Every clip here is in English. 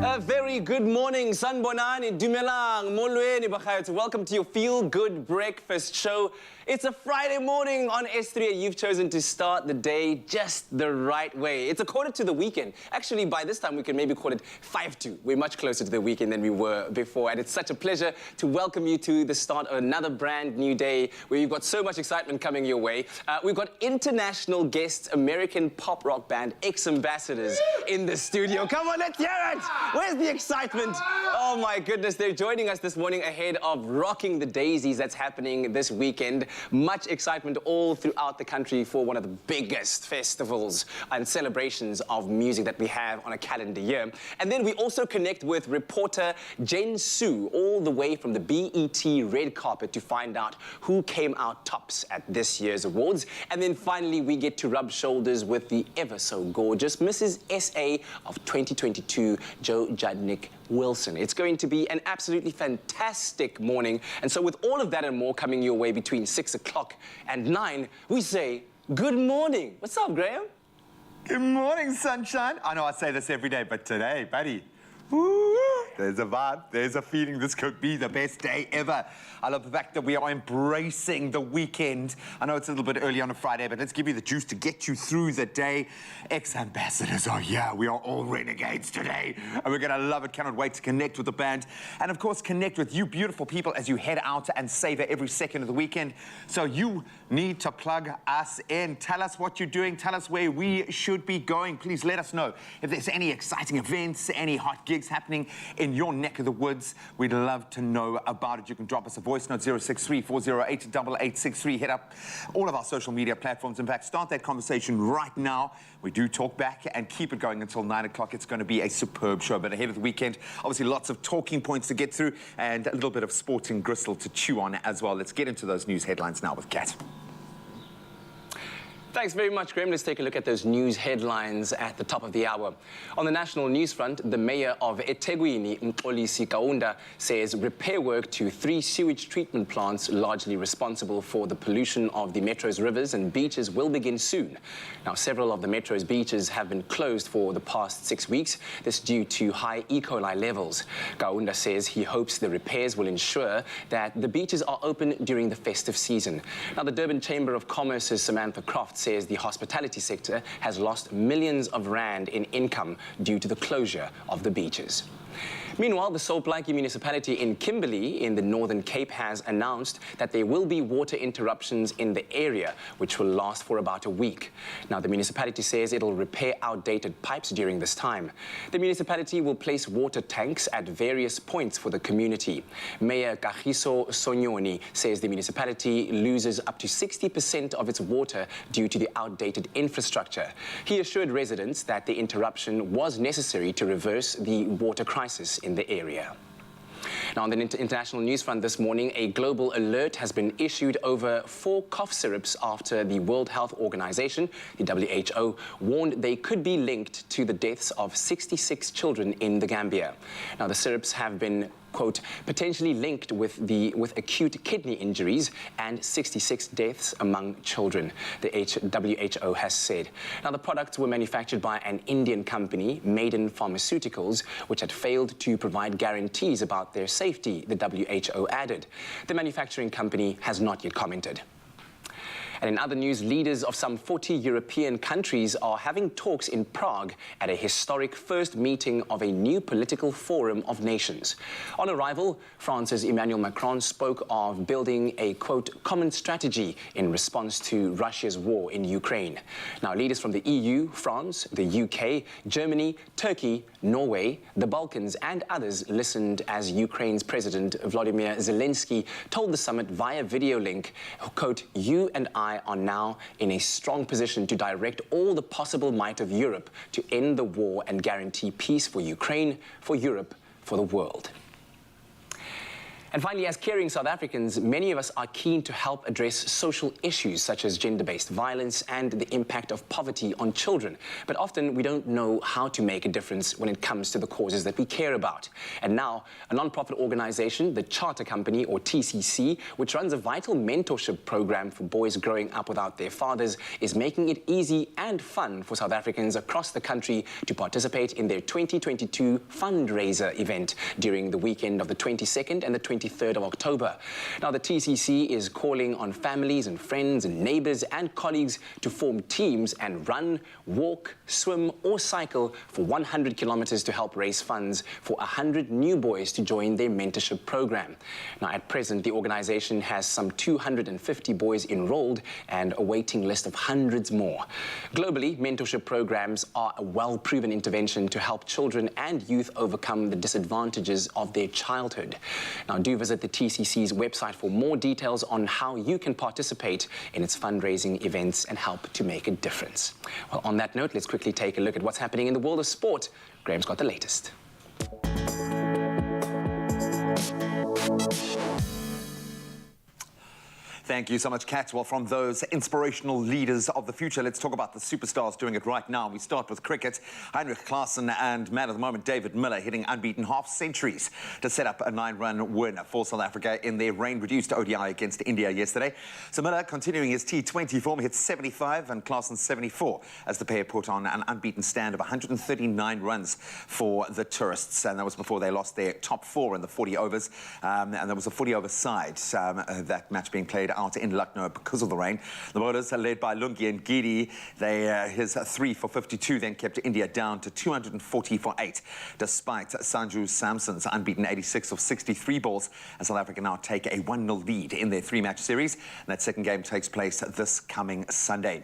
A very good morning, Sanbonani, Dumelang, Molweni Bakayot. Welcome to your Feel Good Breakfast show. It's a Friday morning on S3. You've chosen to start the day just the right way. It's a quarter to the weekend. Actually, by this time, we can maybe call it 5-2. We're much closer to the weekend than we were before. And it's such a pleasure to welcome you to the start of another brand new day where you've got so much excitement coming your way. We've got international guests, American pop rock band X-Ambassadors in the studio. Come on, let's hear it! Where's the excitement? Oh my goodness, they're joining us this morning ahead of Rocking the Daisies that's happening this weekend. Much excitement all throughout the country for one of the biggest festivals and celebrations of music that we have on a calendar year. And then we also connect with reporter Jen Su all the way from the BET red carpet to find out who came out tops at this year's awards. And then finally we get to rub shoulders with the ever so gorgeous Mrs. SA of 2022, Jo Judnick Wilson. It's going to be an absolutely fantastic morning. And so with all of that and more coming your way between 6 o'clock and 9, we say good morning. What's up, Graham? Good morning, sunshine. I know I say this every day, but today, buddy, woo, there's a vibe, there's a feeling this could be the best day ever. I love the fact that we are embracing the weekend. I know it's a little bit early on a Friday, but let's give you the juice to get you through the day. Ex-ambassadors are here. We are all renegades today, and we're going to love it. Cannot wait to connect with the band. And, of course, connect with you beautiful people as you head out and savor every second of the weekend. So you need to plug us in. Tell us what you're doing. Tell us where we should be going. Please let us know if there's any exciting events, any hot gigs happening in your neck of the woods. We'd love to know about it. You can drop us a voice note, 063-408-8863. Hit up all of our social media platforms. In fact, start that conversation right now. We do talk back and keep it going until 9 o'clock. It's going to be a superb show. But ahead of the weekend, obviously lots of talking points to get through and a little bit of sporting gristle to chew on as well. Let's get into those news headlines now with Kat. Thanks very much, Graham. Let's take a look at those news headlines at the top of the hour. On the national news front, the mayor of eThekwini, Mxolisi Kaunda, says repair work to 3 sewage treatment plants largely responsible for the pollution of the metro's rivers and beaches will begin soon. Now, several of the metro's beaches have been closed for the past 6 weeks. This due to high E. coli levels. Kaunda says he hopes the repairs will ensure that the beaches are open during the festive season. Now, the Durban Chamber of Commerce's Samantha Croft says the hospitality sector has lost millions of rand in income due to the closure of the beaches. Meanwhile, the Soultblankie municipality in Kimberley in the Northern Cape has announced that there will be water interruptions in the area, which will last for about a week. Now, the municipality says it'll repair outdated pipes during this time. The municipality will place water tanks at various points for the community. Mayor Kagiso Sonyoni says the municipality loses up to 60% of its water due to the outdated infrastructure. He assured residents that the interruption was necessary to reverse the water crisis in the area. Now, on the international news front this morning, a global alert has been issued over 4 cough syrups after the World Health Organization, the WHO, warned they could be linked to the deaths of 66 children in the Gambia. Now, the syrups have been, quote, potentially linked with acute kidney injuries and 66 deaths among children, the WHO has said. Now, the products were manufactured by an Indian company, Maiden Pharmaceuticals, which had failed to provide guarantees about their safety, the WHO added. The manufacturing company has not yet commented. And in other news, leaders of some 40 European countries are having talks in Prague at a historic first meeting of a new political forum of nations. On arrival, France's Emmanuel Macron spoke of building a, quote, common strategy in response to Russia's war in Ukraine. Now, leaders from the EU, France, the UK, Germany, Turkey, Norway, the Balkans and others listened as Ukraine's President Volodymyr Zelensky told the summit via video link, quote, you and I are now in a strong position to direct all the possible might of Europe to end the war and guarantee peace for Ukraine, for Europe, for the world. And finally, as caring South Africans, many of us are keen to help address social issues such as gender-based violence and the impact of poverty on children. But often we don't know how to make a difference when it comes to the causes that we care about. And now, a non-profit organization, the Charter Company, or TCC, which runs a vital mentorship program for boys growing up without their fathers, is making it easy and fun for South Africans across the country to participate in their 2022 fundraiser event during the weekend of the 22nd and the 23rd of October. Now, the TCC is calling on families and friends and neighbors and colleagues to form teams and run, walk, swim or cycle for 100 kilometers to help raise funds for 100 new boys to join their mentorship program. Now, at present, the organization has some 250 boys enrolled and a waiting list of hundreds more. Globally, mentorship programs are a well-proven intervention to help children and youth overcome the disadvantages of their childhood. Now, do visit the TCC's website for more details on how you can participate in its fundraising events and help to make a difference. Well, on that note, let's quickly take a look at what's happening in the world of sport. Graham's got the latest. Thank you so much, Kat. Well, from those inspirational leaders of the future, let's talk about the superstars doing it right now. We start with cricket. Heinrich Klaasen and man of the moment, David Miller, hitting unbeaten half-centuries to set up a 9-run win for South Africa in their rain-reduced ODI against India yesterday. So Miller, continuing his T20 form, hit 75 and Klaasen 74 as the pair put on an unbeaten stand of 139 runs for the tourists. And that was before they lost their top 4 in the 40 overs. And there was a 40-over side, that match being played out in Lucknow because of the rain. The bowlers are led by Lungi and Giri. His 3 for 52 then kept India down to 240 for 8, despite Sanju Samson's unbeaten 86 of 63 balls. And South Africa now take a 1-0 lead in their 3-match series. And that second game takes place this coming Sunday.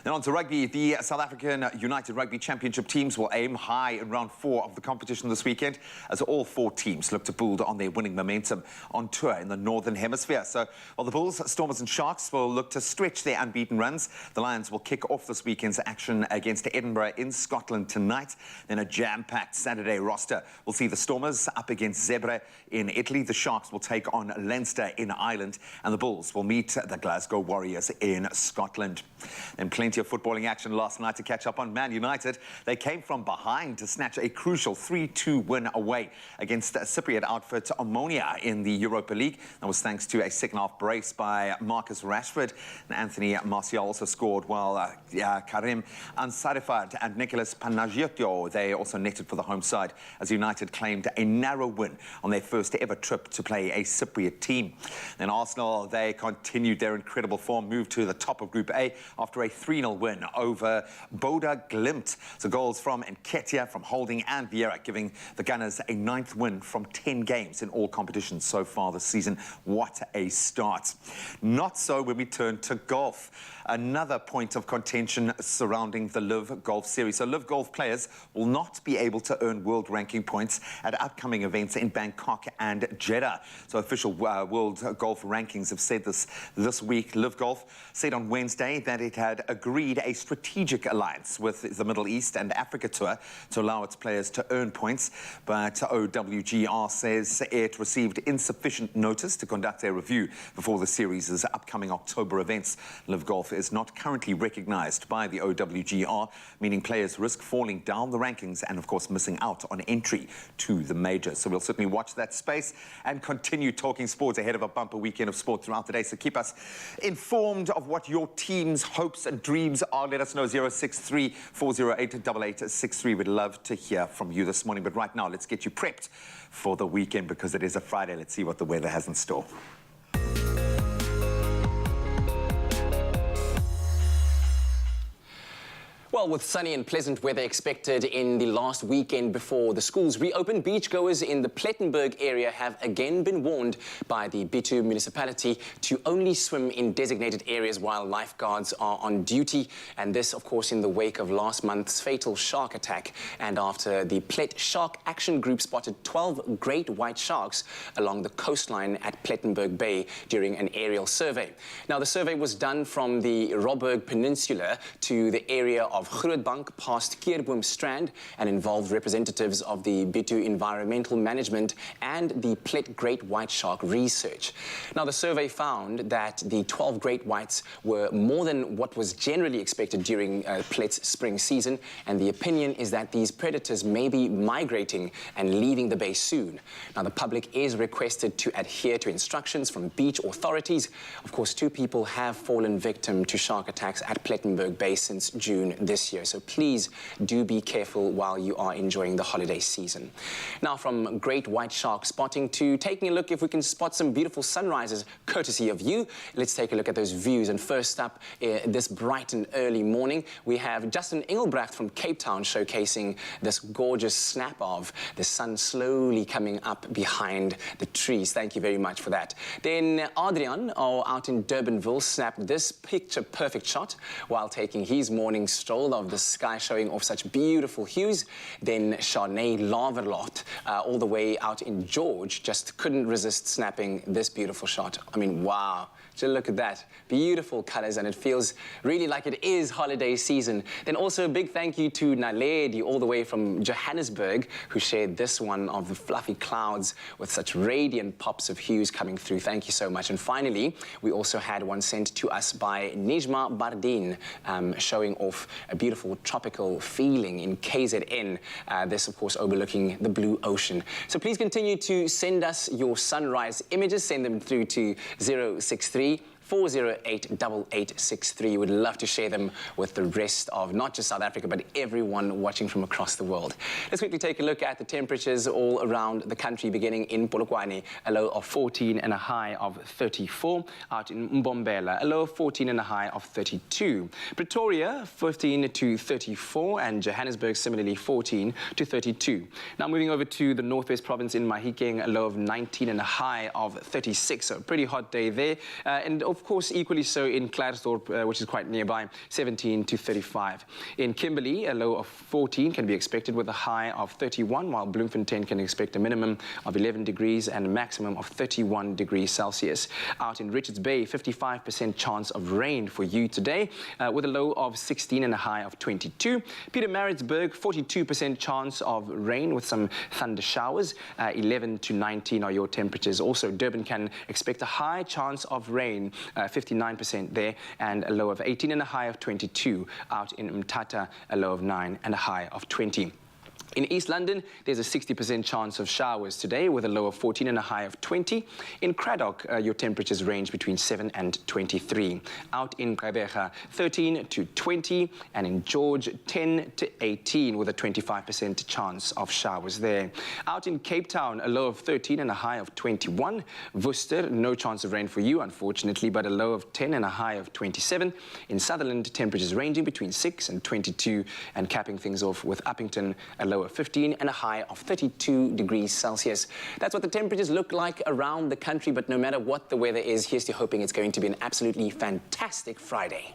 Then on to rugby. The South African United Rugby Championship teams will aim high in round 4 of the competition this weekend, as all 4 teams look to build on their winning momentum on tour in the Northern Hemisphere. So while the Bulls, Stormers and Sharks will look to stretch their unbeaten runs, the Lions will kick off this weekend's action against Edinburgh in Scotland tonight. Then a jam-packed Saturday roster will see the Stormers up against Zebre in Italy. The Sharks will take on Leinster in Ireland, and the Bulls will meet the Glasgow Warriors in Scotland. Then plenty of footballing action last night to catch up on. Man United, they came from behind to snatch a crucial 3-2 win away against Cypriot outfit Omonia in the Europa League. That was thanks to a second-half brace by Marcus Rashford. And Anthony Martial also scored, while Karim Ansarifard and Nicolas Panagiotto, they also netted for the home side, as United claimed a narrow win on their first ever trip to play a Cypriot team. Then Arsenal, they continued their incredible form, moved to the top of Group A after a 3-0 win over Boda Glimt. So goals from Nketiah, from Holding and Vieira, giving the Gunners a 9th win from 10 games in all competitions so far this season. What a start. Not so when we turn to golf. Another point of contention surrounding the Live Golf Series. So Live Golf players will not be able to earn world ranking points at upcoming events in Bangkok and Jeddah. So official world golf rankings have said this week. Live Golf said on Wednesday that it had agreed a strategic alliance with the Middle East and Africa Tour to allow its players to earn points. But OWGR says it received insufficient notice to conduct a review before the series' upcoming October events. Live Golf is not currently recognized by the OWGR, meaning players risk falling down the rankings and, of course, missing out on entry to the majors. So we'll certainly watch that space and continue talking sports ahead of a bumper weekend of sport throughout the day. So keep us informed of what your team's hopes and dreams are. Let us know, 063 408 8863. We'd love to hear from you this morning. But right now, let's get you prepped for the weekend, because it is a Friday. Let's see what the weather has in store. Well, with sunny and pleasant weather expected in the last weekend before the schools reopen, beachgoers in the Plettenberg area have again been warned by the Bitu municipality to only swim in designated areas while lifeguards are on duty. And this, of course, in the wake of last month's fatal shark attack, and after the Plet Shark Action Group spotted 12 great white sharks along the coastline at Plettenberg Bay during an aerial survey. Now, the survey was done from the Robberg Peninsula to the area of of Grootbank past Keerboomstrand and involved representatives of the Bitu Environmental Management and the Plet Great White Shark Research. Now, the survey found that the 12 great whites were more than what was generally expected during Plet's spring season, and the opinion is that these predators may be migrating and leaving the bay soon. Now, the public is requested to adhere to instructions from beach authorities. Of course, 2 people have fallen victim to shark attacks at Plettenberg Bay since June this year, so please do be careful while you are enjoying the holiday season. Now, from great white shark spotting to taking a look if we can spot some beautiful sunrises courtesy of you, let's take a look at those views. And first up, this bright and early morning, we have Justin Engelbrecht from Cape Town showcasing this gorgeous snap of the sun slowly coming up behind the trees. Thank you very much for that. Then Adrian, out in Durbanville, snapped this picture-perfect shot while taking his morning stroll of the sky showing off such beautiful hues. Then Charnay Laverlot, all the way out in George, just couldn't resist snapping this beautiful shot. I mean, wow. Just look at that. Beautiful colors, and it feels really like it is holiday season. Then also a big thank you to Naledi, all the way from Johannesburg, who shared this one of the fluffy clouds with such radiant pops of hues coming through. Thank you so much. And finally, we also had one sent to us by Nijma Bardin, showing off a beautiful tropical feeling in KZN. This, of course, overlooking the blue ocean. So please continue to send us your sunrise images. Send them through to 063 408-8863. Would love to share them with the rest of not just South Africa, but everyone watching from across the world. Let's quickly take a look at the temperatures all around the country, beginning in Polokwane, a low of 14 and a high of 34. Out in Mbombela, a low of 14 and a high of 32. Pretoria, 15 to 34, and Johannesburg, similarly, 14 to 32. Now moving over to the Northwest Province in Mahikeng, a low of 19 and a high of 36. So a pretty hot day there. And of course, equally so in Klerksdorp, which is quite nearby, 17 to 35. In Kimberley, a low of 14 can be expected with a high of 31, while Bloemfontein can expect a minimum of 11 degrees and a maximum of 31 degrees Celsius. Out in Richards Bay, 55% chance of rain for you today, with a low of 16 and a high of 22. Pietermaritzburg, 42% chance of rain with some thunder showers. 11 to 19 are your temperatures. Also, Durban can expect a high chance of rain, 59% there, and a low of 18 and a high of 22. Out in Mthatha, a low of 9 and a high of 20. In East London, there's a 60% chance of showers today with a low of 14 and a high of 20. In Cradock, your temperatures range between 7 and 23. Out in Gqeberha, 13 to 20, and in George, 10 to 18 with a 25% chance of showers there. Out in Cape Town, a low of 13 and a high of 21. Worcester, no chance of rain for you, unfortunately, but a low of 10 and a high of 27. In Sutherland, temperatures ranging between 6 and 22, and capping things off with Uppington, a low of 15 and a high of 32 degrees Celsius. That's what the temperatures look like around the country, but no matter what the weather is, here's to hoping it's going to be an absolutely fantastic Friday.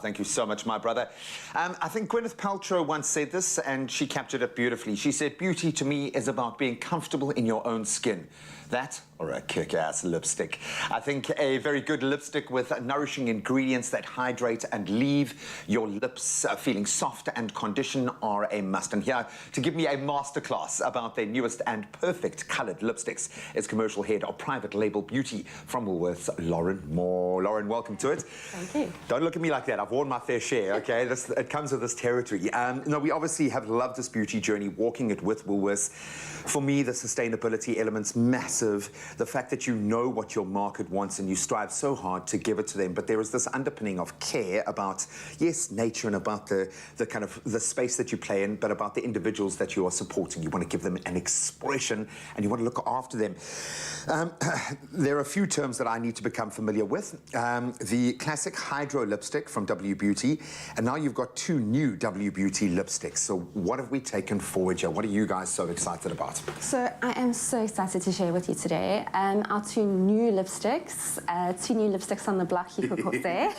Thank you so much, my brother. I think Gwyneth Paltrow once said this, and she captured it beautifully. She said, beauty to me is about being comfortable in your own skin. That, or a kick-ass lipstick. I think a very good lipstick with nourishing ingredients that hydrate and leave your lips feeling soft and conditioned are a must. And here to give me a masterclass about their newest and perfect coloured lipsticks is commercial head of private label beauty from Woolworths, Lauren Moore. Lauren, welcome to it. Thank you. Don't look at me like that. I've worn my fair share, okay? It comes with this territory. No, we obviously have loved this beauty journey, walking it with Woolworths. For me, the sustainability element's massive. The fact that you know what your market wants and you strive so hard to give it to them, but there is this underpinning of care about, yes, nature and about the kind of the space that you play in, but about the individuals that you are supporting. You want to give them an expression and you want to look after them. There are a few terms that I need to become familiar with. The classic Hydro lipstick from W Beauty, and now you've got 2 new W Beauty lipsticks. So what have we taken forward here? What are you guys so excited about? So I am so excited to share with you today our 2 new lipsticks, 2 new lipsticks on the block, you could say.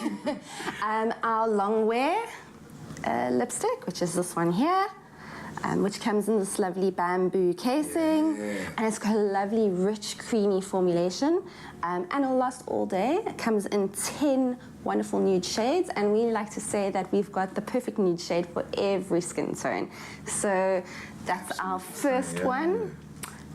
Our long wear lipstick, which is this one here. which comes in this lovely bamboo casing. And it's got a lovely, rich, creamy formulation. And it'll last all day. It comes in 10 wonderful nude shades, and we like to say that we've got the perfect nude shade for every skin tone. So that's our first one.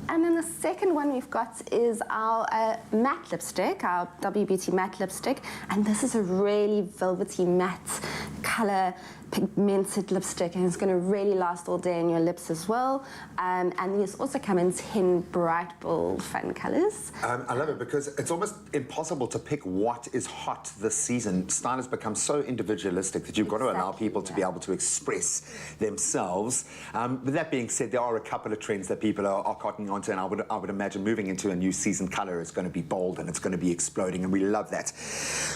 And then the second one we've got is our matte lipstick, our W Beauty matte lipstick. And this is a really velvety matte color pigmented lipstick, and it's going to really last all day on your lips as well. And these also come in 10 bright, bold, fun colors. I love it because it's almost impossible to pick what is hot this season. Style has become so individualistic that you've got to allow people to be able to express themselves. With that being said, there are a couple of trends that people are cottoning onto, and I would imagine moving into a new season color is going to be bold and it's going to be exploding, and we love that.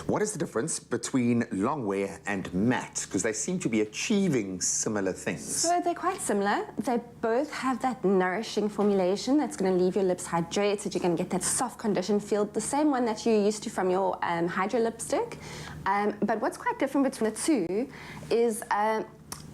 What is the difference between long wear and matte? Because they seem to be achieving similar things. So they're quite similar. They both have that nourishing formulation that's going to leave your lips hydrated. You're going to get that soft conditioned feel, the same one that you're used to from your hydro lipstick. But what's quite different between the two is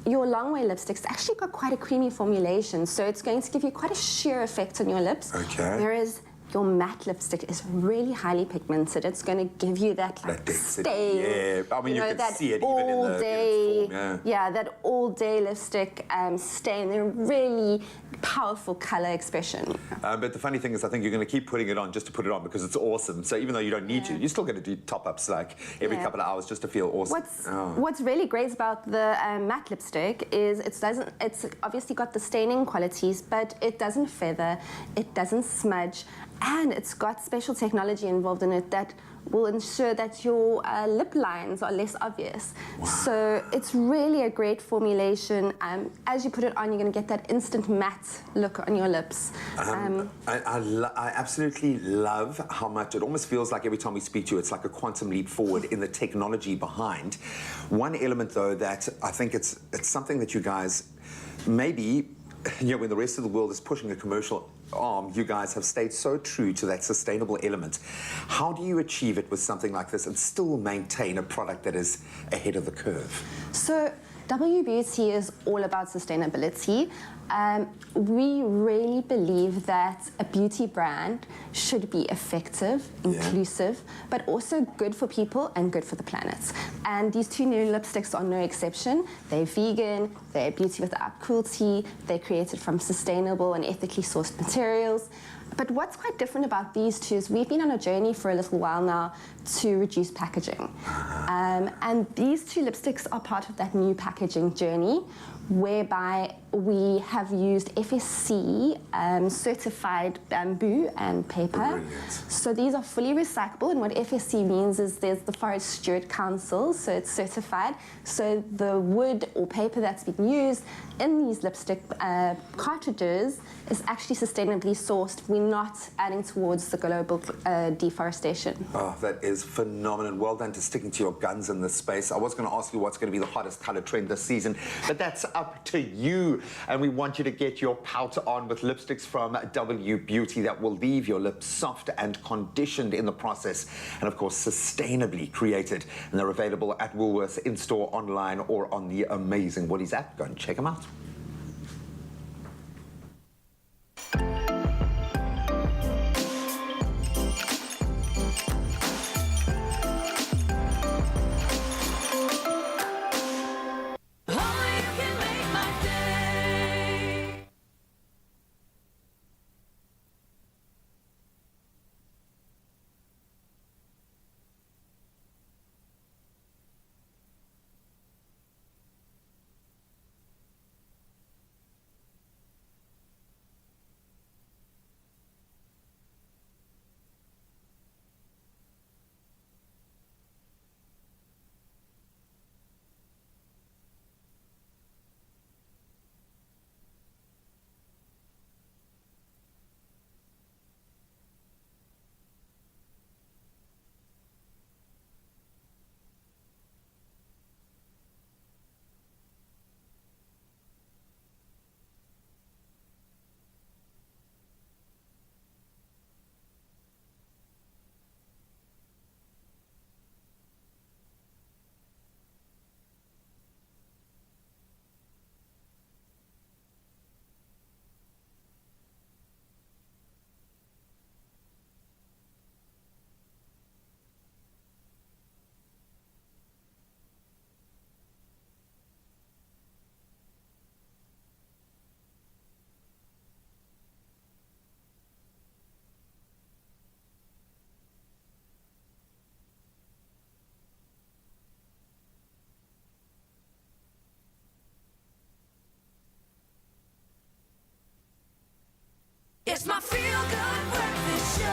your long wear lipstick's actually got quite a creamy formulation, so it's going to give you quite a sheer effect on your lips. Okay. Whereas your matte lipstick is really highly pigmented. It's going to give you that stain. Yeah, I mean, you can that see it even all in day, its form, yeah, that all-day lipstick stain. They're really powerful color expression. But the funny thing is, I think you're going to keep putting it on just to put it on because it's awesome. So even though you don't need to, you're still going to do top-ups like every couple of hours just to feel awesome. What's really great about the matte lipstick is it's obviously got the staining qualities, but it doesn't feather, it doesn't smudge, and it's got special technology involved in it that will ensure that your lip lines are less obvious. Wow. So it's really a great formulation. As you put it on, you're going to get that instant matte look on your lips. I absolutely love how much it almost feels like every time we speak to you, it's like a quantum leap forward in the technology behind. One element, though, that I think it's something that you guys maybe, when the rest of the world is pushing a commercial arm, you guys have stayed so true to that sustainable element. How do you achieve it with something like this and still maintain a product that is ahead of the curve? So W Beauty is all about sustainability. We really believe that a beauty brand should be effective, inclusive, but also good for people and good for the planet. And these two new lipsticks are no exception. They're vegan, they're beauty without cruelty, they're created from sustainable and ethically sourced materials. But what's quite different about these two is we've been on a journey for a little while now to reduce packaging. And these two lipsticks are part of that new packaging journey, whereby we have used FSC certified bamboo and paper. Brilliant. So these are fully recyclable, and what FSC means is there's the Forest Steward Council, so it's certified. So the wood or paper that's been used in these lipstick cartridges is actually sustainably sourced. We're not adding towards the global deforestation. Oh, that is phenomenal. Well done to sticking to your guns in this space. I was going to ask you what's going to be the hottest color trend this season, but that's up to you. And we want you to get your powder on with lipsticks from W Beauty that will leave your lips soft and conditioned in the process, and of course sustainably created. And they're available at Woolworths, in-store, online, or on the amazing Woolies app. Go and check them out. Feel Good Breakfast Show.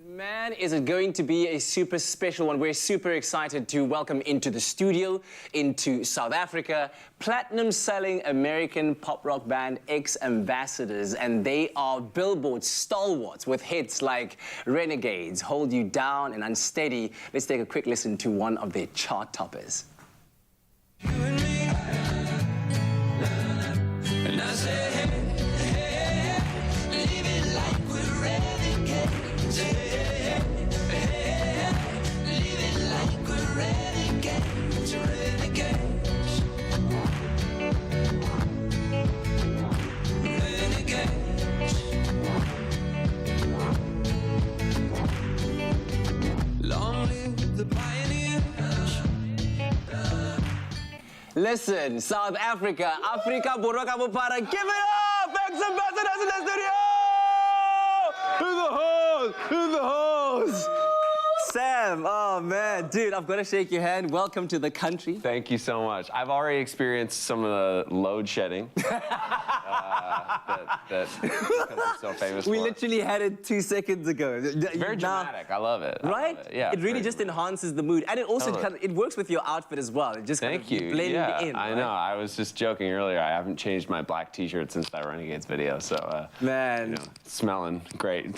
Man, is it going to be a super special one. We're super excited to welcome into the studio, into South Africa, platinum-selling American pop rock band X-Ambassadors, and they are Billboard stalwarts with hits like Renegades, Hold You Down, and Unsteady. Let's take a quick listen to one of their chart toppers. And I say, hey, hey, leave it like we're renegades. Hey, hey, leave it like we're renegades, renegades. Renegades. Long live the pioneers. Listen, South Africa, Africa Borwa ka Bophara, give it up! Ex-Ambassadors in the studio! In the house! Sam, oh man, dude, I've got to shake your hand. Welcome to the country. Thank you so much. I've already experienced some of the load shedding that I'm so famous We for. literally had it 2 seconds ago. Very dramatic. I love it. I Right? love it. Yeah. It really very just dramatic. enhances the mood, and it also Totally. kind of, it works with your outfit as well. It just kind Thank of you. blend Yeah, in. I right? know. I was just joking earlier. I haven't changed my black T-shirt since that Renegades video, so Man. you know, smelling great.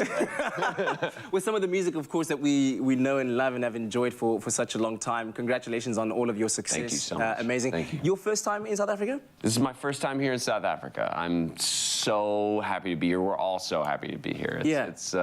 With some of the music, of course, that we know and love and have enjoyed for such a long time. Congratulations on all of your success. Thank you so much. Amazing. Thank you. Your first time in South Africa? This is my first time here in South Africa. I'm so happy to be here. We're all so happy to be here. It's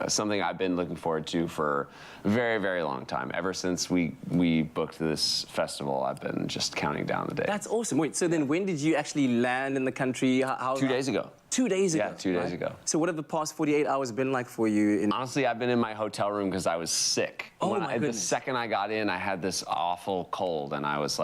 something I've been looking forward to for a very, very long time. Ever since we booked this festival, I've been just counting down the days. That's awesome. Wait, so then when did you actually land in the country? How 2 days ago. 2 days ago? Yeah, 2 days ago. So what have the past 48 hours been like for you? Honestly, I've been in my hotel room because I was sick. Oh, my The goodness. second I got in, I had this awful cold, and I was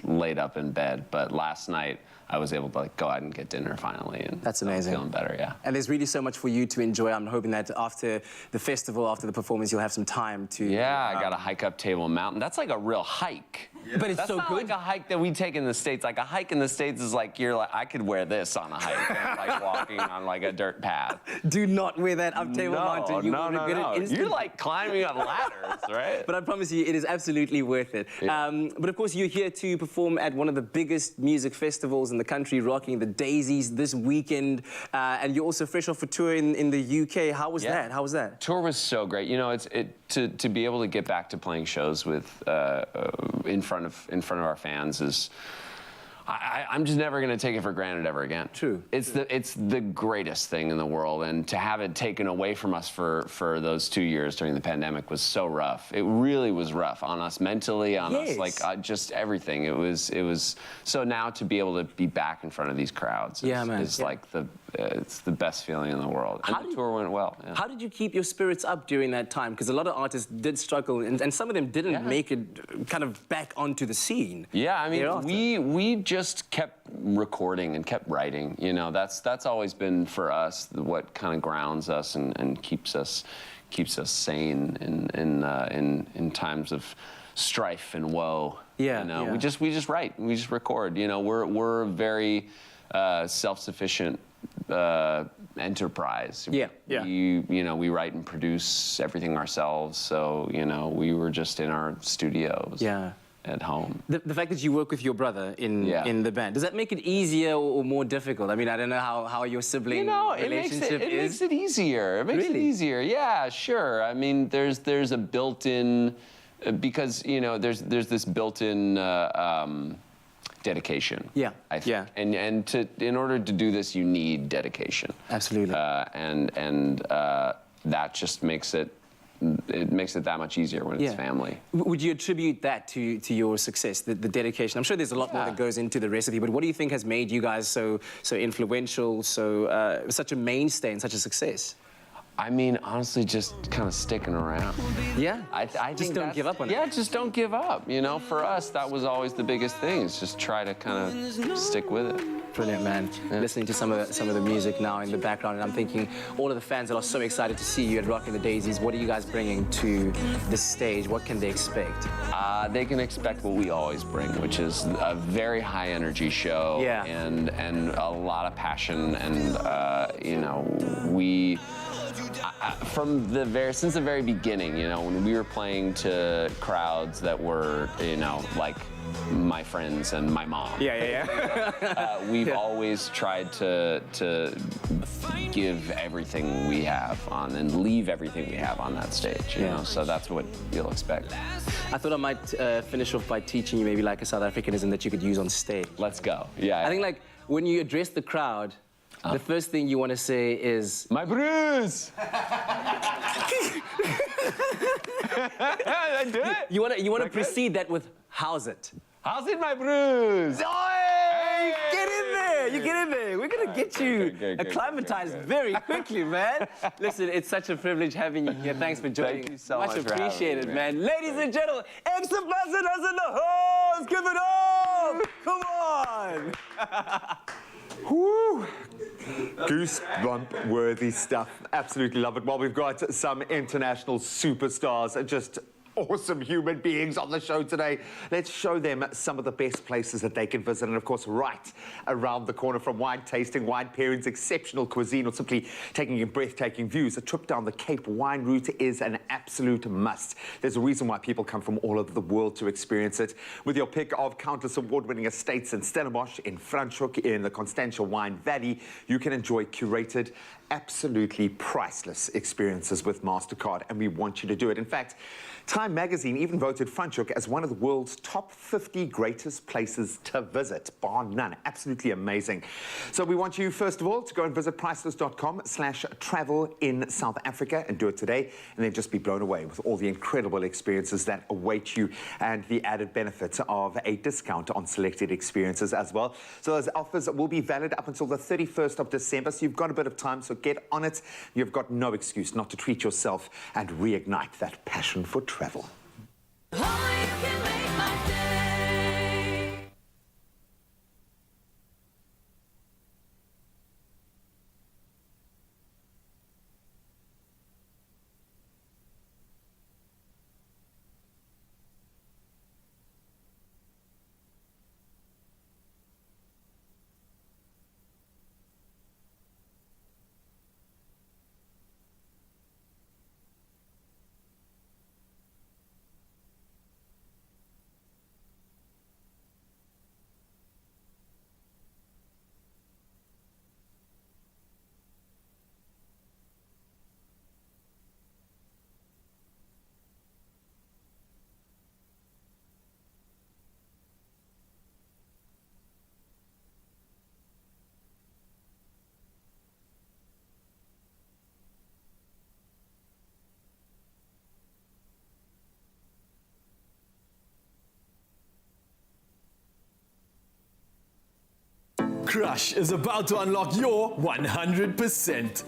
laid up in bed. But last night, I was able to go out and get dinner finally, and That's I'm amazing. feeling better, yeah. And there's really so much for you to enjoy. I'm hoping that after the festival, after the performance, you'll have some time to... Yeah, I got to hike up Table Mountain. That's like a real hike. But it's That's so not good. like a hike that we take in the States. Like a hike in the States is like, I could wear this on a hike, and like walking on like a dirt path. Do not wear that up Table Mountain. You no, will no, regret no. it instantly. You're like climbing on ladders, right? But I promise you, it is absolutely worth it. Yeah. But of course, you're here to perform at one of the biggest music festivals in the country, rocking the Daisies this weekend. And you're also fresh off a tour in the UK. How was that? How was that? Tour was so great. You know, to be able to get back to playing shows with in front of our fans is. I'm just never going to take it for granted ever again. True. It's the greatest thing in the world, and to have it taken away from us for those 2 years during the pandemic was so rough. It really was rough on us mentally, on us, like just everything. It was so now to be able to be back in front of these crowds is like it's the best feeling in the world. And the tour went well. Yeah. How did you keep your spirits up during that time? Because a lot of artists did struggle, and some of them didn't make it kind of back onto the scene. Yeah, I mean, thereafter. we just kept recording and kept writing. You know, that's always been for us what kind of grounds us and keeps us sane in times of strife and woe. Yeah, you know, yeah. we just write, we just record. You know, we're very self-sufficient enterprise. Yeah, yeah. We write and produce everything ourselves. So we were just in our studios. Yeah. At home. The fact that you work with your brother in the band, does that make it easier or more difficult? I mean, I don't know how your sibling relationship it is. makes it easier. It makes it easier. Yeah, sure. I mean, there's a built-in because there's this built-in dedication. Yeah. I think. And in order to do this, you need dedication. Absolutely. And that just makes it that much easier when it's family. Would you attribute that to your success, the dedication? I'm sure there's a lot more that goes into the recipe, but what do you think has made you guys so influential, such a mainstay and such a success? I mean, honestly, just kind of sticking around. Yeah? I think Just don't give up on it. Yeah, just don't give up. You know, for us, that was always the biggest thing. Is just try to kind of stick with it. Brilliant, man. Listening to some of the music now in the background, and I'm thinking, all of the fans that are so excited to see you at Rockin' the Daisies, what are you guys bringing to the stage? What can they expect? They can expect what we always bring, which is a very high energy show. Yeah. And a lot of passion, and you know, since the very beginning, you know, when we were playing to crowds that were, you know, like my friends and my mom. We've always tried to give everything we have on and leave everything we have on that stage, you know, so that's what you'll expect. I thought I might finish off by teaching you maybe like a South Africanism that you could use on stage. Let's go. Yeah. I think like when you address the crowd, the first thing you want to say is, my bruise! I do it? You want to precede that with, how's it? How's it, my bruise? Hey, get in there! You get in there. We're gonna get you good, acclimatized good. very quickly, man. Listen, it's such a privilege having you here. Thanks for joining. Thank you so much for having appreciated, me, man. Ladies and gentlemen, Expresso in the house. Give it up! Come on! Woo! Goosebump-worthy stuff. Absolutely love it. Well, we've got some international superstars, just awesome human beings on the show today. Let's show them some of the best places that they can visit. And of course, right around the corner, from wine tasting, wine pairings, exceptional cuisine, or simply taking in breathtaking views, a trip down the Cape wine route is an absolute must. There's a reason why people come from all over the world to experience it. With your pick of countless award-winning estates in Stellenbosch, in Franschhoek, in the Constantia Wine Valley, you can enjoy curated, absolutely priceless experiences with MasterCard, and we want you to do it. In fact, Time magazine even voted Franschhoek as one of the world's top 50 greatest places to visit, bar none. Absolutely amazing. So we want you, first of all, to go and visit priceless.com/travel in South Africa and do it today, and then just be blown away with all the incredible experiences that await you and the added benefits of a discount on selected experiences as well. So those offers will be valid up until the 31st of December, so you've got a bit of time, so get on it. You've got no excuse not to treat yourself and reignite that passion for travel. Crush is about to unlock your 100%.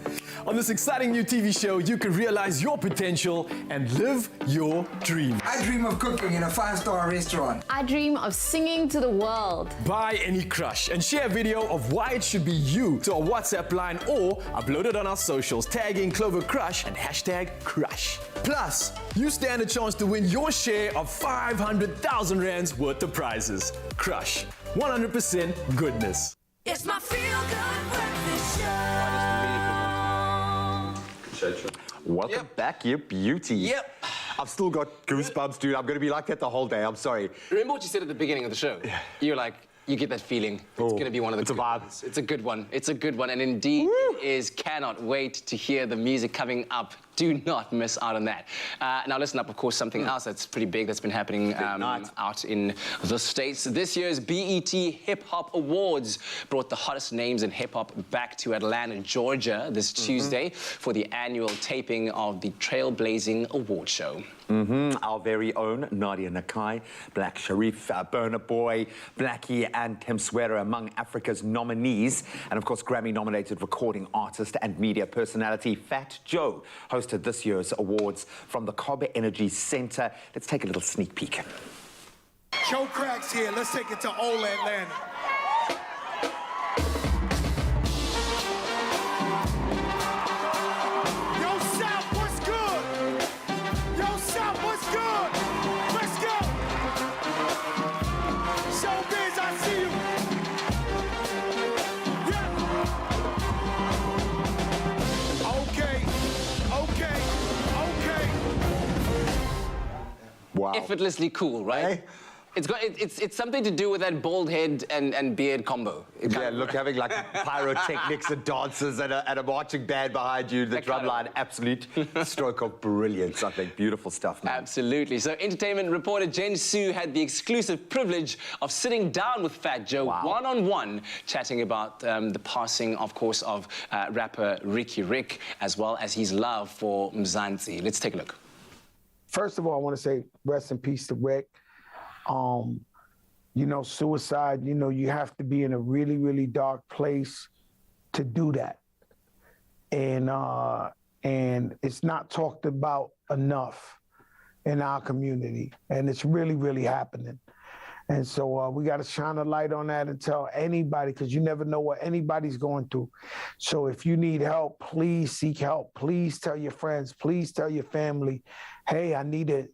On this exciting new TV show, you can realize your potential and live your dreams. I dream of cooking in a 5-star restaurant. I dream of singing to the world. Buy any Crush and share a video of why it should be you to our WhatsApp line or upload it on our socials, tagging Clover Crush and #Crush. Plus, you stand a chance to win your share of 500,000 rands worth of prizes. Crush, 100% goodness. It's my feel-good breakfast show. Welcome back, you beauty. Yep. I've still got goosebumps, dude. I'm going to be like that the whole day. I'm sorry. Remember what you said at the beginning of the show? You're like, you get that feeling. It's going to be one of the it's a vibe. ones. It's a good one. It's a good one. And indeed, it is. Cannot wait to hear the music coming up Do not miss out on that. Now listen up, of course, something else that's pretty big that's been happening out in the States. This year's BET Hip Hop Awards brought the hottest names in hip hop back to Atlanta, Georgia this Tuesday for the annual taping of the Trailblazing Award Show. Our very own Nadia Nakai, Black Sharif, Burna Boy, Blackie and Tim Sweater among Africa's nominees. And of course, Grammy-nominated recording artist and media personality Fat Joe hosted this year's awards from the Cobb Energy Center. Let's take a little sneak peek. Joe Crack's here. Let's take it to old Atlanta. Wow. Effortlessly cool, right? Hey? It's something to do with that bald head and beard combo. Yeah, look, having like pyrotechnics and dancers and a marching band behind you, the drum line, absolute stroke of brilliance, I think. Beautiful stuff, man. Absolutely. So entertainment reporter Jen Su had the exclusive privilege of sitting down with Fat Joe one-on-one, chatting about the passing, of course, of rapper Ricky Rick, as well as his love for Mzansi. Let's take a look. First of all, I want to say rest in peace to Rick. You know, suicide, you know, you have to be in a really, really dark place to do that. And it's not talked about enough in our community. And it's really, really happening. And so we got to shine a light on that and tell anybody, because you never know what anybody's going through. So if you need help, please seek help. Please tell your friends. Please tell your family, hey, I need a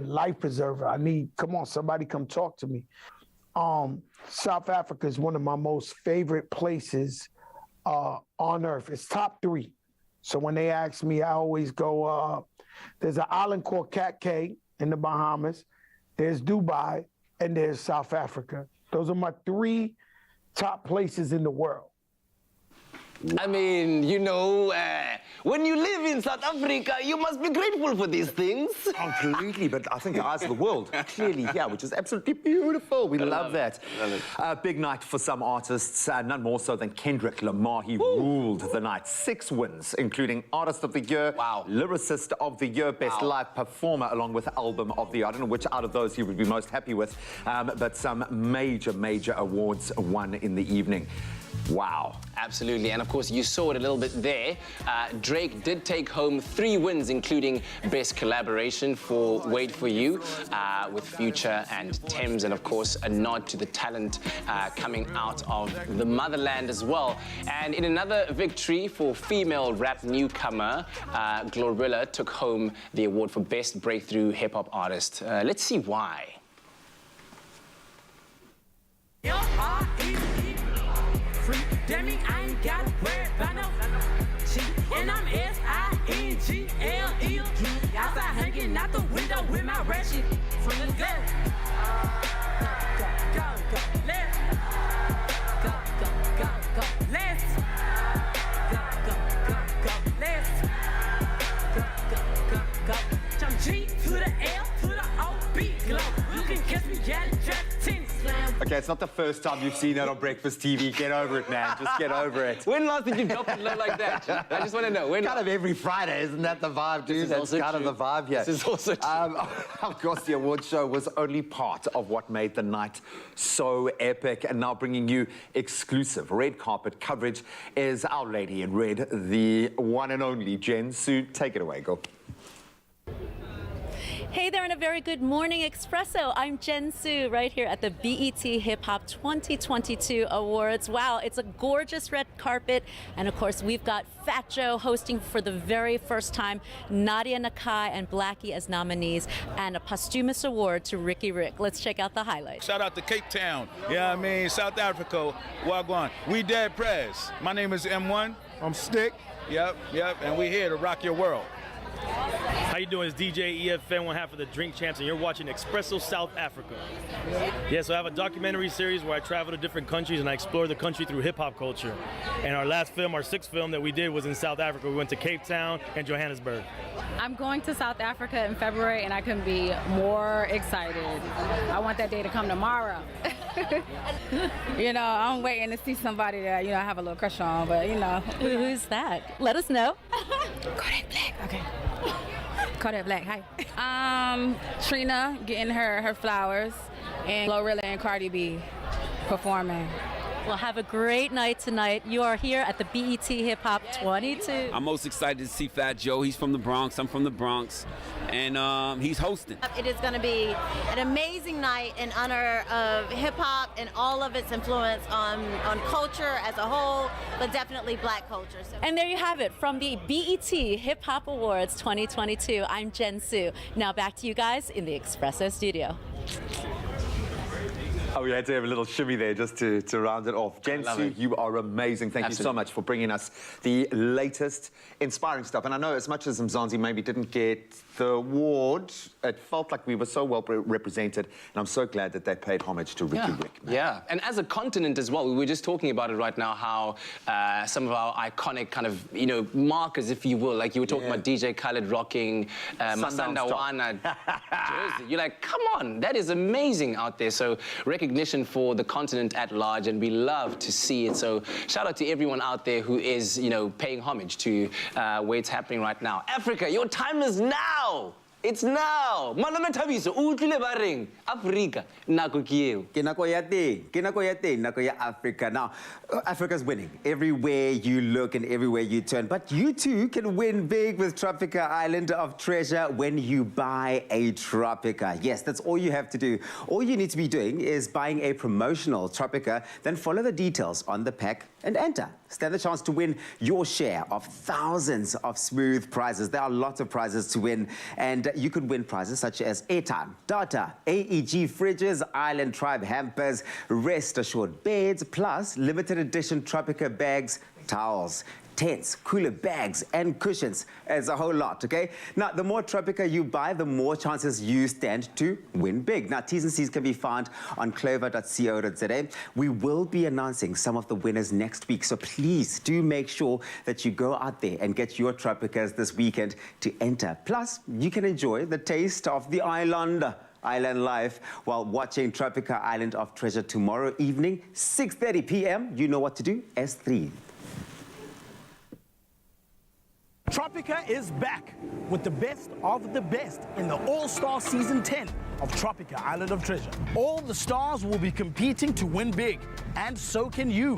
life preserver. Come on, somebody come talk to me. South Africa is one of my most favorite places on earth. It's top 3. So when they ask me, I always go, there's an island called Cat Cay in the Bahamas. There's Dubai, and there's South Africa. Those are my 3 top places in the world. I mean, you know, when you live in South Africa, you must be grateful for these things. Completely, but I think the eyes of the world clearly here, which is absolutely beautiful. We love that. Big night for some artists, none more so than Kendrick Lamar. He ruled the night. 6 wins, including Artist of the Year, Lyricist of the Year, Best Live Performer, along with Album of the Year. I don't know which out of those he would be most happy with, but some major, major awards won in the evening. Wow. Absolutely, and of course you saw it a little bit there. Drake did take home 3 wins, including Best Collaboration for Wait For You with Future and Thames, and of course a nod to the talent coming out of the motherland as well. And in another victory for female rap newcomer, Glorilla took home the award for Best Breakthrough Hip Hop Artist. Let's see why. That mean I ain't got to worry about no shit. And I'm S-I-N-G-L-E. Outside hanging out the window with my ratchet. Let's go. Go, go, let's go, go, go, go, let's go, go, go, go, let's go, go, go, go. Jump G to the L to the O, B glow. You can catch me yelling, drop tennis slam. Okay, it's not the first time you've seen that on Breakfast TV. Get over it, man. Just get over it. When last did you drop it low like that? I just want to know. When kind of every Friday, isn't that the vibe, dude? That's kind of the vibe here. This is also true. Of course, the award show was only part of what made the night so epic. And now bringing you exclusive red carpet coverage is Our Lady in Red, the one and only Jen Su. Take it away, girl. Hey there, and a very good morning, Expresso. I'm Jen Su, right here at the BET Hip Hop 2022 Awards. Wow, it's a gorgeous red carpet, and of course, we've got Fat Joe hosting for the very first time, Nadia Nakai and Blackie as nominees, and a posthumous award to Ricky Rick. Let's check out the highlights. Shout out to Cape Town, you know what I mean? South Africa, Wagwan. We dead press. My name is M1. I'm Stick. Yep, and we're here to rock your world. How you doing? It's DJ EFN, one half of the Drink Champs, and you're watching Expresso South Africa. Yeah, so I have a documentary series where I travel to different countries and I explore the country through hip-hop culture. And our last film, our sixth film that we did was in South Africa. We went to Cape Town and Johannesburg. I'm going to South Africa in February, and I couldn't be more excited. I want that day to come tomorrow. You know, I'm waiting to see somebody that, you know, I have a little crush on, but, you know. Who's that? Let us know. Kodak Black. Okay. Kodak Black, hi. Trina getting her flowers, and Glorilla and Cardi B performing. Well, have a great night tonight. You are here at the BET Hip Hop 22. I'm most excited to see Fat Joe. He's from the Bronx. I'm from the Bronx. And he's hosting. It is going to be an amazing night in honor of hip-hop and all of its influence on culture as a whole, but definitely black culture. So. And there you have it from the BET Hip Hop Awards 2022. I'm Jen Su. Now back to you guys in the Expresso studio. Oh, we had to have a little shimmy there just to round it off. Jensu, you are amazing. Thank you so much for bringing us the latest inspiring stuff. And I know as much as Mzansi maybe didn't get the award, it felt like we were so well represented. And I'm so glad that they paid homage to Ricky Rick. Man. Yeah, and as a continent as well, we were just talking about it right now, how some of our iconic kind of, you know, markers, if you will, like you were talking about DJ Khaled rocking Masanda Wana jersey. You're like, come on, that is amazing out there. So recognition for the continent at large, and we love to see it. So shout out to everyone out there who is, you know, paying homage to where it's happening right now. Africa, your time is now. It's now. Malome Thabiso, utlile ba reng? Africa, nako ke eo. Ke nako ya teng, nako ya Africa. Now, Africa's winning everywhere you look and everywhere you turn. But you too can win big with Tropica Island of Treasure when you buy a Tropica. Yes, that's all you have to do. All you need to be doing is buying a promotional Tropica, then follow the details on the pack and enter. Stand the chance to win your share of thousands of smooth prizes. There are lots of prizes to win, and you could win prizes such as airtime, data, AEG fridges, Island Tribe hampers, Rest Assured beds, plus limited edition Tropica bags, towels, tents, cooler bags, and cushions. It's a whole lot, okay? Now, the more Tropica you buy, the more chances you stand to win big. Now, T's and C's can be found on clover.co.za. We will be announcing some of the winners next week, so please do make sure that you go out there and get your Tropicas this weekend to enter. Plus, you can enjoy the taste of the island life while watching Tropica Island of Treasure tomorrow evening, 6:30 p.m. You know what to do, S3. Tropica is back with the best of the best in the All-Star Season 10 of Tropica Island of Treasure. All the stars will be competing to win big, and so can you.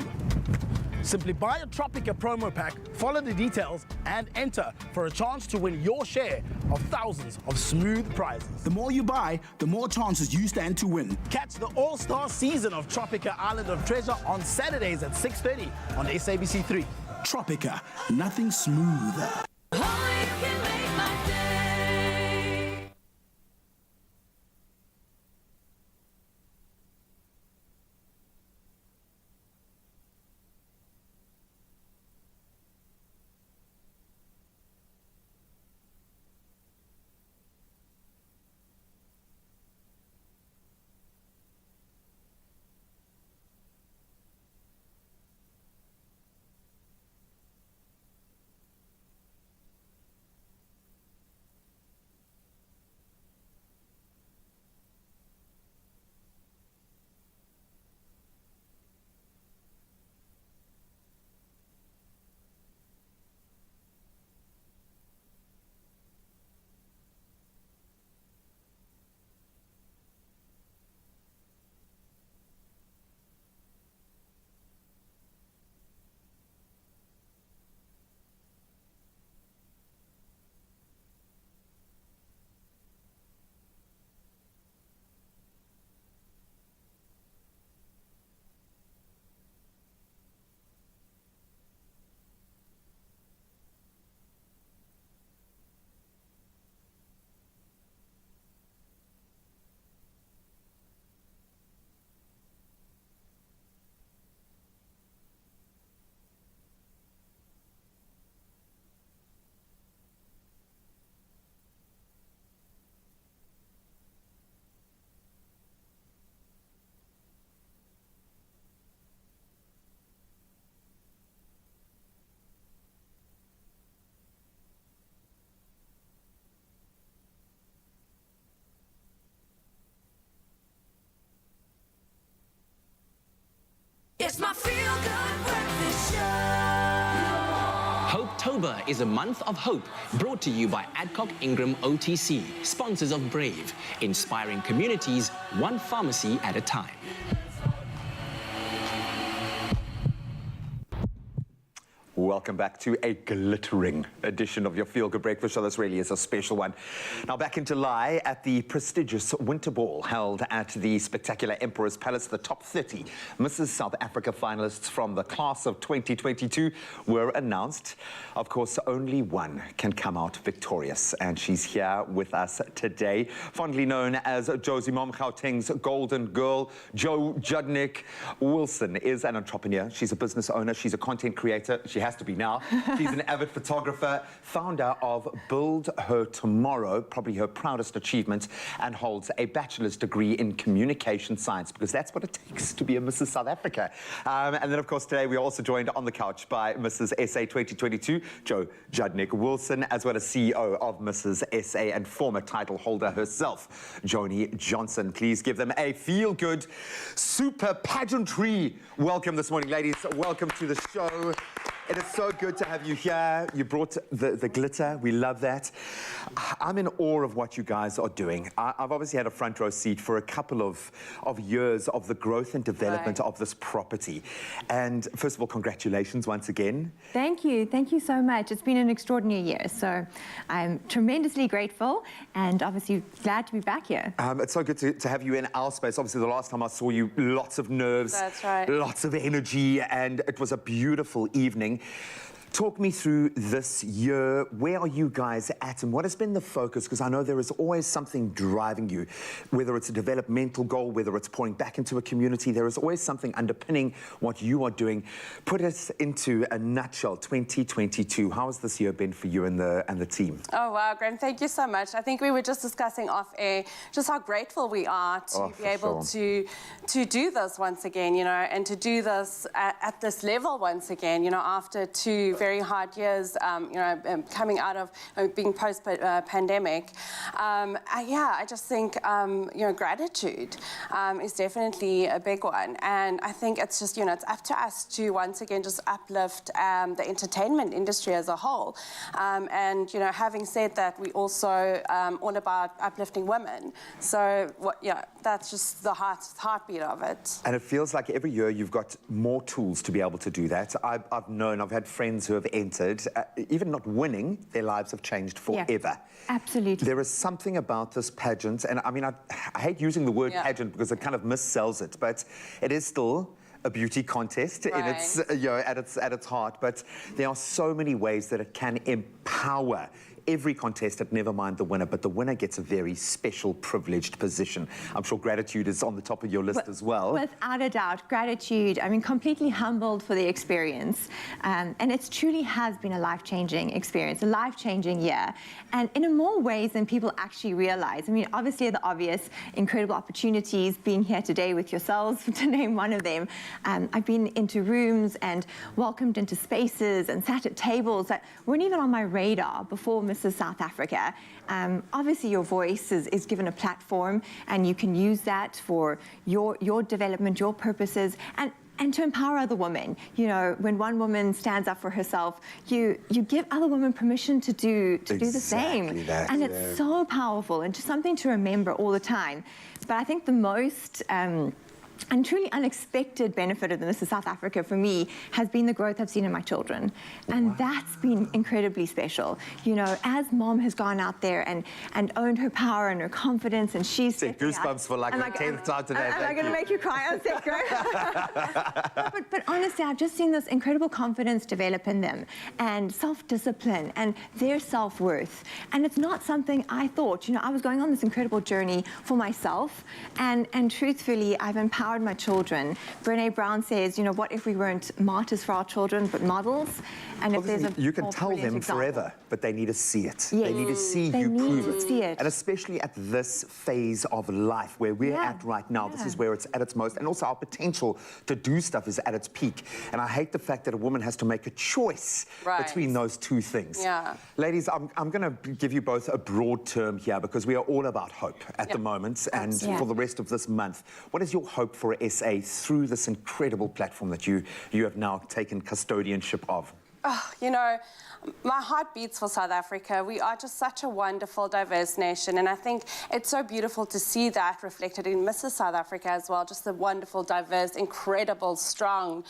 Simply buy a Tropica promo pack, follow the details, and enter for a chance to win your share of thousands of smooth prizes. The more you buy, the more chances you stand to win. Catch the All-Star Season of Tropica Island of Treasure on Saturdays at 6:30 on SABC3. Tropica, nothing smoother. It's my feel-good breakfast show. Hopetober is a month of hope, brought to you by Adcock Ingram OTC, sponsors of Brave, inspiring communities one pharmacy at a time. Welcome back to a glittering edition of your Feel Good Breakfast Show. This really is a special one. Now, back in July at the prestigious Winter Ball held at the spectacular Emperor's Palace, the top 30 Mrs. South Africa finalists from the class of 2022 were announced. Of course, only one can come out victorious, and she's here with us today. Fondly known as Josie Mom Gauteng's Golden Girl, Jo Judnick Wilson is an entrepreneur. She's a business owner. She's a content creator. She has to be now. She's an avid photographer, founder of Build Her Tomorrow, probably her proudest achievement, and holds a bachelor's degree in communication science, because that's what it takes to be a Mrs. South Africa. And then, of course, today we're also joined on the couch by Mrs. SA 2022, Jo Judnick Wilson, as well as CEO of Mrs. SA and former title holder herself, Joni Johnson. Please give them a feel-good, super pageantry welcome this morning, ladies. Welcome to the show. It is so good to have you here. You brought the glitter. We love that. I'm in awe of what you guys are doing. I've obviously had a front row seat for a couple of years of the growth and development of this property. And first of all, congratulations once again. Thank you. Thank you so much. It's been an extraordinary year. So I'm tremendously grateful and obviously glad to be back here. It's so good to have you in our space. Obviously, the last time I saw you, lots of nerves. That's right. Lots of energy, and it was a beautiful evening. Talk me through this year. Where are you guys at, and what has been the focus? Because I know there is always something driving you, whether it's a developmental goal, whether it's pouring back into a community. There is always something underpinning what you are doing. Put us into a nutshell, 2022. How has this year been for you and the team? Oh, wow, Graham, thank you so much. I think we were just discussing off air just how grateful we are to be able to do this once again, you know, and to do this at this level once again, you know, after two very hard years, you know, coming out of being post-pandemic. I just think, you know, gratitude is definitely a big one. And I think it's just, you know, it's up to us to once again just uplift the entertainment industry as a whole. And, you know, having said that, we also all about uplifting women. So, that's just the heartbeat of it. And it feels like every year you've got more tools to be able to do that. I've had friends who have entered, even not winning, their lives have changed forever. Yeah, absolutely. There is something about this pageant, and I mean, I hate using the word pageant because it kind of missells it, but it is still a beauty contest in its, you know, at its heart. But there are so many ways that it can empower every contestant, never mind the winner, but the winner gets a very special, privileged position. I'm sure gratitude is on the top of your list as well. Without a doubt, gratitude. I mean, completely humbled for the experience. And it truly has been a life-changing experience, a life-changing year. And in more ways than people actually realize. I mean, obviously the obvious, incredible opportunities, being here today with yourselves, to name one of them. I've been into rooms and welcomed into spaces and sat at tables that weren't even on my radar before Mrs. South Africa. Obviously your voice is given a platform, and you can use that for your development, your purposes, and to empower other women. You know, when one woman stands up for herself, you give other women permission to do the same. And it's so powerful, and just something to remember all the time. But I think the most and truly unexpected benefit of the Mrs. South Africa for me has been the growth I've seen in my children. And that's been incredibly special. You know, as mom has gone out there and owned her power and her confidence, and she's goosebumps for like the 10th time today. Am I going to make you cry on set, but honestly, I've just seen this incredible confidence develop in them, and self-discipline, and their self-worth. And it's not something I thought. You know, I was going on this incredible journey for myself, and truthfully, I've empowered my children. Brené Brown says, you know, what if we weren't martyrs for our children, but models? And if there's you can tell them example. Forever, but they need to see it. Yes. They need to see They you need prove to it. see it. And especially at this phase of life where we're at right now, this is where it's at its most, and also our potential to do stuff is at its peak. And I hate the fact that a woman has to make a choice between those two things. Yeah. Ladies, I'm going to give you both a broad term here, because we are all about hope at the moment and for the rest of this month. What is your hope for SA through this incredible platform that you have now taken custodianship of? Oh, you know, my heart beats for South Africa. We are just such a wonderful, diverse nation, and I think it's so beautiful to see that reflected in Mrs. South Africa as well, just the wonderful, diverse, incredible, strong,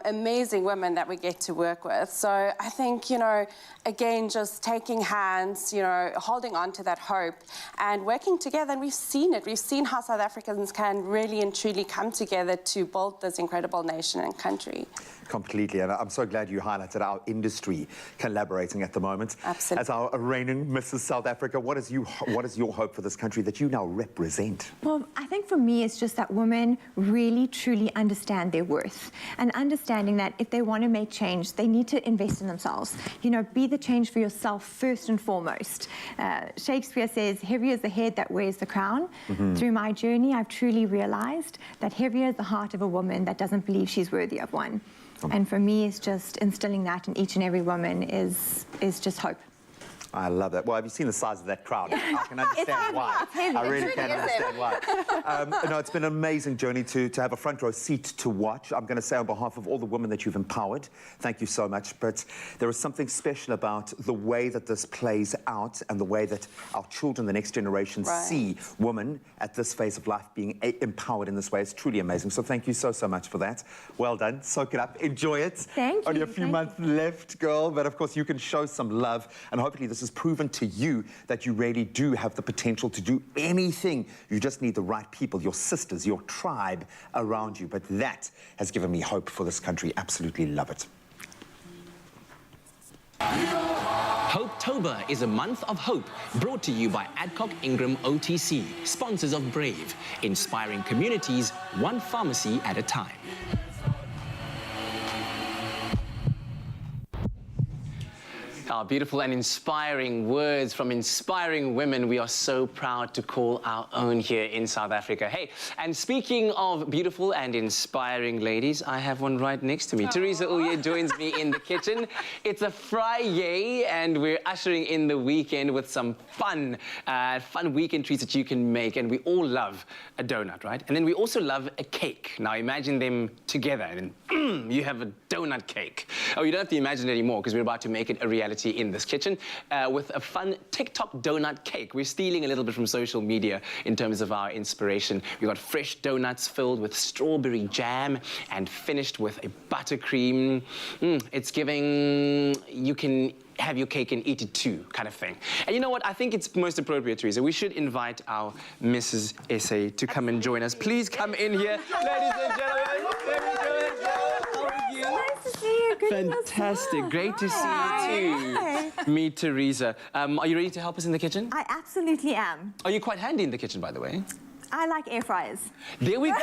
amazing women that we get to work with. So I think, you know, again, just taking hands, you know, holding on to that hope and working together, and we've seen it. We've seen how South Africans can really and truly come together to build this incredible nation and country. Completely, and I'm so glad you highlighted our industry collaborating at the moment. Absolutely. As our reigning Mrs. South Africa, what is your hope for this country that you now represent? Well, I think for me, it's just that women really, truly understand their worth and understanding that if they want to make change, they need to invest in themselves. You know, be the change for yourself first and foremost. Shakespeare says, heavy is the head that wears the crown. Through my journey, I've truly realized that heavier is the heart of a woman that doesn't believe she's worthy of one. And for me, it's just instilling that in each and every woman is just hope. I love that. Well, have you seen the size of that crowd? I can understand why. I really can understand why. No, it's been an amazing journey to have a front row seat to watch. I'm going to say on behalf of all the women that you've empowered, thank you so much. But there is something special about the way that this plays out and the way that our children, the next generation, see women at this phase of life being empowered in this way. It's truly amazing. So thank you so much for that. Well done. Soak it up. Enjoy it. Thank you. Only a few months left, girl. But of course, you can show some love. And hopefully this has proven to you that you really do have the potential to do anything. You just need the right people, your sisters, your tribe around you. But that has given me hope for this country. Absolutely love it. Hopetober is a month of hope, brought to you by Adcock Ingram OTC, sponsors of Brave, inspiring communities one pharmacy at a time. Our beautiful and inspiring words from inspiring women we are so proud to call our own here in South Africa. Hey, and speaking of beautiful and inspiring ladies, I have one right next to me. Teresa Uye joins me in the kitchen. It's a Friday and we're ushering in the weekend with some fun weekend treats that you can make, and we all love a donut, right? And then we also love a cake. Now imagine them together and you have a donut cake. Oh, you don't have to imagine it anymore because we're about to make it a reality in this kitchen with a fun TikTok donut cake. We're stealing a little bit from social media in terms of our inspiration. We've got fresh donuts filled with strawberry jam and finished with a buttercream. It's giving, you can have your cake and eat it too, kind of thing. And you know what? I think it's most appropriate, Teresa. We should invite our Mrs. SA to come and join us. Please come in here, ladies and gentlemen. How are you? Nice to see you. Good Fantastic. Great to see you too. Meet Teresa. Are you ready to help us in the kitchen? I absolutely am. Are you quite handy in the kitchen, by the way? I like air fryers. There we go.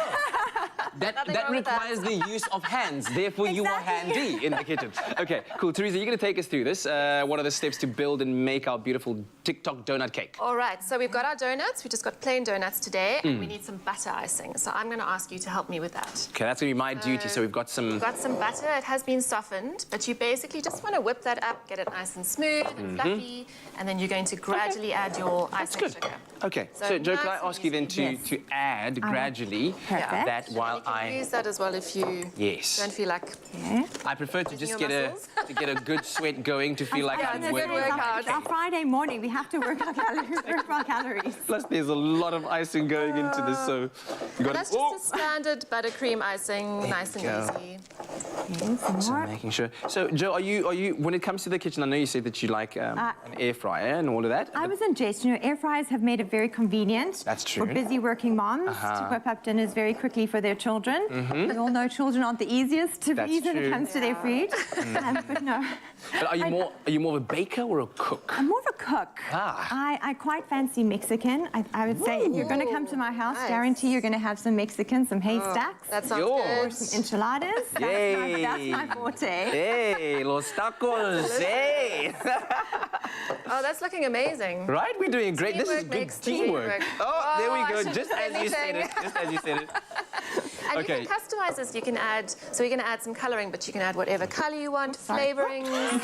That requires the use of hands. Therefore, you are handy in the kitchen. Okay, cool. Teresa, you're going to take us through this. What are the steps to build and make our beautiful TikTok donut cake? All right, so we've got our donuts. We just got plain donuts today, and we need some butter icing. So I'm going to ask you to help me with that. Okay, that's going to be my duty. So we've got some... We've got some butter. It has been softened, but you basically just want to whip that up, get it nice and smooth and fluffy, and then you're going to gradually add your icing sugar. Okay, so Joe, could I ask you then to add gradually that while you can use that as well if you don't feel like... I prefer to just get a good sweat going to feel like I'm working. Our Friday morning, we have to work our calories. Plus, there's a lot of icing going into this, so... That's just a standard buttercream icing, nice and easy. So making sure. So, Joe, are you, when it comes to the kitchen, I know you said that you like an air fryer and all of that. I was in jest. You know, air fryers have made it very convenient. That's true. For busy working moms to whip up dinners very quickly for their children. We all know children aren't the easiest to please when it comes to their food. But no. But are you more of a baker or a cook? I'm more of a cook. I quite fancy Mexican. I would say if you're going to come to my house, guarantee you're going to have some Mexican, some haystacks. That sounds good. Some enchiladas. That's my forte. Hey, los tacos. Hey. Oh, that's looking amazing. Right? We're doing great. Teamwork this is good makes the teamwork. Oh, there we go. Just as you said it. anything. Just as you said it. And Okay. you can customize this. You can add, so you're going to add some coloring, but you can add whatever color you want, flavorings.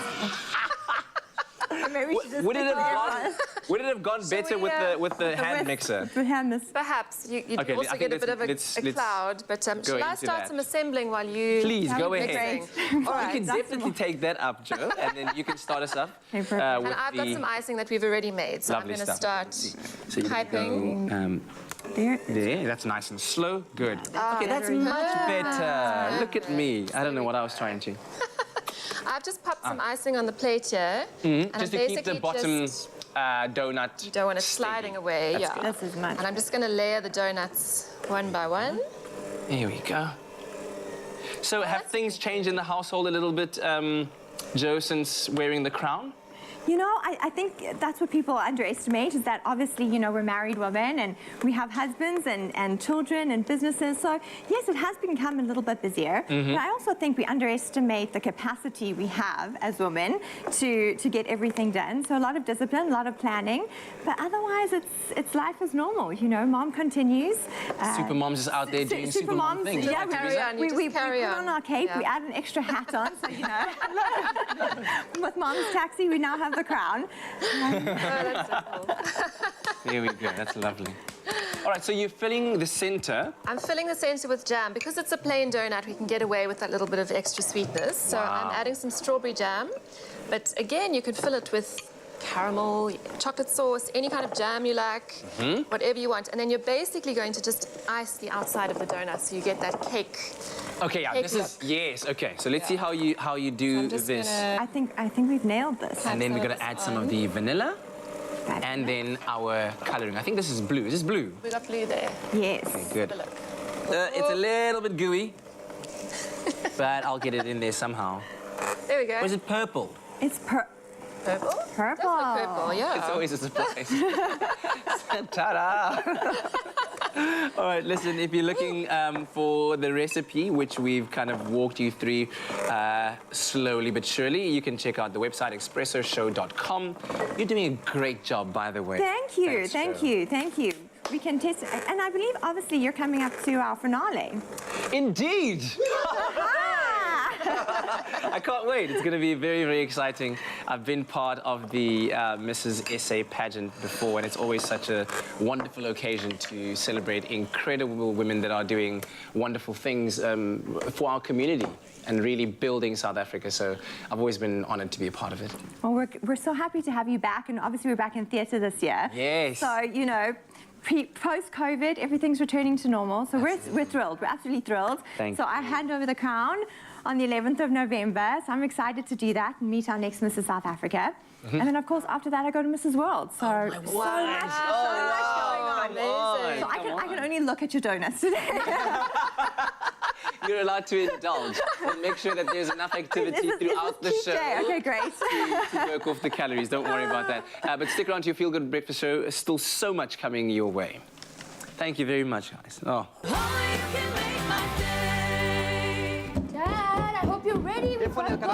maybe we should just Would it stick have gone better with the hand mixer? Perhaps you Okay, also I get think a bit of let's a cloud, but shall I into start that. some assembling while you... Please, go ahead. All right, You can definitely take that up, Joe, and then you can start us up. and I've got some icing that we've already made, so I'm Lovely going to stuff. start So you piping. go, there, that's nice and slow. Good. Okay, that's much better. Look at me. I don't know what I was trying to. I've just popped some icing on the plate here. And Just to I'm keep the basically bottom just- donut. You don't want it sliding away, That's yeah. good. This is much. And I'm just going to layer the donuts one by one. Here we go. So have things changed in the household a little bit, Joe, since wearing the crown? You know, I think that's what people underestimate is that obviously, you know, we're married women and we have husbands and children and businesses. So, yes, it has become a little bit busier. But I also think we underestimate the capacity we have as women to get everything done. So a lot of discipline, a lot of planning. But otherwise, it's life as normal. You know, mom continues. Super moms is out there doing super mom things. Yeah, right, we put on our cape, we add an extra hat on. So, you know, with mom's taxi, we now have the crown. There we go. That's lovely. All right, so you're filling the center. I'm filling the center with jam. Because it's a plain donut, we can get away with that little bit of extra sweetness. So I'm adding some strawberry jam. But again, you can fill it with caramel, chocolate sauce, any kind of jam you like, whatever you want. And then you're basically going to just ice the outside of the donut so you get that cake. Okay, yeah, this is, yes, okay. So let's see how you do this. I think we've nailed this. And then we're going to add some of the vanilla. And then our coloring. I think this is blue. Is this blue? We got blue there. Yes. Okay, good. It's a little bit gooey, but I'll get it in there somehow. There we go. Or is it purple? It's purple? Purple, purple, yeah. It's always a surprise. Ta-da! All right, listen, if you're looking for the recipe, which we've kind of walked you through slowly but surely, you can check out the website, expressoshow.com. You're doing a great job, by the way. Thank you, Thanks, thank you. We can test, and I believe, obviously, you're coming up to our finale. Indeed! I can't wait. It's going to be very, very exciting. I've been part of the Mrs. SA pageant before, and it's always such a wonderful occasion to celebrate incredible women that are doing wonderful things for our community and really building South Africa. So I've always been honored to be a part of it. Well, we're so happy to have you back, and obviously we're back in theatre this year. Yes. So, you know, post-COVID, everything's returning to normal. So we're thrilled. We're absolutely thrilled. Thank you. I hand over the crown on the 11th of November. So I'm excited to do that and meet our next Mrs. South Africa. And then, of course, after that, I go to Mrs. World. So, so much going on. Amazing. So I can only look at your donuts today. You're allowed to indulge. We'll make sure that there's enough activity throughout the show. Okay, great. to work off the calories. Don't worry about that. But stick around to your Feel Good Breakfast show. There's still so much coming your way. Thank you very much, guys. Oh. Dad, I hope you're ready. We've got to go.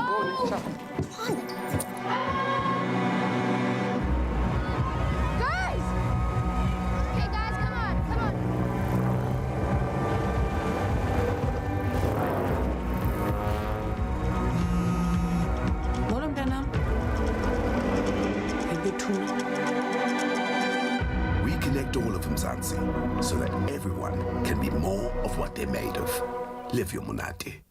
Guys! Hey, guys, come on. We connect all of Mzansi so that everyone can be more of what they're made of. Live your Munati.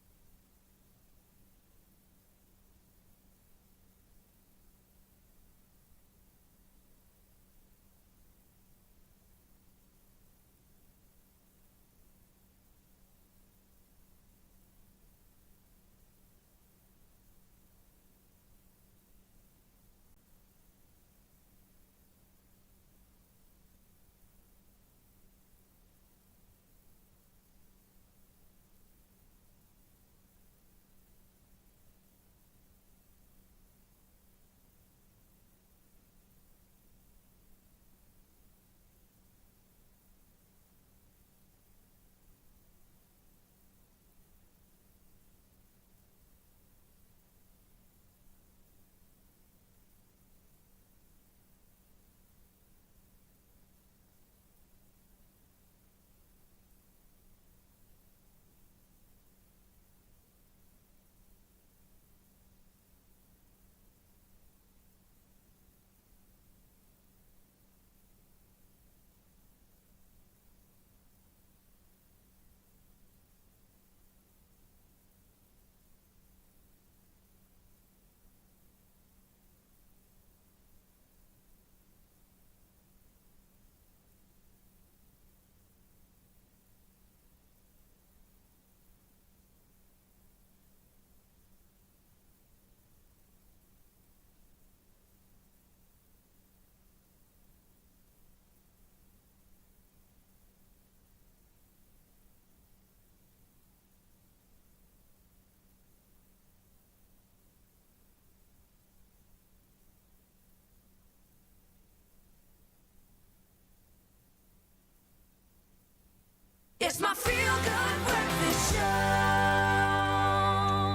Feel Good Breakfast Show.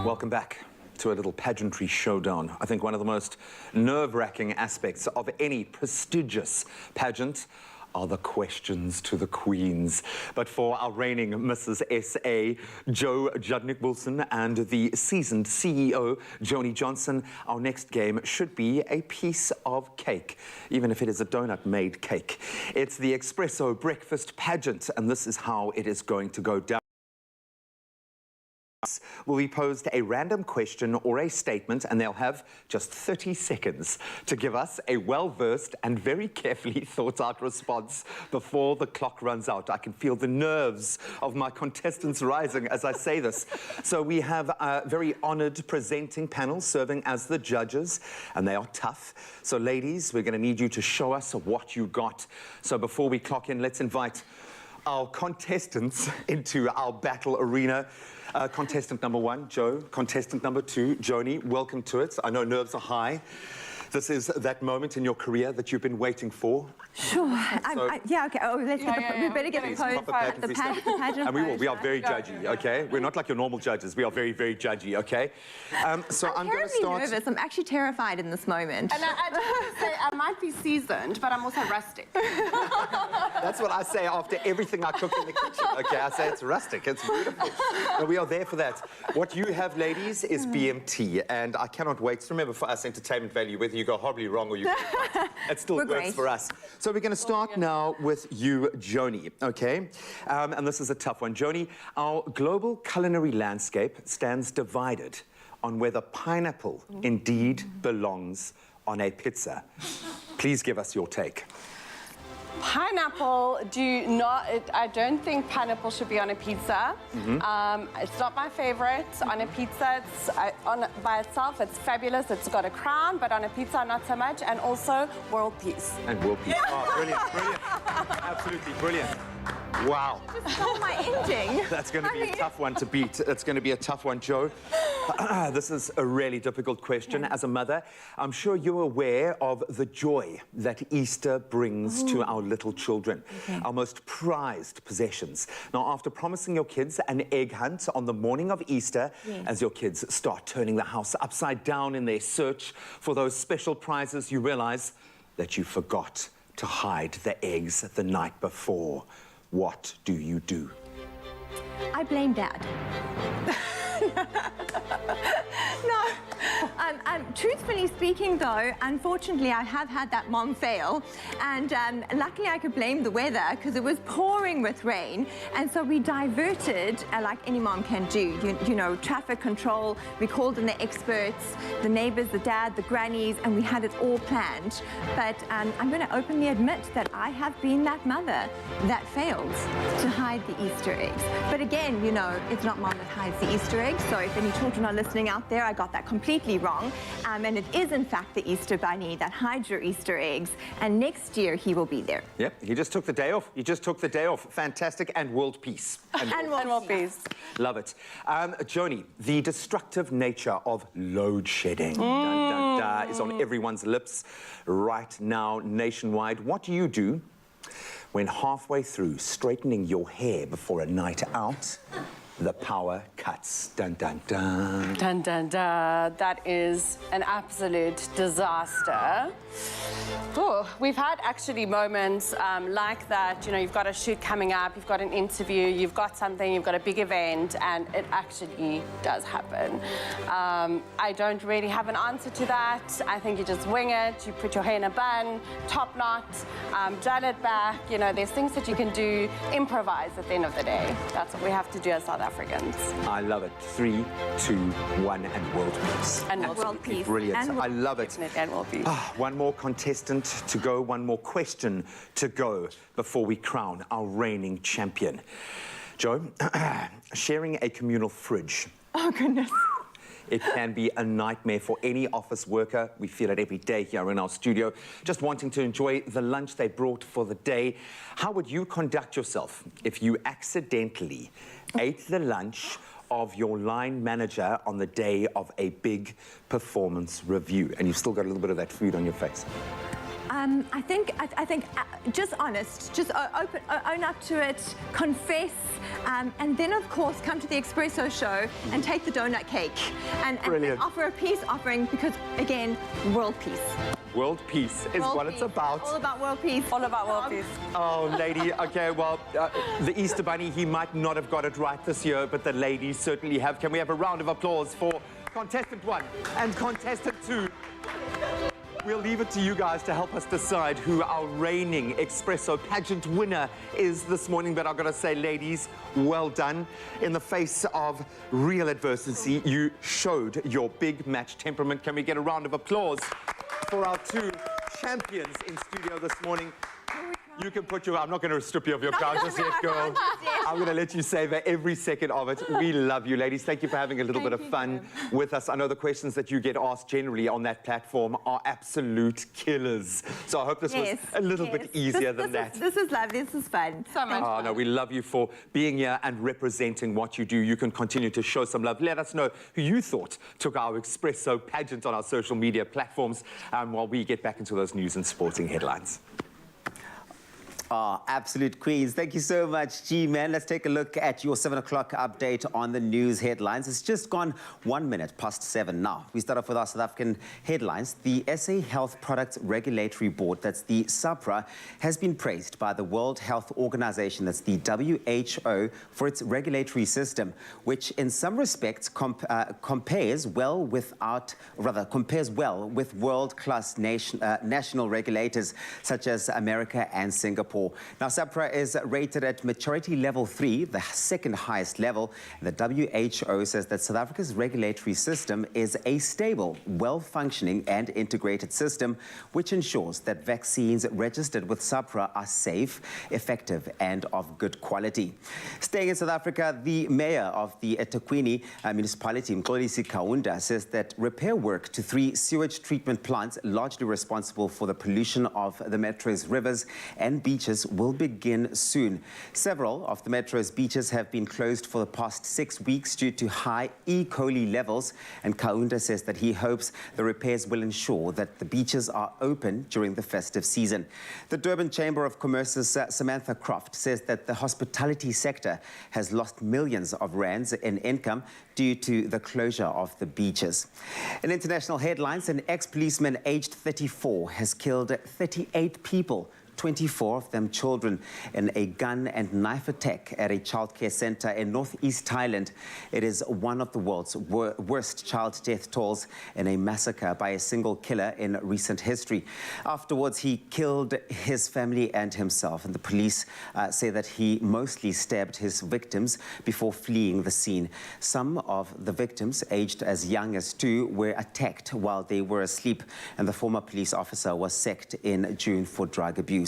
Welcome back to a little pageantry showdown. I think one of the most nerve-wracking aspects of any prestigious pageant are the questions to the queens. But for our reigning Mrs. SA, Jo Judnick-Wilson, and the seasoned CEO, Joni Johnson, our next game should be a piece of cake, even if it is a donut-made cake. It's the Expresso breakfast pageant, and this is how it is going to go down. Will be posed a random question or a statement, and they'll have just 30 seconds to give us a well-versed and very carefully thought-out response before the clock runs out. I can feel the nerves of my contestants rising as I say this. So we have a very honoured presenting panel serving as the judges, and they are tough. So ladies, we're going to need you to show us what you got. So before we clock in, let's invite our contestants into our battle arena. Contestant number 1, Jo. Contestant number 2, Joni. Welcome to it. I know nerves are high. This is that moment in your career that you've been waiting for. Sure. Yeah, okay. Oh, let's get we better get the pageant. And we are very judgy, okay? We're not like your normal judges. We are very, very judgy, okay? So I'm going to start. Nervous. I'm actually terrified in this moment. And I just want to say, I might be seasoned, but I'm also rustic. That's what I say after everything I cook in the kitchen, okay? I say it's rustic. It's beautiful. But we are there for that. What you have, ladies, is BMT, and I cannot wait. Remember, for us, entertainment value, whether you go horribly wrong or you it still works for us. So we're going to start now with you, Joni, okay? And this is a tough one. Joni, our global culinary landscape stands divided on whether pineapple indeed belongs on a pizza. Please give us your take. Pineapple, I don't think pineapple should be on a pizza. It's not my favorite. On a pizza, by itself, it's fabulous. It's got a crown, but on a pizza, not so much. And also, world peace. And world peace. Oh, brilliant, brilliant. Absolutely brilliant. Wow. You just stole my ending. That's going to be a tough one to beat. That's going to be a tough one, Jo. This is a really difficult question. As a mother, I'm sure you're aware of the joy that Easter brings to our little children, our most prized possessions. Now, after promising your kids an egg hunt on the morning of Easter, as your kids start turning the house upside down in their search for those special prizes, you realize that you forgot to hide the eggs the night before. What do you do? I blame Dad. No. Truthfully speaking, though, unfortunately, I have had that mom fail. And luckily, I could blame the weather because it was pouring with rain. And so we diverted, like any mom can do, you know, traffic control. We called in the experts, the neighbors, the dad, the grannies, and we had it all planned. But I'm going to openly admit that I have been that mother that failed to hide the Easter eggs. But again, you know, it's not mom that hides the Easter eggs. So if any children are listening out there, I got that completely wrong. And it is, in fact, the Easter Bunny that hides your Easter eggs. And next year, he will be there. Yep, he just took the day off. He just took the day off. Fantastic. And world peace. And world peace. Love it. Joni, the destructive nature of load shedding dun, dun, dun, is on everyone's lips right now nationwide. What do you do when halfway through straightening your hair before a night out, the power cuts? Dun, dun, dun. Dun, dun, dun. That is an absolute disaster. Oh, we've had actually moments like that. You know, you've got a shoot coming up, you've got an interview, you've got something, you've got a big event, and it actually does happen. I don't really have an answer to that. I think you just wing it. You put your hair in a bun, top knot, gel it back. You know, there's things that you can do, improvise at the end of the day. That's what we have to do as South Africans. I love it. 3, 2, 1, and world peace. And world peace. Brilliant. And I love it. Definitely, and world peace. One more contestant to go, one more question to go before we crown our reigning champion. Jo, sharing a communal fridge. Oh, goodness. It can be a nightmare for any office worker. We feel it every day here in our studio, just wanting to enjoy the lunch they brought for the day. How would you conduct yourself if you accidentally ate the lunch of your line manager on the day of a big performance review and you've still got a little bit of that food on your face? I think just honest, just own up to it, confess, and then of course come to the Expresso show and take the donut cake and offer a peace offering, because again, world peace. World peace is what it's about. All about world peace. All about world peace. Oh, lady. Okay, well, the Easter Bunny, he might not have got it right this year, but the ladies certainly have. Can we have a round of applause for contestant 1 and contestant 2? We'll leave it to you guys to help us decide who our reigning Expresso pageant winner is this morning. But I've got to say, ladies, well done. In the face of real adversity, you showed your big match temperament. Can we get a round of applause for our 2 champions in studio this morning? You can put I'm not going to strip you of your crown just yet, girl. I'm going to let you savor every second of it. We love you, ladies. Thank you for having a little bit of fun with us. I know the questions that you get asked generally on that platform are absolute killers. So I hope this was a little bit easier than that. This is lovely. This is fun. So much fun. No, we love you for being here and representing what you do. You can continue to show some love. Let us know who you thought took our Expresso pageant on our social media platforms while we get back into those news and sporting headlines. Absolute queens. Thank you so much, G-Man. Let's take a look at your 7 o'clock update on the news headlines. It's just gone 1 minute past 7 now. We start off with our South African headlines. The SA Health Products Regulatory Board, that's the SAHPRA, has been praised by the World Health Organization, that's the WHO, for its regulatory system, which in some respects compares well with world-class national regulators such as America and Singapore. Now, SAHPRA is rated at maturity level 3, the second highest level. The WHO says that South Africa's regulatory system is a stable, well-functioning and integrated system, which ensures that vaccines registered with SAHPRA are safe, effective and of good quality. Staying in South Africa, the mayor of the eThekwini municipality, Mxolisi Kaunda, says that repair work to 3 sewage treatment plants, largely responsible for the pollution of the metro's rivers and beaches, will begin soon. Several of the metro's beaches have been closed for the past 6 weeks due to high E. coli levels, and Kaunda says that he hopes the repairs will ensure that the beaches are open during the festive season. The Durban Chamber of Commerce's Samantha Croft says that the hospitality sector has lost millions of rands in income due to the closure of the beaches. In international headlines, an ex-policeman aged 34 has killed 38 people, 24 of them children, in a gun and knife attack at a childcare center in northeast Thailand. It is one of the world's worst child death tolls in a massacre by a single killer in recent history. Afterwards, he killed his family and himself, and the police say that he mostly stabbed his victims before fleeing the scene. Some of the victims, aged as young as 2, were attacked while they were asleep, and the former police officer was sacked in June for drug abuse.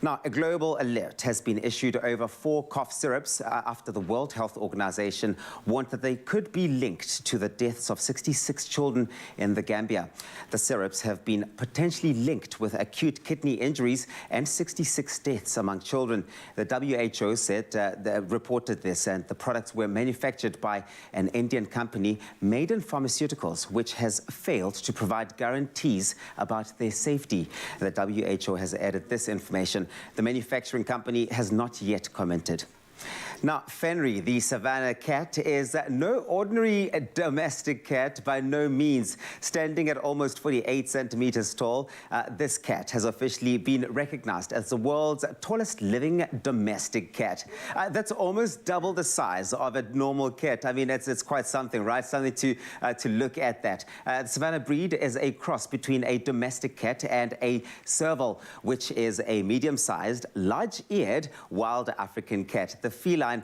Now, a global alert has been issued over 4 cough syrups after the World Health Organization warned that they could be linked to the deaths of 66 children in the Gambia. The syrups have been potentially linked with acute kidney injuries and 66 deaths among children. The WHO said reported this, and the products were manufactured by an Indian company, Maiden Pharmaceuticals, which has failed to provide guarantees about their safety. The WHO has added this information. The manufacturing company has not yet commented. Now, Fenry, the Savannah cat, is no ordinary domestic cat by no means. Standing at almost 48 centimeters tall, this cat has officially been recognized as the world's tallest living domestic cat. That's almost double the size of a normal cat. I mean, it's quite something, right? Something to look at that. The Savannah breed is a cross between a domestic cat and a serval, which is a medium-sized, large-eared wild African cat. The feline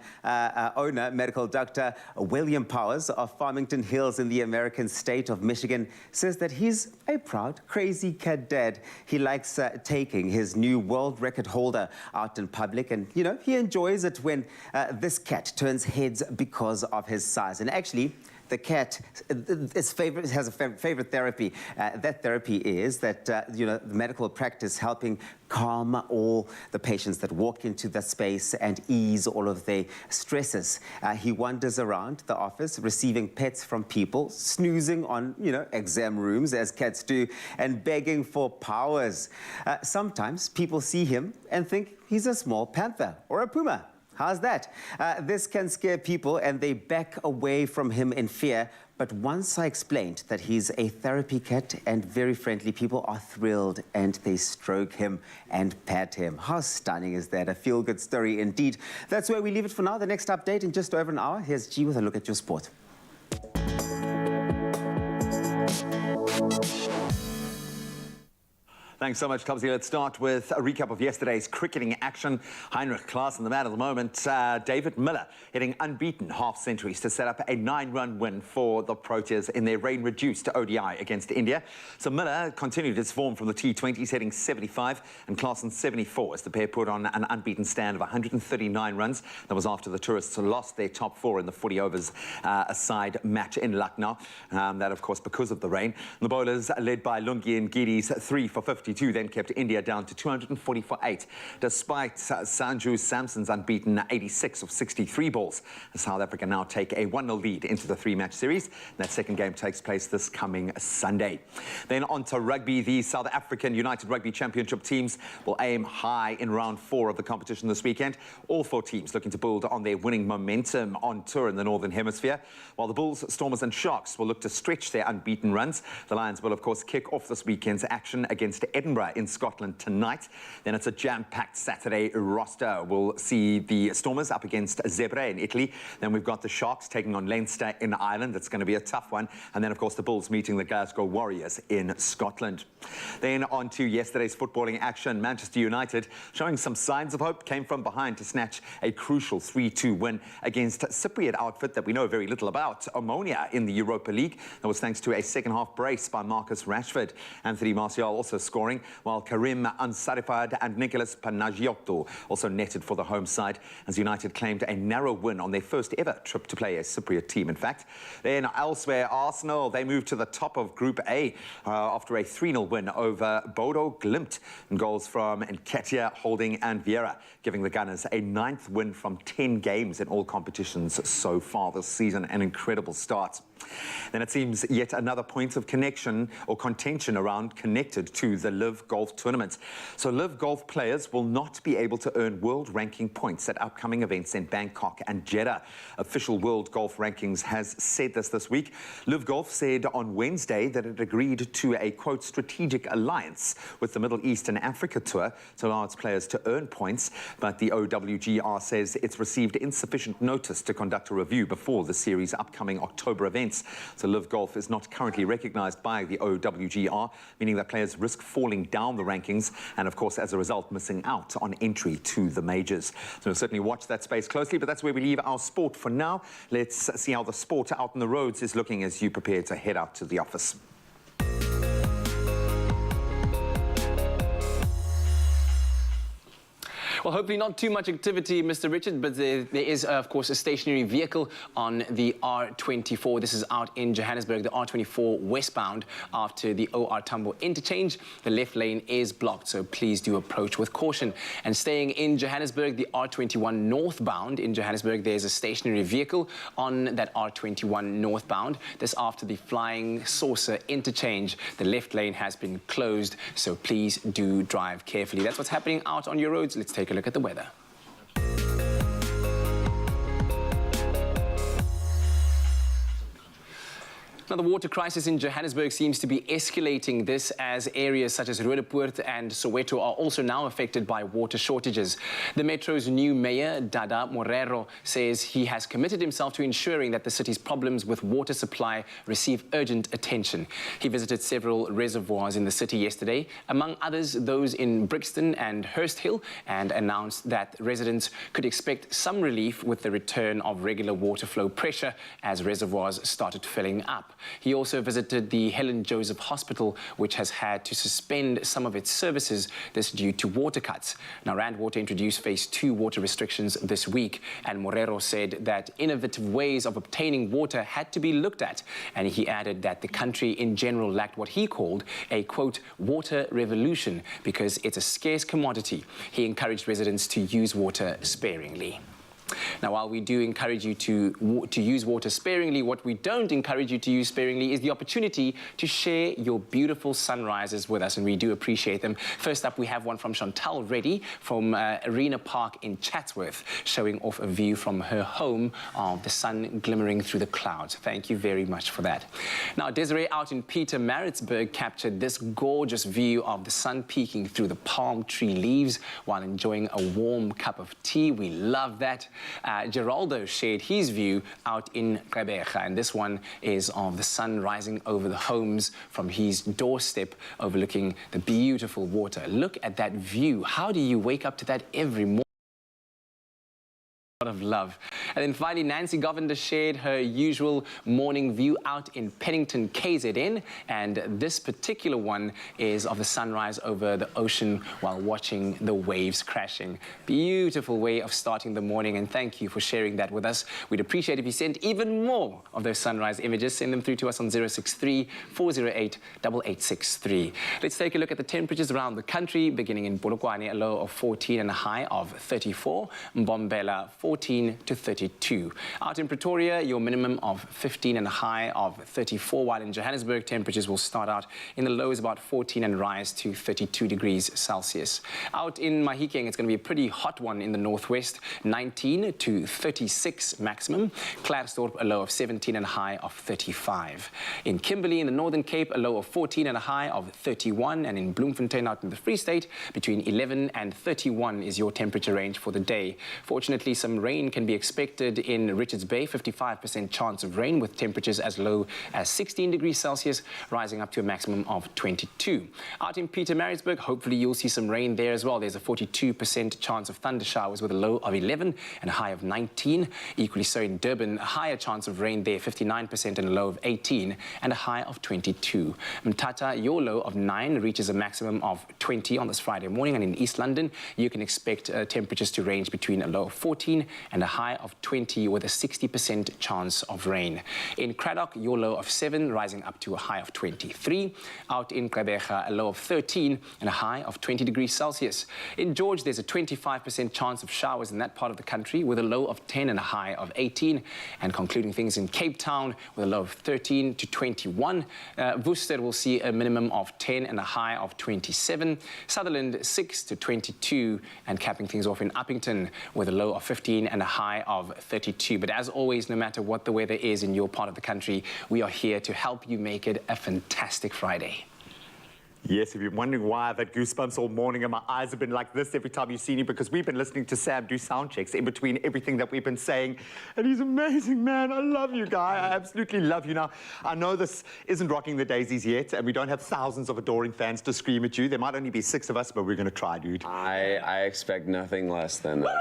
owner, medical doctor William Powers of Farmington Hills in the American state of Michigan, says that he's a proud, crazy cat dad. He likes taking his new world record holder out in public, and, you know, he enjoys it when this cat turns heads because of his size. And actually, the cat has a favorite therapy. That therapy is that, the medical practice helping calm all the patients that walk into the space and ease all of their stresses. He wanders around the office receiving pets from people, snoozing on, exam rooms as cats do, and begging for powers. Sometimes people see him and think he's a small panther or a puma. How's that? This can scare people and they back away from him in fear. But once I explained that he's a therapy cat and very friendly, people are thrilled and they stroke him and pat him. How stunning is that? A feel-good story indeed. That's where we leave it for now. The next update in just over an hour. Here's G with a look at your sport. Thanks so much, Tubbsy. Let's start with a recap of yesterday's cricketing action. Heinrich Klaasen, the man of the moment. David Miller hitting unbeaten half centuries to set up a 9-run win for the Proteas in their rain-reduced ODI against India. So Miller continued his form from the T20s, hitting 75 and Klaasen 74 as the pair put on an unbeaten stand of 139 runs. That was after the tourists lost their top 4 in the 40 overs aside match in Lucknow. That, of course, because of the rain. The bowlers, led by Lungi and Giddy's 3 for 52, then kept India down to 240 for 8, despite Sanju Samson's unbeaten 86 of 63 balls. South Africa now take a 1-0 lead into the 3-match series. That second game takes place this coming Sunday. Then on to rugby. The South African United Rugby Championship teams will aim high in round 4 of the competition this weekend. All 4 teams looking to build on their winning momentum on tour in the Northern Hemisphere, while the Bulls, Stormers and Sharks will look to stretch their unbeaten runs. The Lions will, of course, kick off this weekend's action against Edinburgh in Scotland tonight. Then it's a jam-packed Saturday roster. We'll see the Stormers up against Zebre in Italy. Then we've got the Sharks taking on Leinster in Ireland. That's going to be a tough one. And then, of course, the Bulls meeting the Glasgow Warriors in Scotland. Then on to yesterday's footballing action. Manchester United, showing some signs of hope, came from behind to snatch a crucial 3-2 win against Cypriot outfit that we know very little about, Omonia, in the Europa League. That was thanks to a second-half brace by Marcus Rashford. Anthony Martial also scoring, while Karim Ansarifad and Nicolas Panagiotto also netted for the home side, as United claimed a narrow win on their first ever trip to play a Cypriot team, in fact. Then elsewhere, Arsenal, they moved to the top of Group A after a 3-0 win over Bodo Glimt, and goals from Nketiah, Holding and Vieira, giving the Gunners a 9th win from 10 games in all competitions so far this season. An incredible start. Then it seems yet another point of connection or contention around connected to the Live Golf tournament. So Live Golf players will not be able to earn world ranking points at upcoming events in Bangkok and Jeddah. Official World Golf Rankings has said this week. Live Golf said on Wednesday that it agreed to a, quote, strategic alliance with the Middle East and Africa Tour to allow its players to earn points. But the OWGR says it's received insufficient notice to conduct a review before the series' upcoming October events. So Live Golf is not currently recognized by the OWGR, meaning that players risk falling down the rankings and, of course, as a result, missing out on entry to the majors. So we'll certainly watch that space closely, but that's where we leave our sport for now. Let's see how the sport out on the roads is looking as you prepare to head out to the office. Well, hopefully not too much activity, Mr. Richard, but there is, of course, a stationary vehicle on the R24. This is out in Johannesburg, the R24 westbound after the OR Tambo interchange. The left lane is blocked, so please do approach with caution. And staying in Johannesburg, the R21 northbound in Johannesburg, there's a stationary vehicle on that R21 northbound. This after the Flying Saucer interchange. The left lane has been closed, so please do drive carefully. That's what's happening out on your roads. Let's take a look at the weather. Now, the water crisis in Johannesburg seems to be escalating this as areas such as Roodepoort and Soweto are also now affected by water shortages. The Metro's new mayor, Dada Morero, says he has committed himself to ensuring that the city's problems with water supply receive urgent attention. He visited several reservoirs in the city yesterday, among others those in Brixton and Hurst Hill, and announced that residents could expect some relief with the return of regular water flow pressure as reservoirs started filling up. He also visited the Helen Joseph Hospital, which has had to suspend some of its services this due to water cuts. Now, Rand Water introduced phase 2 water restrictions this week, and Morero said that innovative ways of obtaining water had to be looked at, and he added that the country in general lacked what he called a, quote, water revolution because it's a scarce commodity. He encouraged residents to use water sparingly. Now, while we do encourage you to use water sparingly, what we don't encourage you to use sparingly is the opportunity to share your beautiful sunrises with us, and we do appreciate them. First up, we have one from Chantal Reddy from Arena Park in Chatsworth, showing off a view from her home of the sun glimmering through the clouds. Thank you very much for that. Now, Desiree out in Pietermaritzburg captured this gorgeous view of the sun peeking through the palm tree leaves while enjoying a warm cup of tea. We love that. Geraldo shared his view out in Gqeberha, and this one is of the sun rising over the homes from his doorstep overlooking the beautiful water. Look at that view. How do you wake up to that every morning? Of love. And then finally, Nancy Govender shared her usual morning view out in Pennington, KZN, and this particular one is of the sunrise over the ocean while watching the waves crashing. Beautiful way of starting the morning, and thank you for sharing that with us. We'd appreciate if you sent even more of those sunrise images. Send them through to us on 063 408 8863. Let's take a look at the temperatures around the country, beginning in Polokwane, a low of 14 and a high of 34, Mbombela 14 to 32. Out in Pretoria, your minimum of 15 and a high of 34, while in Johannesburg, temperatures will start out in the lows about 14 and rise to 32 degrees Celsius. Out in Mahikeng, it's going to be a pretty hot one in the northwest, 19 to 36 maximum. Klerksdorp, a low of 17 and a high of 35. In Kimberley, in the Northern Cape, a low of 14 and a high of 31. And in Bloemfontein, out in the Free State, between 11 and 31 is your temperature range for the day. Fortunately, some rain can be expected in Richards Bay, 55% chance of rain with temperatures as low as 16 degrees Celsius, rising up to a maximum of 22. Out in Pietermaritzburg, hopefully you'll see some rain there as well. There's a 42% chance of thunder showers with a low of 11 and a high of 19. Equally so in Durban, a higher chance of rain there, 59% and a low of 18 and a high of 22. Mthatha, your low of 9 reaches a maximum of 20 on this Friday morning, and in East London, you can expect temperatures to range between a low of 14 and a high of 20 with a 60% chance of rain. In Cradock, your low of 7 rising up to a high of 23. Out in Gqeberha, a low of 13 and a high of 20 degrees Celsius. In George, there's a 25% chance of showers in that part of the country with a low of 10 and a high of 18. And concluding things in Cape Town with a low of 13 to 21. Worcester will see a minimum of 10 and a high of 27. Sutherland, 6 to 22. And capping things off in Uppington with a low of 15 and a high of 32. But as always, no matter what the weather is in your part of the country, we are here to help you make it a fantastic Friday. Yes, if you're wondering why I've had goosebumps all morning and my eyes have been like this every time you've seen him, because we've been listening to Sam do sound checks in between everything that we've been saying. And he's amazing, man. I love you, guy. I absolutely love you. Now, I know this isn't rocking the daisies yet, and we don't have thousands of adoring fans to scream at you. There might only be 6 of us, but we're going to try, dude. I expect nothing less than that.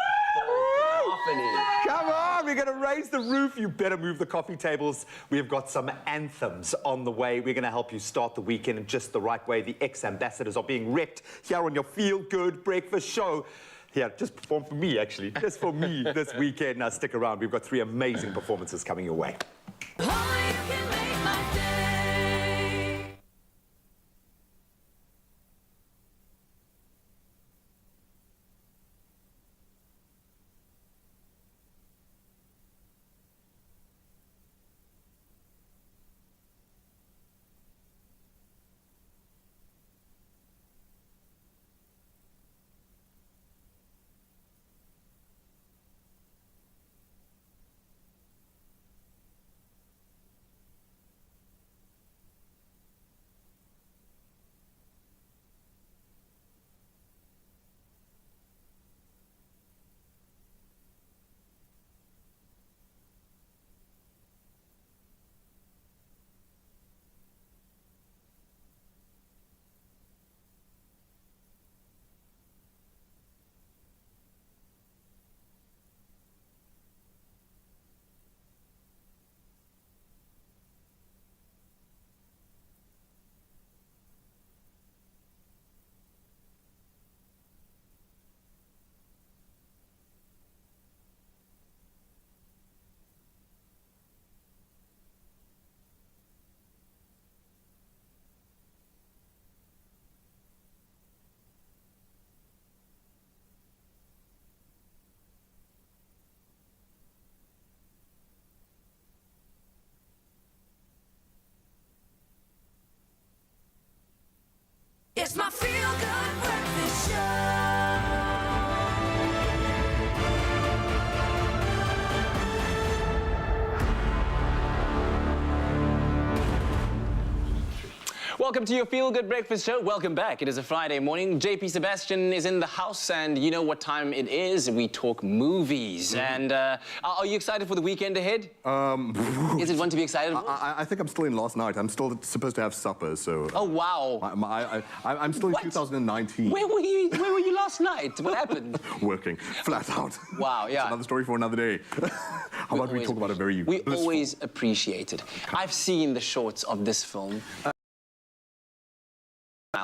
Come on, we're going to raise the roof. You better move the coffee tables. We've got some anthems on the way. We're going to help you start the weekend in just the right way. The ex-ambassadors are being repped here on your feel-good breakfast show. Here, just perform for me, actually. Just for me this weekend. Now, stick around. We've got 3 amazing performances coming your way. welcome to your Feel Good Breakfast Show. Welcome back. It is a Friday morning. JP Sebastian is in the house, and you know what time it is. We talk movies. And are you excited for the weekend ahead? Is it one to be excited for? I think I'm still in last night. I'm still supposed to have supper, so... Oh, wow. I'm still in 2019. Where were you last night? What happened? Working, flat out. Wow, yeah. It's another story for another day. How about we talk about a very We blissful... always appreciate it. I've seen the shorts of this film.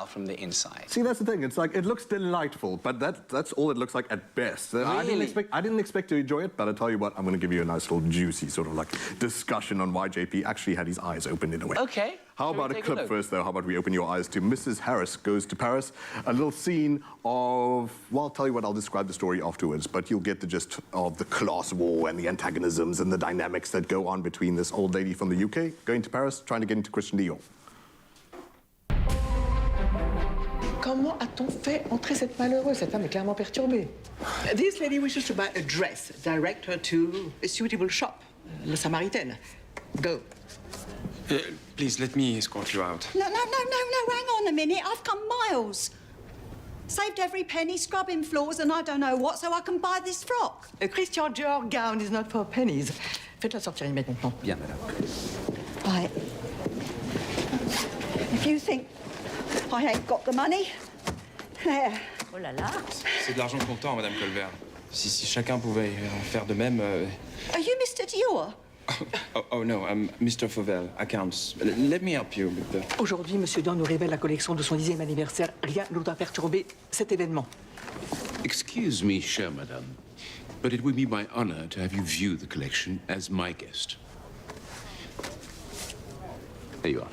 From the inside. See, that's the thing. It's like, it looks delightful, but that's all it looks like at best. Really? I didn't expect to enjoy it, but I'll tell you what, I'm going to give you a nice little juicy sort of like discussion on why JP actually had his eyes opened in a way. Okay. How about a clip first, though? How about we open your eyes to Mrs. Harris Goes to Paris? A little scene of, well, I'll tell you what, I'll describe the story afterwards, but you'll get the gist of the class war and the antagonisms and the dynamics that go on between this old lady from the UK going to Paris, trying to get into Christian Dior. Comment a-t-on fait entrer cette malheureuse? Cette femme est clairement perturbée. This lady wishes to buy a dress. Direct her to a suitable shop. La Samaritaine. Go. Please, let me escort you out. No, hang on a minute. I've come miles. Saved every penny scrubbing floors and I don't know what, so I can buy this frock. A Christian Dior gown is not for pennies. Faites-la sortir immédiatement. Bien, madame. Right. If you think I ain't got the money, there. Oh là là. C'est de l'argent comptant, madame Colbert. Si chacun pouvait faire de même... Are you Mr. Dior? Oh no, I'm Mr. Fauvel, accounts. Let me help you with the... Aujourd'hui, Monsieur Dior nous révèle la collection de son 10e anniversaire. Rien ne doit perturber cet événement. Excuse me, chère madame, but it would be my honor to have you view the collection as my guest. There you are.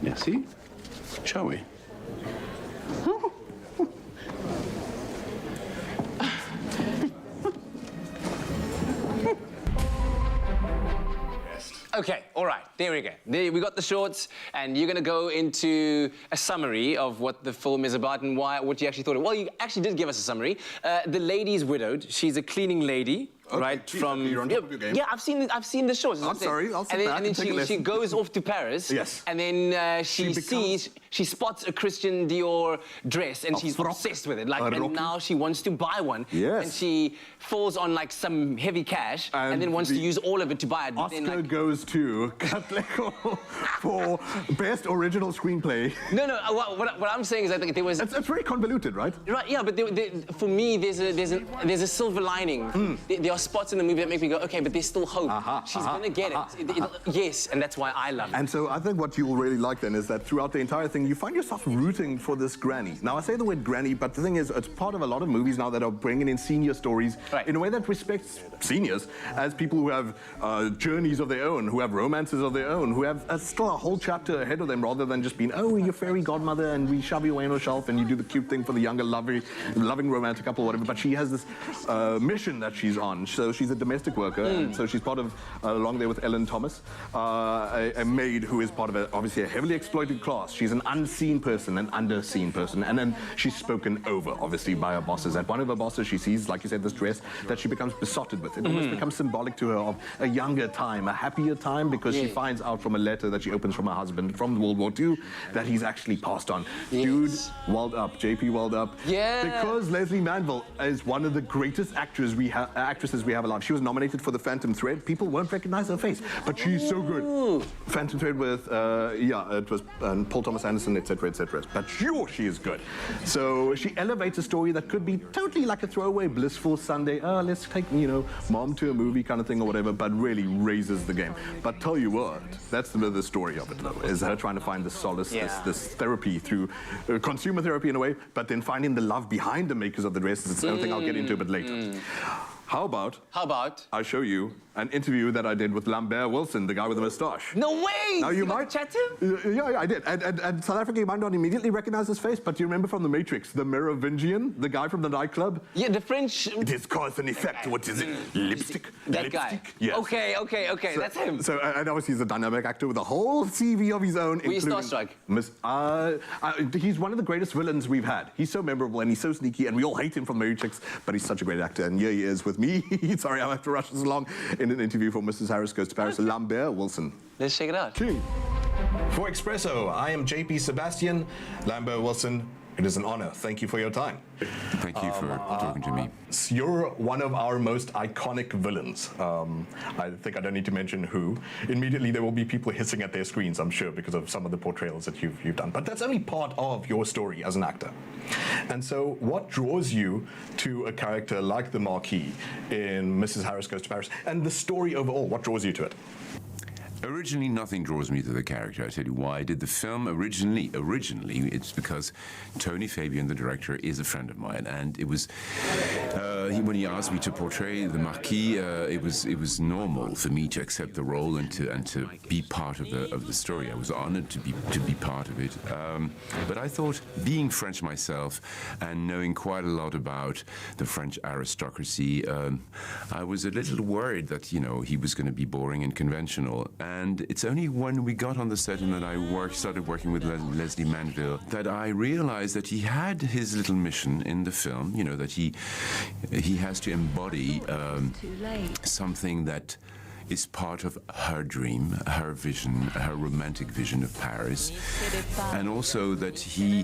Merci. Shall we? Okay, all right, there we go. We got the shorts, and you're going to go into a summary of what the film is about and what you actually thought of. Well, you actually did give us a summary. The lady's widowed. She's a cleaning lady. Okay, right geez, from you're on top of your game. Yeah, I've seen the shorts. I'm sorry, I'll sit back and take a then listen. she goes off to Paris. Yes. And then she spots a Christian Dior dress and she's obsessed with it. Like, and now she wants to buy one. Yes. And she falls on like some heavy cash and then wants to use all of it to buy it. But Oscar then, like, goes to Katlego for best original screenplay. No. What I'm saying is I think there was. It's very convoluted, right? Right. Yeah, but for me, there's a silver lining. There are spots in the movie that make me go, okay, but there's still hope. She's gonna get it. Yes, and that's why I love it. And so I think what you'll really like then is that throughout the entire thing, you find yourself rooting for this granny. Now, I say the word granny, but the thing is, it's part of a lot of movies now that are bringing in senior stories in a way that respects seniors as people who have journeys of their own, who have romances of their own, who have still a whole chapter ahead of them rather than just being, oh, you're fairy godmother and we shove you away on a shelf and you do the cute thing for the younger, loving romantic couple or whatever. But she has this mission that she's on. So she's a domestic worker, and so she's part of, along there with Ellen Thomas, a maid who is part of obviously a heavily exploited class. She's an unseen person, an underseen person, and then she's spoken over, obviously, by her bosses. At one of her bosses, she sees, like you said, this dress that she becomes besotted with. It almost becomes symbolic to her of a younger time, a happier time, because she finds out from a letter that she opens from her husband from World War II that he's actually passed on. Dude, welled up, JP welled up. Yeah. Because Leslie Manville is one of the greatest actresses we have alive. She was nominated for the Phantom Thread. People won't recognize her face, but she's so good. Phantom Thread with, it was Paul Thomas Anderson, etc., etc. But sure, she is good. So she elevates a story that could be totally like a throwaway, blissful Sunday, let's take, mom to a movie kind of thing or whatever, but really raises the game. But tell you what, that's the story of it, though, is her trying to find the solace, this therapy through consumer therapy in a way, but then finding the love behind the makers of the dresses. It's something I'll get into a bit later. How about I show you an interview that I did with Lambert Wilson, the guy with the moustache. No way! Now you might chat to him? Yeah, I did. And South Africa, you might not immediately recognize his face, but do you remember from The Matrix, the Merovingian, the guy from the nightclub? Yeah, the French... It is cause and effect. What is it? Lipstick? That guy. Yes. Okay, so, that's him. So, and obviously he's a dynamic actor with a whole CV of his own. Were you starstruck? He's one of the greatest villains we've had. He's so memorable and he's so sneaky, and we all hate him from The Matrix, but he's such a great actor. And here he is with with me, sorry, I have to rush this along, in an interview for Mrs. Harris Goes to Paris, Lambert Wilson. Let's check it out. King. For Expresso, I am JP Sebastian, Lambert Wilson. It is an honor. Thank you for your time. Thank you for talking to me. You're one of our most iconic villains. I think I don't need to mention who. Immediately there will be people hissing at their screens, I'm sure, because of some of the portrayals that you've done. But that's only part of your story as an actor. And so what draws you to a character like the Marquis in Mrs. Harris Goes to Paris? And the story overall, what draws you to it? Originally, nothing draws me to the character. I tell you why. I did the film originally, it's because Tony Fabian, the director, is a friend of mine, and it was when he asked me to portray the Marquis, it was normal for me to accept the role and to be part of the story. I was honored to be part of it. But I thought, being French myself and knowing quite a lot about the French aristocracy, I was a little worried that he was going to be boring and conventional. And it's only when we got on the set and that I started working with Leslie Manville that I realized that he had his little mission in the film, that he has to embody something that is part of her dream, her vision, her romantic vision of Paris, and also that he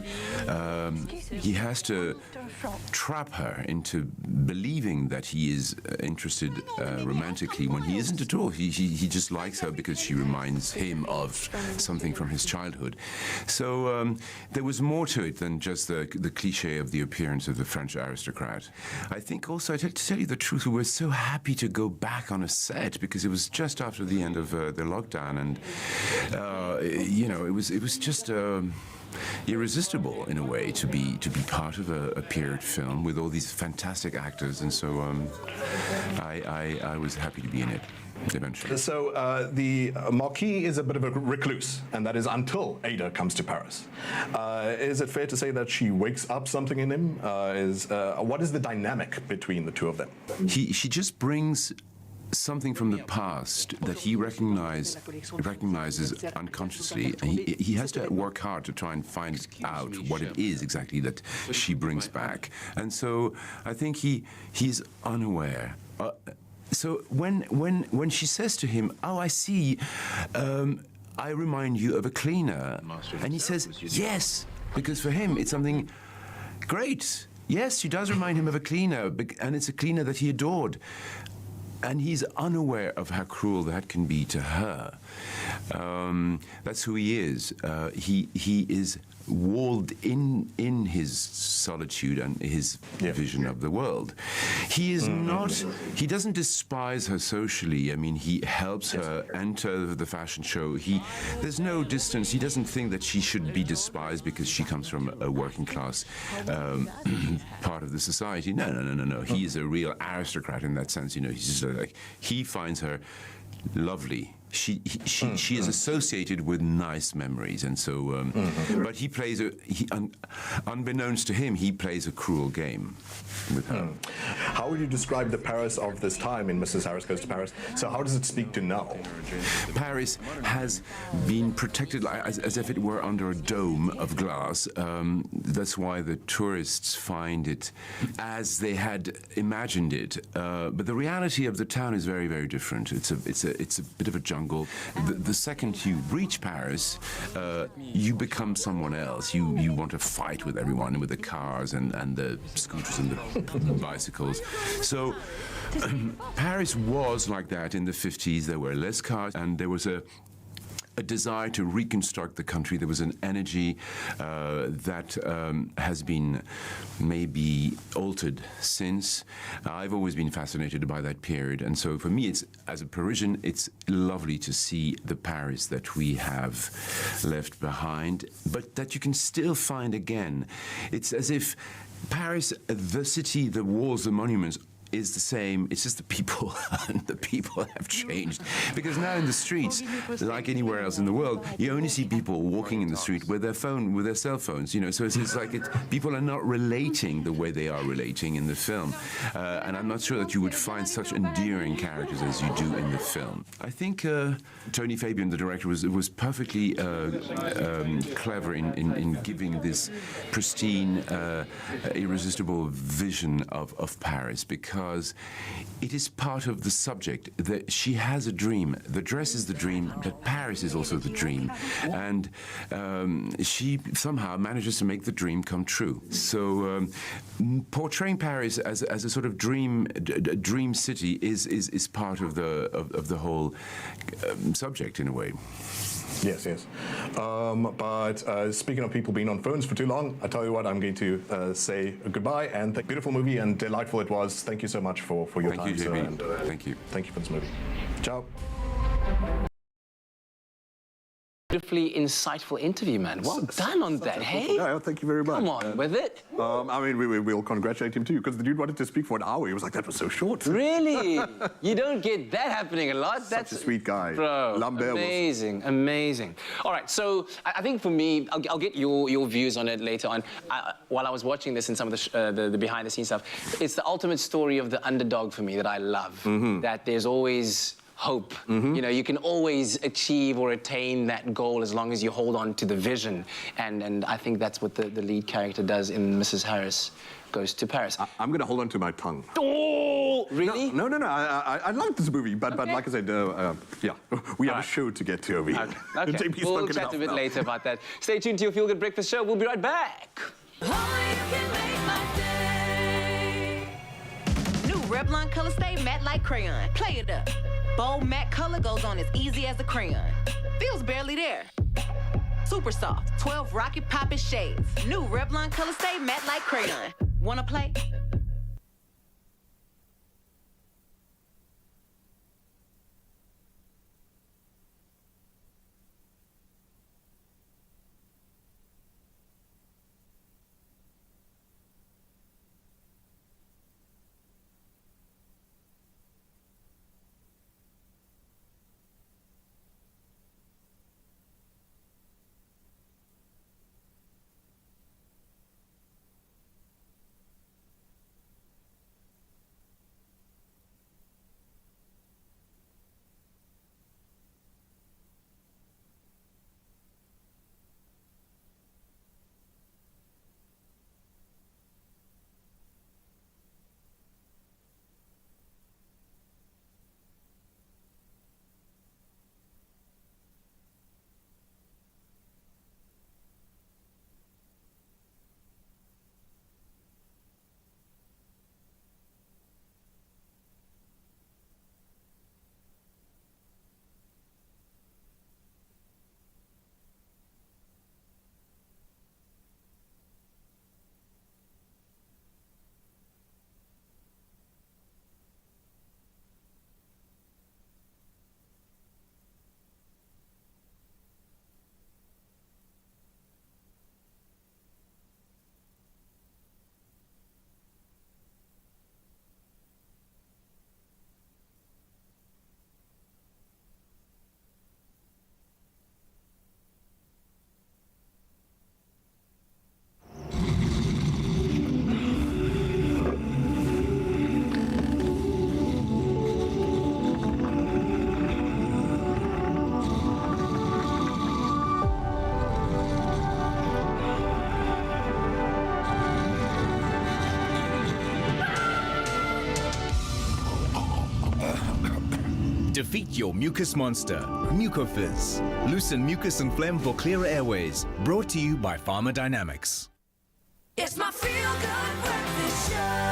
has to trap her into believing that he is interested romantically when he isn't at all. He just likes her because she reminds him of something from his childhood. So there was more to it than just the cliche of the appearance of the French aristocrat. I think also, to tell you the truth, we were so happy to go back on a set because it was just after the end of the lockdown, and it was just irresistible in a way to be part of a period film with all these fantastic actors, and so I was happy to be in it eventually. So the Marquis is a bit of a recluse, and that is until Ada comes to Paris. Is it fair to say that she wakes up something in him? What is the dynamic between the two of them? She just brings something from the past that he recognizes unconsciously, and he has to work hard to try and find out what it is exactly that she brings back. And so I think he's unaware. So when she says to him, "Oh, I see, I remind you of a cleaner," and he says, "Yes," because for him it's something great. Yes, she does remind him of a cleaner, and it's a cleaner that he adored. And he's unaware of how cruel that can be to her. That's who he is. He is walled in his solitude and his vision of the world. He is not. He doesn't despise her socially. I mean, he helps her enter the fashion show. There's no distance. He doesn't think that she should be despised because she comes from a working class part of the society. No. He is a real aristocrat in that sense. He's just like, he finds her lovely. She is associated with nice memories, and so. But he plays unbeknownst to him, he plays a cruel game with her. How would you describe the Paris of this time in Mrs. Harris Goes to Paris? So how does it speak to now? Paris has been protected as if it were under a dome of glass. That's why the tourists find it as they had imagined it. But the reality of the town is very, very different. It's a bit of a jungle. The second you reach Paris, you become someone else. You want to fight with everyone, with the cars and the scooters and the bicycles. So Paris was like that in the 50s. There were less cars, and there was a desire to reconstruct the country. There was an energy that has been maybe altered since. I've always been fascinated by that period, and so for me, as a Parisian, it's lovely to see the Paris that we have left behind, but that you can still find again. It's as if Paris, the city, the walls, the monuments, is the same. It's just the people, and the people have changed. Because now in the streets, like anywhere else in the world, you only see people walking in the street with their cell phones. So it's like people are not relating the way they are relating in the film. And I'm not sure that you would find such endearing characters as you do in the film. I think Tony Fabian, the director, was perfectly clever in giving this pristine, irresistible vision of Paris, because because it is part of the subject that she has a dream. The dress is the dream, but Paris is also the dream. And she somehow manages to make the dream come true. So portraying Paris as a sort of dream city is part of the whole subject in a way. Yes, yes. But speaking of people being on phones for too long, I tell you what, I'm going to say goodbye and beautiful movie and delightful it was. Thank you so much for your time. Thank you, JP. Thank you. Thank you for this movie. Ciao. Beautifully insightful interview, man. Well done on that, hey? Yeah, thank you very much. Come on with it. I mean, we'll congratulate him too, because the dude wanted to speak for an hour. He was like, that was so short. Really? You don't get that happening a lot. That's a sweet guy. Bro, Lambert amazing, amazing. All right, so I think for me, I'll get your views on it later on. While I was watching this and some of the behind-the-scenes stuff, it's the ultimate story of the underdog for me that I love. That there's always hope. You know, you can always achieve or attain that goal as long as you hold on to the vision. And I think that's what the lead character does in Mrs. Harris Goes to Paris. I'm going to hold on to my tongue. Oh, really? No. I like this movie, but like I said, yeah, we have a show to get to over here. Okay. JP's We'll spoken chat enough a bit now. later about that. Stay tuned to your Feel Good Breakfast show. We'll be right back. New Revlon Color Stay Matte like crayon. Play it up. Bold matte color goes on as easy as a crayon. Feels barely there. Super soft, 12 rocket poppin' shades. New Revlon Color Stay Matte like crayon. Wanna play? Defeat your mucus monster, Mucofizz. Loosen mucus and phlegm for clearer airways. Brought to you by Pharmadynamics. It's my Feel Good Breakfast Show.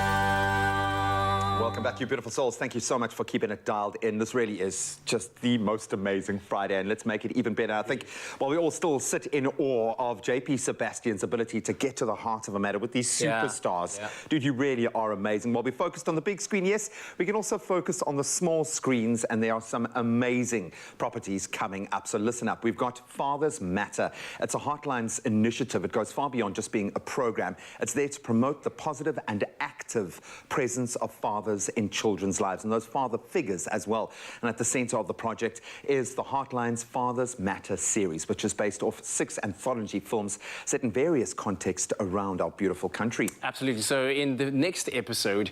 Welcome back, you beautiful souls. Thank you so much for keeping it dialed in. This really is just the most amazing Friday, and let's make it even better. I think while we all still sit in awe of JP Sebastian's ability to get to the heart of a matter with these superstars. Dude, you really are amazing. While we focused on the big screen, yes, we can also focus on the small screens, and there are some amazing properties coming up. So listen up. We've got Fathers Matter. It's a Heartline's initiative. It goes far beyond just being a program. It's there to promote the positive and active presence of fathers in children's lives, and those father figures as well. And at the center of the project is the Heartline's Fathers Matter series, which is based off 6 anthology films set in various contexts around our beautiful country. Absolutely. So in the next episode,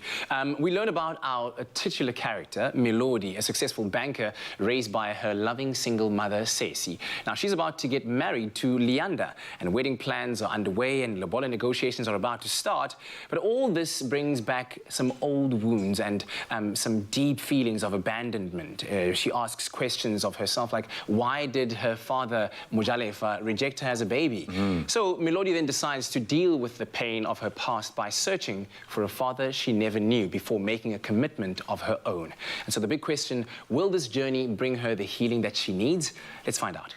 we learn about our titular character, Melody, a successful banker raised by her loving single mother, Ceci. Now, she's about to get married to Leander, and wedding plans are underway and lobola negotiations are about to start. But all this brings back some old wounds wounds and some deep feelings of abandonment. She asks questions of herself like, why did her father, Mojalefa, reject her as a baby? So Melody then decides to deal with the pain of her past by searching for a father she never knew before making a commitment of her own. And so the big question, will this journey bring her the healing that she needs? Let's find out.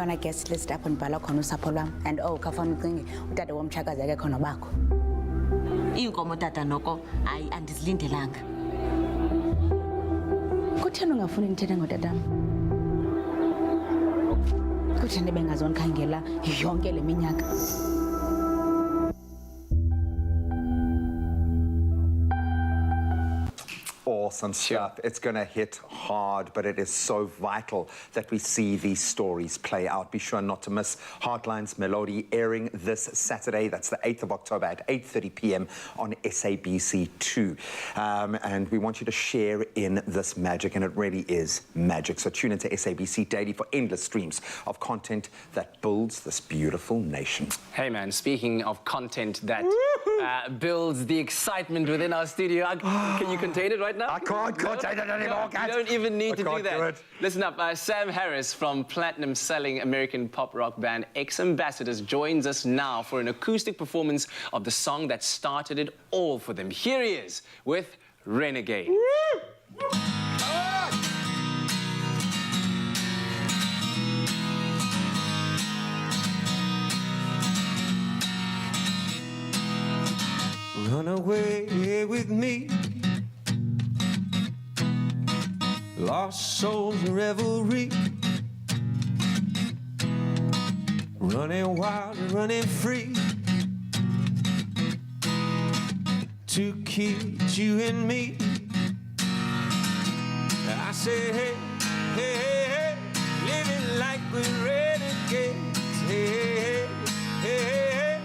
eyona guest list apho ndibhala khona usapho lwam and khafana ucinge utata womtshakazi akekho nobakho. Iinkomo tata noko hayi andizilindelanga. Kutheni ungafuni ndithethe ngotatam? Kutheni bengazonikangela yonke le minyaka? Awesome stuff. It's going to hit hard, but it is so vital that we see these stories play out. Be sure not to miss Heartline's Melody airing this Saturday. That's the 8th of October at 8:30 p.m. on SABC2. And we want you to share in this magic, and it really is magic. So tune into SABC Daily for endless streams of content that builds this beautiful nation. Hey, man, speaking of content that builds the excitement within our studio, can you contain it right now? I can't contain it anymore, You don't even need to do that. Do it. Listen up, Sam Harris from platinum-selling American pop rock band Ex-Ambassadors joins us now for an acoustic performance of the song that started it all for them. Here he is with Renegade. Run away with me, lost souls in revelry, running wild and running free, to keep you and me. I say, hey, hey, hey, hey, living like we're renegades. Hey, hey, hey, hey, hey,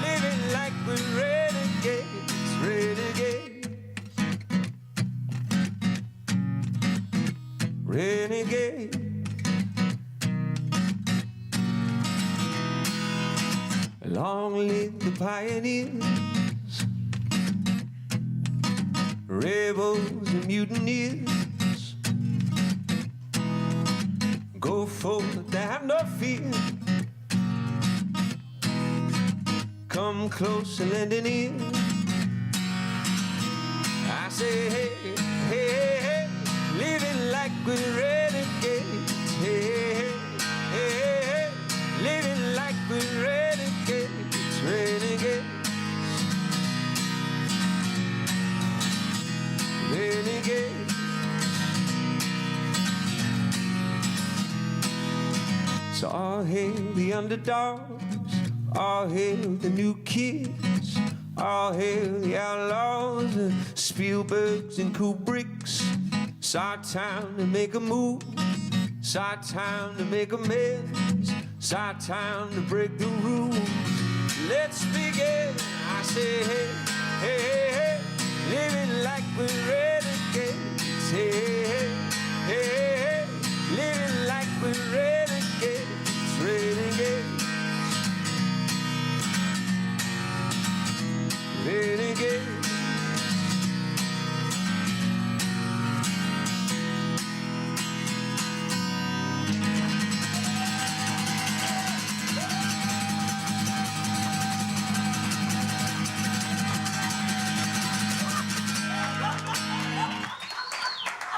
living like we're renegades, renegades. Renegade. Long live the pioneers, rebels and mutineers. Go forth, have no fear. Come close and lend an ear. I say, hey, hey, hey, hey, living like we're renegades. Hey, hey, hey, hey, hey, living like we're renegades, renegades, renegades. So all hail the underdogs, all hail the new kids, all hail the outlaws, the Spielbergs and Kubricks. It's our time to make a move, it's our time to make amends, it's our time to break the rules. Let's begin. I say, hey, hey, hey, hey, living like we're renegades. Hey, hey, hey, hey, hey, living like we're renegades, renegades, renegades.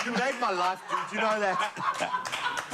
You made my life, dude. You know that?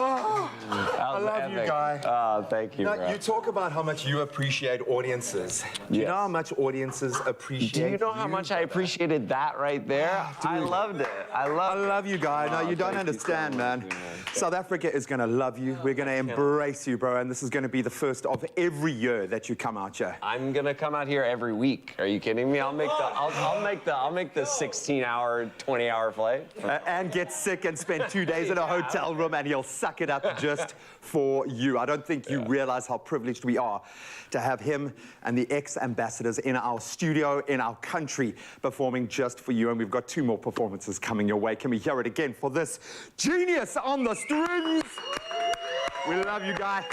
Oh, I love you, Guy. Oh, thank you, No, bro. you talk about how much you appreciate audiences. Do you know how much audiences appreciate Do you know how much I appreciated that right there? I loved it. I love you, Guy. No, you don't thank you understand, so man. much, South Africa is going to love you. We're going to embrace you, bro. And this is going to be the first of every year that you come out here. I'm gonna come out here every week. Are you kidding me? I'll make the 16-hour, 20-hour flight. And get sick and spend 2 days in a hotel room, and he'll suck it up just for you. I don't think you realize how privileged we are to have him and the Ex-Ambassadors in our studio, in our country, performing just for you. And we've got 2 more performances coming your way. Can we hear it again for this genius on the strings? We love you, Guy.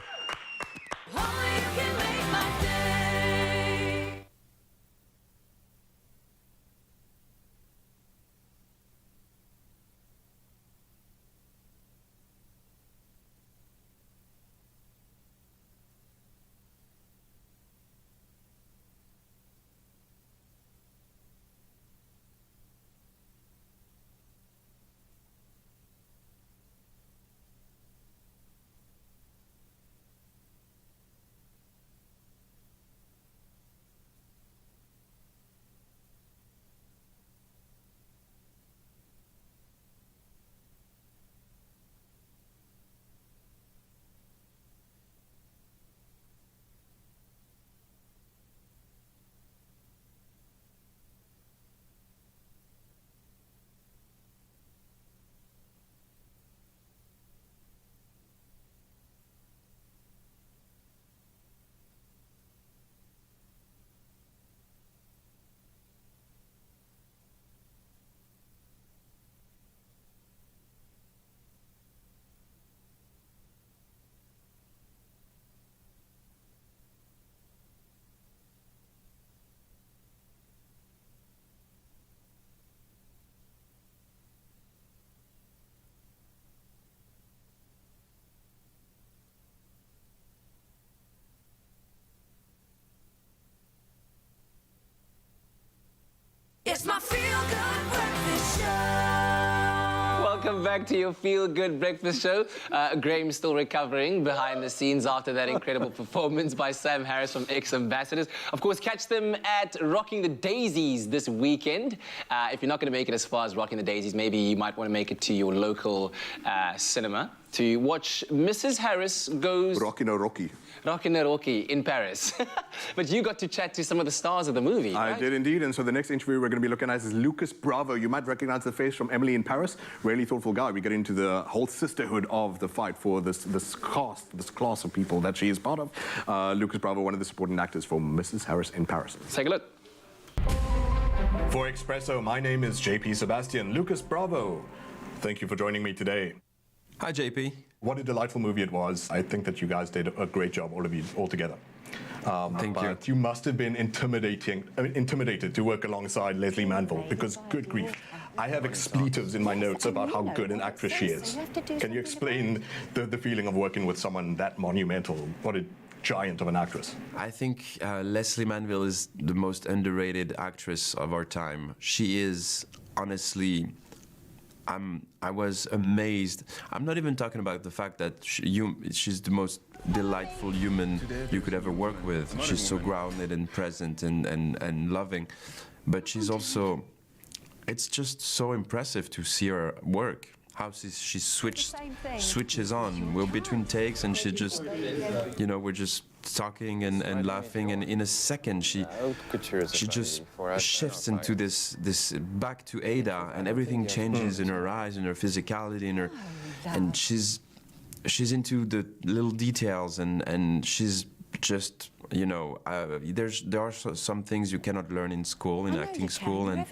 back to your feel-good breakfast show. Graham's still recovering behind the scenes after that incredible performance by Sam Harris from Ex-Ambassadors. Of course, catch them at Rocking the Daisies this weekend. If you're not going to make it as far as Rocking the Daisies, maybe you might want to make it to your local cinema to watch Mrs. Harris Goes... Rockin' a Rocky. Rockin' a Rocky in Paris. But you got to chat to some of the stars of the movie, right? I did indeed, and so the next interview we're going to be looking at is Lucas Bravo. You might recognize the face from Emily in Paris. Really thoughtful guy. We get into the whole sisterhood of the fight for this class of people that she is part of. Lucas Bravo, one of the supporting actors for Mrs. Harris in Paris. Let's take a look. For Expresso, my name is JP Sebastian. Lucas Bravo, thank you for joining me today. Hi, JP. What a delightful movie it was. I think that you guys did a great job, all of you, all together. Thank you. But you must have been intimidated to work alongside Leslie Manville, because good grief, I have expletives in my notes about how good an actress she is. Can you explain the feeling of working with someone that monumental? What a giant of an actress. I think Leslie Manville is the most underrated actress of our time. She is, honestly... I was amazed. I'm not even talking about the fact that she's the most delightful human you could ever work with. She's so grounded and present and loving. But she's also, it's just so impressive to see her work. How she switches on. We're between takes and she just, you know, we're just talking and laughing, and in a second she just shifts into this back to Ada, and everything changes in her eyes, in her physicality, in her, and she's into the little details, and she's just, you know, there are some things you cannot learn in school, in acting school, and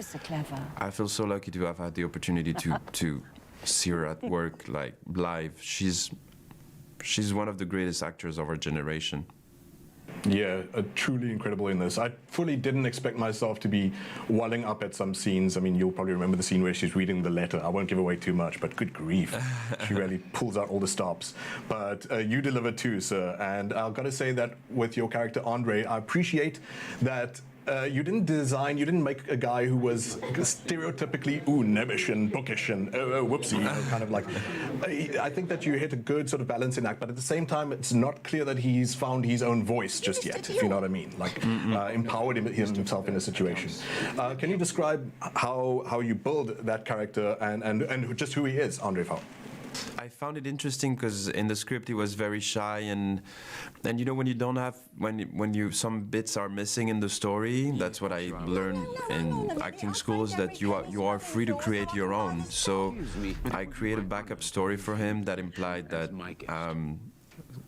I feel so lucky to have had the opportunity to see her at work, like live. She's one of the greatest actors of our generation. Yeah, truly incredible in this. I fully didn't expect myself to be welling up at some scenes. I mean, you'll probably remember the scene where she's reading the letter. I won't give away too much, but good grief, she really pulls out all the stops. But you delivered too, sir. And I've got to say that with your character, Andre, I appreciate that you didn't make a guy who was stereotypically nebbish and bookish and whoopsie, you know, kind of like. I think that you hit a good sort of balancing act, but at the same time, it's not clear that he's found his own voice just yet, if you know what I mean. Like, empowered himself in a situation. Can you describe how you build that character and just who he is, Andre Faure? I found it interesting because in the script he was very shy, and you know, when you don't have some bits are missing in the story, that's what I learned in acting schools, that you are free to create your own. So I created a backup story for him that implied that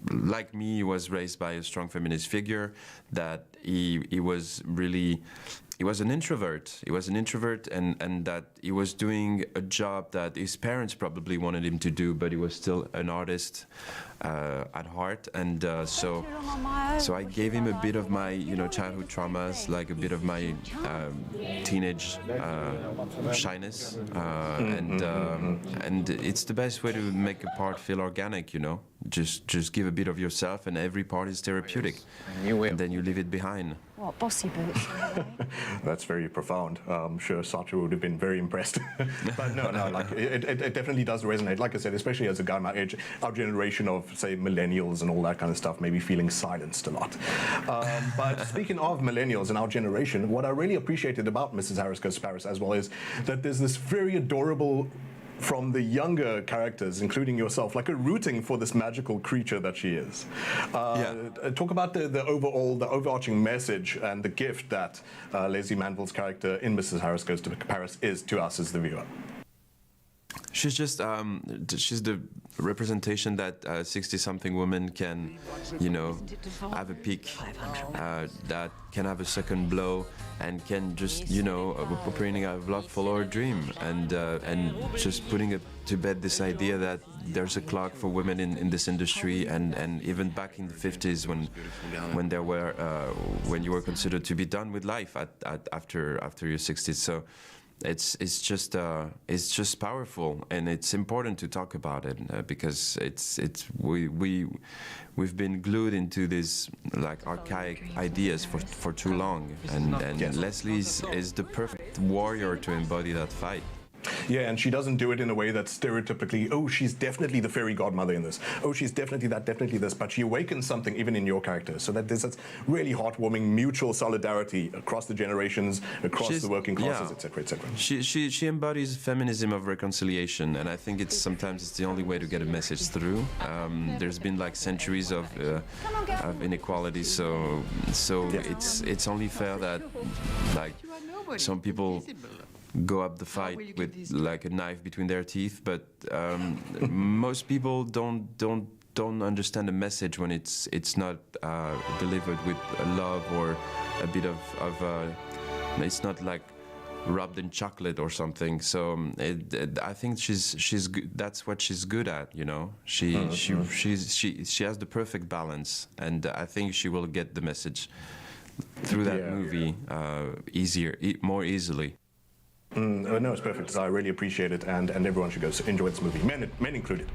like me, he was raised by a strong feminist figure, that he was an introvert. He was an introvert, and that he was doing a job that his parents probably wanted him to do, but he was still an artist at heart. And so I gave him a bit of my, you know, childhood traumas, like a bit of my teenage shyness, and it's the best way to make a part feel organic, you know. Just give a bit of yourself, and every part is therapeutic, and then you leave it behind. What, bossy boots? That's very profound. I'm sure Sacha would have been very impressed. But no, like, it definitely does resonate. Like I said, especially as a guy my age, our generation of, say, millennials and all that kind of stuff, maybe feeling silenced a lot. But speaking of millennials and our generation, what I really appreciated about Mrs. Harris Goes to Paris as well is that there's this very adorable, from the younger characters, including yourself, like a rooting for this magical creature that she is. Talk about the overarching message and the gift that Leslie Manville's character in Mrs. Harris Goes to Paris is to us as the viewer. She's just, she's the representation that 60-something woman can, you know, have a peak, that can have a second blow, and can just, you know, operating out of love, follow her dream, and just putting to bed this idea that there's a clock for women in this industry, and even back in the 50s when there were when you were considered to be done with life after your 60s. So it's just powerful, and it's important to talk about it because we've been glued into these like archaic ideas for too long, and Leslie is the perfect warrior to embody that fight. Yeah, and she doesn't do it in a way that's stereotypically, oh, she's definitely the fairy godmother in this. Oh, she's definitely that, definitely this. But she awakens something even in your character. So that there's this really heartwarming mutual solidarity across the generations, across the working classes, etc., etc. She embodies feminism of reconciliation, and I think sometimes it's the only way to get a message through. There's been like centuries of inequality, so it's only fair that like some people go up the fight with like a knife between their teeth, but most people don't understand the message when it's not delivered with love or a bit of it's not like rubbed in chocolate or something. So I think she's good. That's what she's good at, you know. She has the perfect balance, and I think she will get the message through that movie more easily. No, it's perfect. I really appreciate it, and everyone should go enjoy this movie, men included.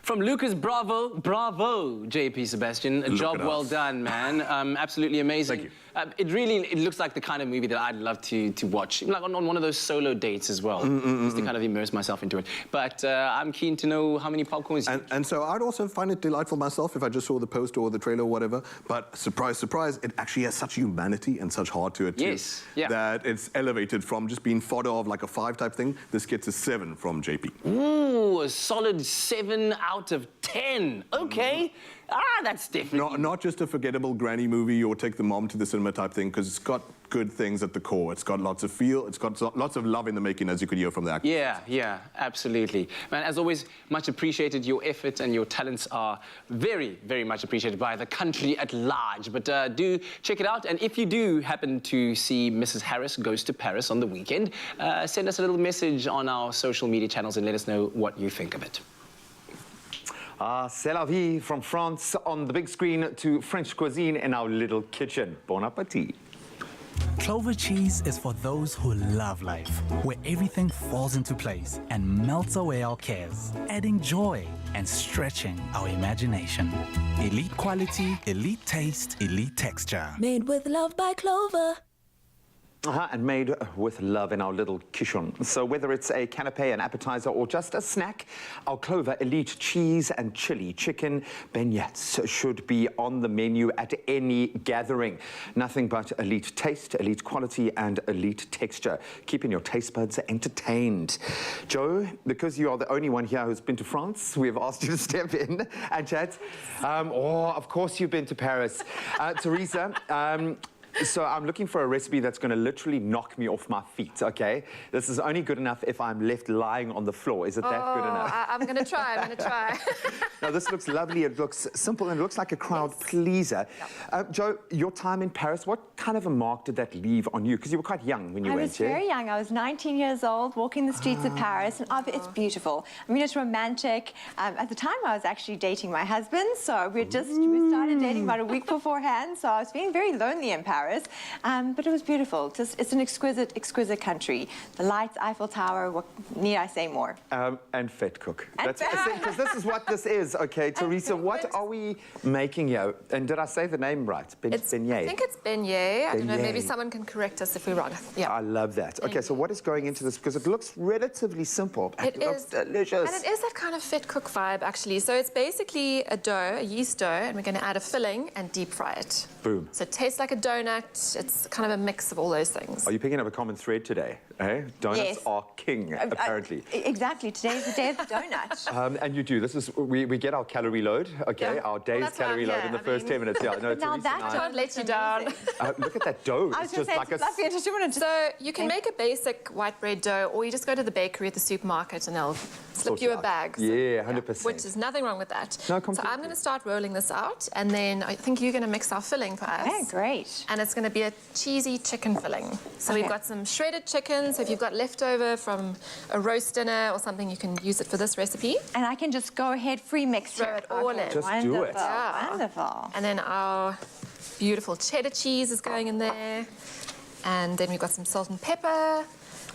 From Lucas, bravo, JP Sebastian. A job well done, man. Absolutely amazing. Thank you. It looks like the kind of movie that I'd love to watch, like on one of those solo dates as well, just to kind of immerse myself into it. But I'm keen to know how many popcorns. And so I'd also find it delightful myself if I just saw the poster or the trailer or whatever. But surprise, surprise, it actually has such humanity and such heart to it too. Yes, yeah. That it's elevated from just being fodder of like a 5 type thing. This gets a 7 from JP. Ooh, a solid 7 out of 10. Okay. That's different. Not just a forgettable granny movie or take the mom to the cinema type thing, because it's got good things at the core. It's got lots of feel. It's got lots of love in the making, as you could hear from the actors. Yeah, absolutely. Man, as always, much appreciated. Your efforts and your talents are very, very much appreciated by the country at large. But do check it out. And if you do happen to see Mrs. Harris Goes to Paris on the weekend, send us a little message on our social media channels and let us know what you think of it. C'est la vie from France on the big screen to French cuisine in our little kitchen. Bon appétit. Clover cheese is for those who love life, where everything falls into place and melts away our cares, adding joy and stretching our imagination. Elite quality, elite taste, elite texture. Made with love by Clover. And made with love in our little kitchen. So whether it's a canapé, an appetizer, or just a snack, our Clover Elite cheese and chili chicken beignets should be on the menu at any gathering. Nothing but elite taste, elite quality, and elite texture, keeping your taste buds entertained. Joe, because you are the only one here who's been to France, we have asked you to step in and chat. Of course you've been to Paris. Teresa, so I'm looking for a recipe that's going to literally knock me off my feet, okay? This is only good enough if I'm left lying on the floor. Is it that good enough? I'm going to try. Now, this looks lovely. It looks simple and it looks like a crowd pleaser. Joe, your time in Paris, what kind of a mark did that leave on you? Because you were quite young when you went, I was very young. I was 19 years old, walking the streets of Paris, and it's beautiful. I mean, it's romantic. At the time, I was actually dating my husband, so we started dating about a week beforehand, so I was feeling very lonely in Paris. But it was beautiful. It's an exquisite country. The lights, Eiffel Tower, what need I say more? And fat cook. Because this is what this is, okay? Teresa, what are we making here? And did I say the name right? Beignet. I think it's beignet. I don't know, maybe someone can correct us if we're wrong. Yeah. I love that. Okay, so what is going into this? Because it looks relatively simple. It looks delicious. And it is that kind of fit cook vibe, actually. So it's basically a dough, a yeast dough, and we're going to add a filling and deep fry it. Boom. So it tastes like a donut. It's kind of a mix of all those things. Are you picking up a common thread today? Eh? Donuts are king, apparently. Exactly. Today is the day of the donut. And you do. This is we get our calorie load, okay? Our day's calorie load in the first 10 minutes. Yeah, no, now that don't let you down. Look at that dough. I was going to say, it's fluffy. So you can make a basic white bread dough, or you just go to the bakery at the supermarket and they'll slip you a bag. So, yeah, 100%. Which is nothing wrong with that. No, so I'm going to start rolling this out, and then I think you're going to mix our filling for us. Okay, great. And it's going to be a cheesy chicken filling. So we've got some shredded chicken. So if you've got leftover from a roast dinner or something, you can use it for this recipe. And I can just go ahead, free mix. Throw it all in. Just do it. Yeah. Wonderful. And then our beautiful cheddar cheese is going in there. And then we've got some salt and pepper.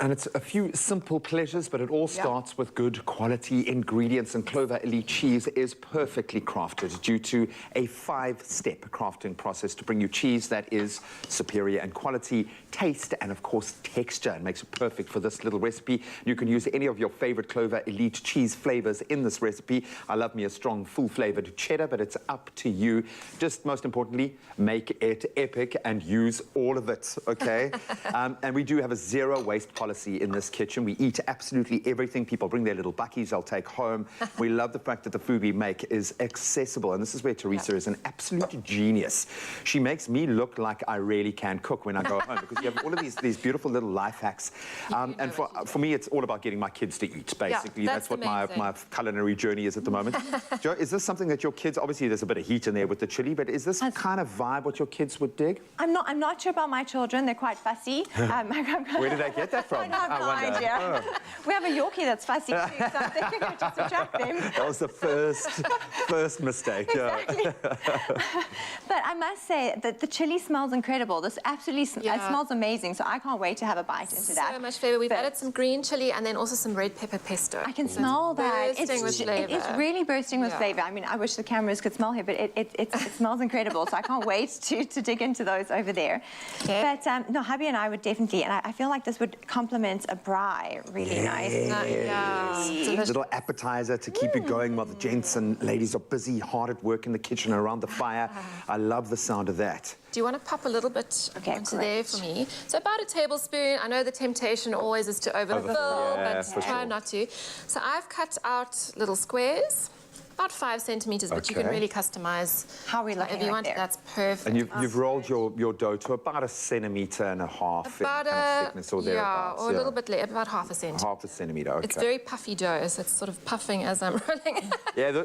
And it's a few simple pleasures, but it all starts with good quality ingredients, and Clover Elite cheese is perfectly crafted due to a 5-step crafting process to bring you cheese that is superior in quality, taste, and of course texture. It makes it perfect for this little recipe. You can use any of your favorite Clover Elite cheese flavors in this recipe. I love me a strong, full-flavored cheddar, but it's up to you. Just most importantly, make it epic and use all of it, okay? And we do have a zero waste policy in this kitchen. We eat absolutely everything. People bring their little buckies they'll take home. We love the fact that the food we make is accessible, and this is where Teresa is an absolute genius. She makes me look like I really can cook when I go home, because you have all of these beautiful little life hacks. And for me, it's all about getting my kids to eat, basically. That's what my culinary journey is at the moment. Jo, is this something that your kids, obviously there's a bit of heat in there with the chili, but is this kind of vibe what your kids would dig? I'm not sure about my children. They're quite fussy. Where did they get that from? I have no idea. Oh. We have a Yorkie that's fussy too, so I'm thinking I just attract them. That was the first mistake. Exactly. But I must say that the chili smells incredible. This absolutely it smells amazing, so I can't wait to have a bite into that. So much flavour. We've added some green chili and then also some red pepper pesto. I can smell that. Bursting with flavour. It's really bursting with flavour. I mean, I wish the cameras could smell here, but it smells incredible, so I can't wait to dig into those over there. Okay. But no, hubby and I would definitely, and I feel like this would complement a braai really nicely. Little appetizer to keep you going while the gents and ladies are busy, hard at work in the kitchen around the fire. I love the sound of that. Do you want to pop a little bit onto there for me? So about a tablespoon. I know the temptation always is to overfill, but try not to. So I've cut out little squares. About 5 centimeters, but you can really customize however you want it. That's perfect. And you've rolled your dough to about 1.5 centimeters in kind of thickness or thereabouts. Or a little bit less, about 0.5 centimeter. 0.5 centimeter, okay. It's very puffy dough, so it's sort of puffing as I'm rolling.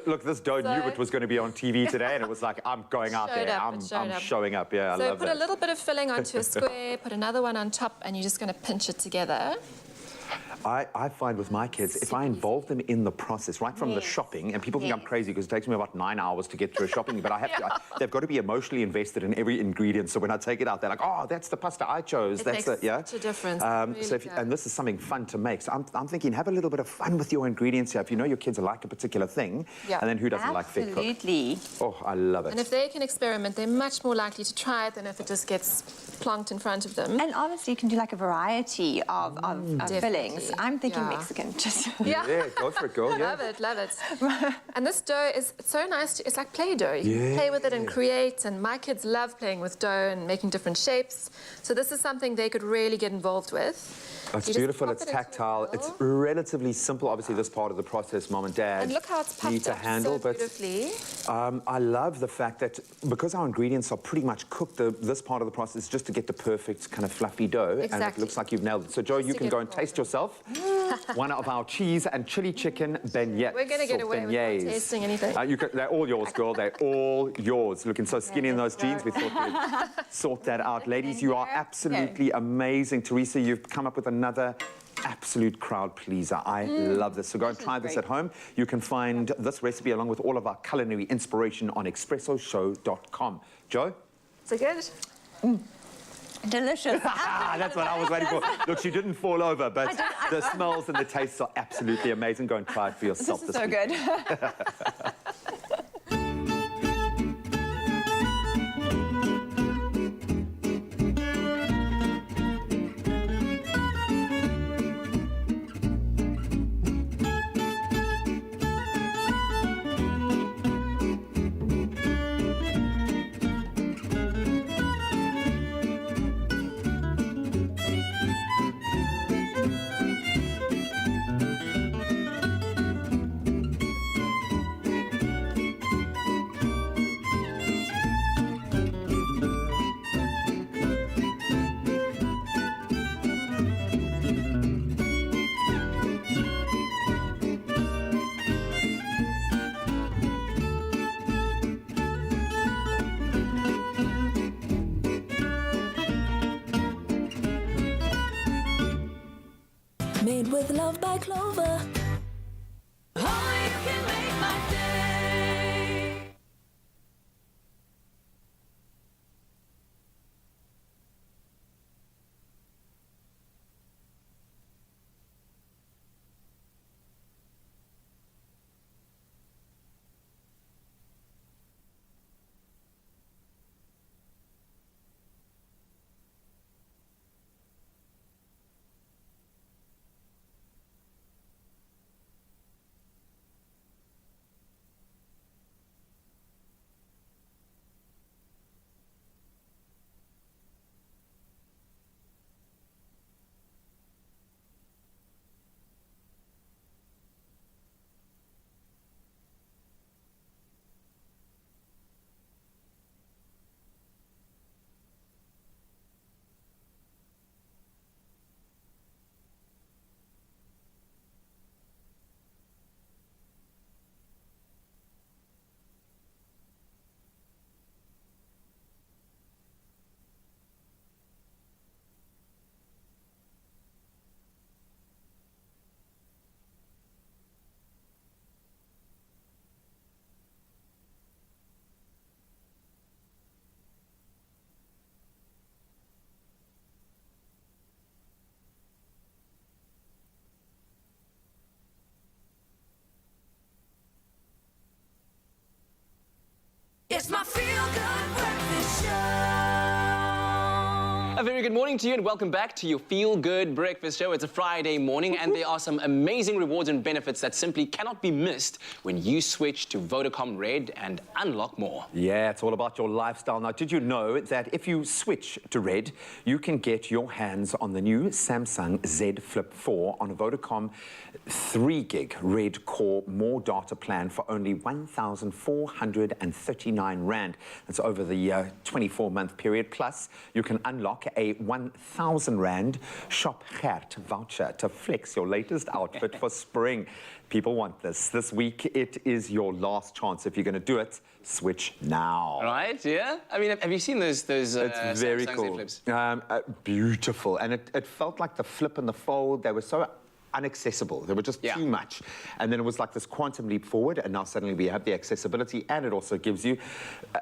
Look, this dough knew it was going to be on TV today, and it was like, I'm going out there. I'm showing up. Yeah, I love that. So put a little bit of filling onto a square, put another one on top, and you're just going to pinch it together. I find with my kids, if I involve them in the process, right from the shopping, and people think I'm crazy because it takes me about 9 hours to get through shopping, but I have to, they've got to be emotionally invested in every ingredient. So when I take it out, they're like, oh, that's the pasta I chose. It makes such a difference. And this is something fun to make. So I'm thinking, have a little bit of fun with your ingredients here. If you know your kids like a particular thing, and then who doesn't like fake cook? Absolutely. Oh, I love it. And if they can experiment, they're much more likely to try it than if it just gets plonked in front of them. And honestly, you can do like a variety of fillings. I'm thinking Mexican. Yeah, go for it, girl. Love it. And this dough is so nice. It's like Play-Doh. You can play with it and create. And my kids love playing with dough and making different shapes. So this is something they could really get involved with. It's beautiful, it's tactile, it's relatively simple. Obviously, this part of the process, Mom and Dad look how it's need to handle, so beautifully. I love the fact that because our ingredients are pretty much cooked, this part of the process is just to get the perfect kind of fluffy dough, and it looks like you've nailed it. So, Jo, you can go and taste yourself one of our cheese and chili chicken beignets. We're going to get away with not tasting anything. They're all yours, girl. They're all yours. Looking so skinny in those jeans, we thought we'd sort that out. Ladies, you are absolutely amazing. Teresa, you've come up with another absolute crowd pleaser. I love this. So go and try this at home. You can find this recipe along with all of our culinary inspiration on expressoshow.com. Jo? So good. Delicious. That's what I was waiting for. Look, she didn't fall over, but the smells and the tastes are absolutely amazing. Go and try it for yourself this week. This is so good. Made with love by Clover. A very good morning to you and welcome back to your Feel Good Breakfast Show. It's a Friday morning and there are some amazing rewards and benefits that simply cannot be missed when you switch to Vodacom Red and unlock more. Yeah, it's all about your lifestyle. Now, did you know that if you switch to Red, you can get your hands on the new Samsung Z Flip 4 on a Vodacom 3 gig Red Core more data plan for only 1,439 Rand. That's over the 24-month period. Plus, you can unlock a 1,000 Rand Shop Gert voucher to flex your latest outfit for spring. People want this. This week, it is your last chance. If you're going to do it, switch now. Right, yeah? I mean, have you seen those it's very Samsung cool. Z Flips? Beautiful. And it felt like the flip and the fold, they were so inaccessible. They were just too much. And then it was like this quantum leap forward, and now suddenly we have the accessibility, and it also gives you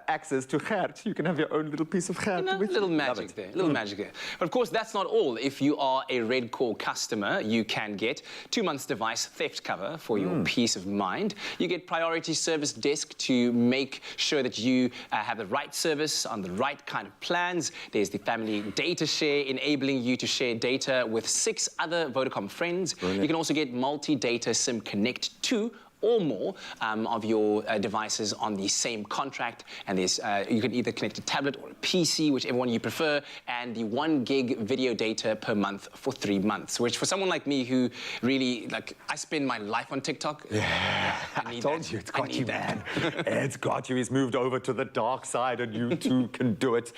access to Gert. You can have your own little piece of Gert. You know, little magic there, little magic there. But of course, that's not all. If you are a Red Core customer, you can get 2 months device theft cover for your peace of mind. You get priority service desk to make sure that you have the right service on the right kind of plans. There's the family data share, enabling you to share data with 6 other Vodacom friends. Brilliant. You can also get multi-data SIM Connect 2 or more of your devices on the same contract. And there's, you can either connect a tablet or a PC, whichever one you prefer, and the 1 gig video data per month for 3 months, which for someone like me who really, like, I spend my life on TikTok. Yeah, I told you, it's got you, man. It's got you. He's moved over to the dark side, and you too can do it.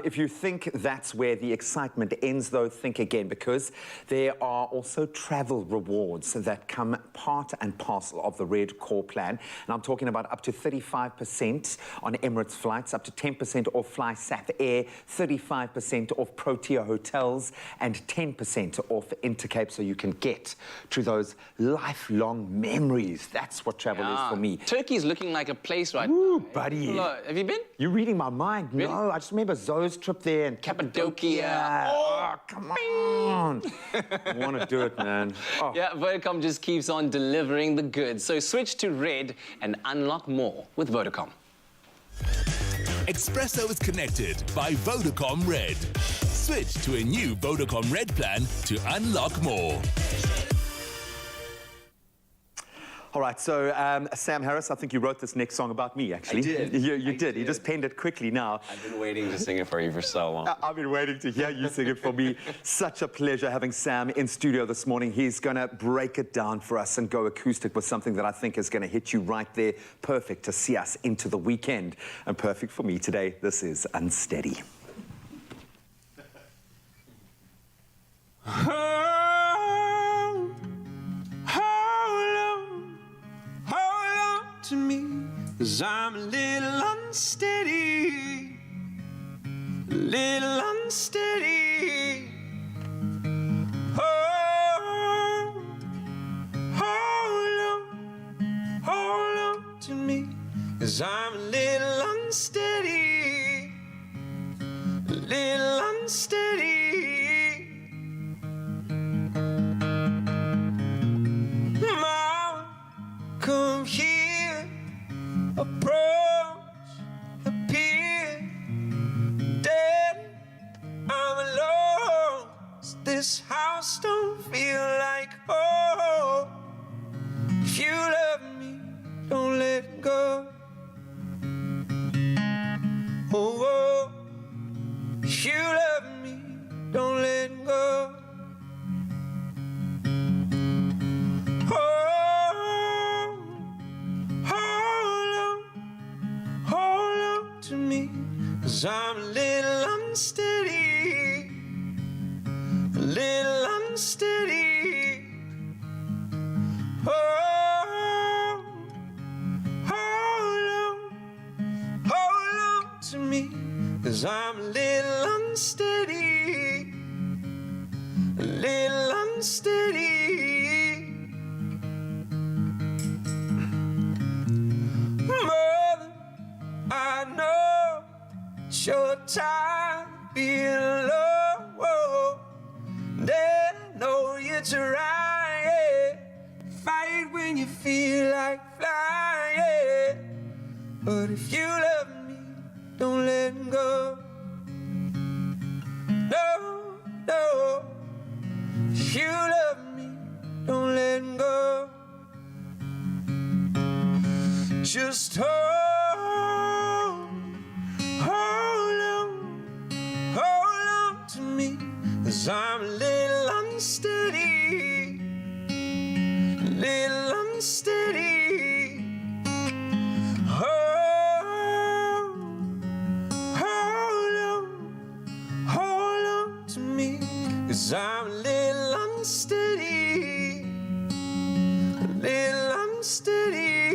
If you think that's where the excitement ends, though, think again, because there are also travel rewards that come part and parcel of the Red Core plan. And I'm talking about up to 35% on Emirates flights, up to 10% off Fly South Air, 35% off Protea hotels, and 10% off Intercape, so you can get to those lifelong memories. That's what travel is for me. Turkey's looking like a place right now. Buddy. Hello. Have you been? You're reading my mind. Really? No, I just remember Zoe's trip there and Cappadocia. Oh, come on. I want to do it, man. Oh. Yeah, Vodacom just keeps on delivering the goods. So switch to Red and unlock more with Vodacom. Expresso is connected by Vodacom Red. Switch to a new Vodacom Red plan to unlock more. All right, so Sam Harris, I think you wrote this next song about me, actually. I did. You did. You just penned it quickly now. I've been waiting to sing it for you for so long. I've been waiting to hear you sing it for me. Such a pleasure having Sam in studio this morning. He's going to break it down for us and go acoustic with something that I think is going to hit you right there. Perfect to see us into the weekend. And perfect for me today. This is Unsteady. To me, 'cause I'm a little unsteady, a little unsteady. Hold on to me, 'cause I'm a little unsteady, a little unsteady. Mama, come here. Approach, appear, dead, I'm alone. This house don't feel like home. If you love me, don't let go. Oh, oh. If you love me, don't let go. To me, 'cause I'm a little unsteady, a little unsteady. Hold on to me, 'cause I'm a little unsteady, a little unsteady. Mother, I know it's your time being alone. Dad, I know you try, fight when you feel like flying. But if you love me, don't let go. No, If you love me, don't let go. Just hold on to me, 'cause I'm a little unsteady, a little unsteady. Hold on to me, 'cause I'm a little unsteady, a little unsteady.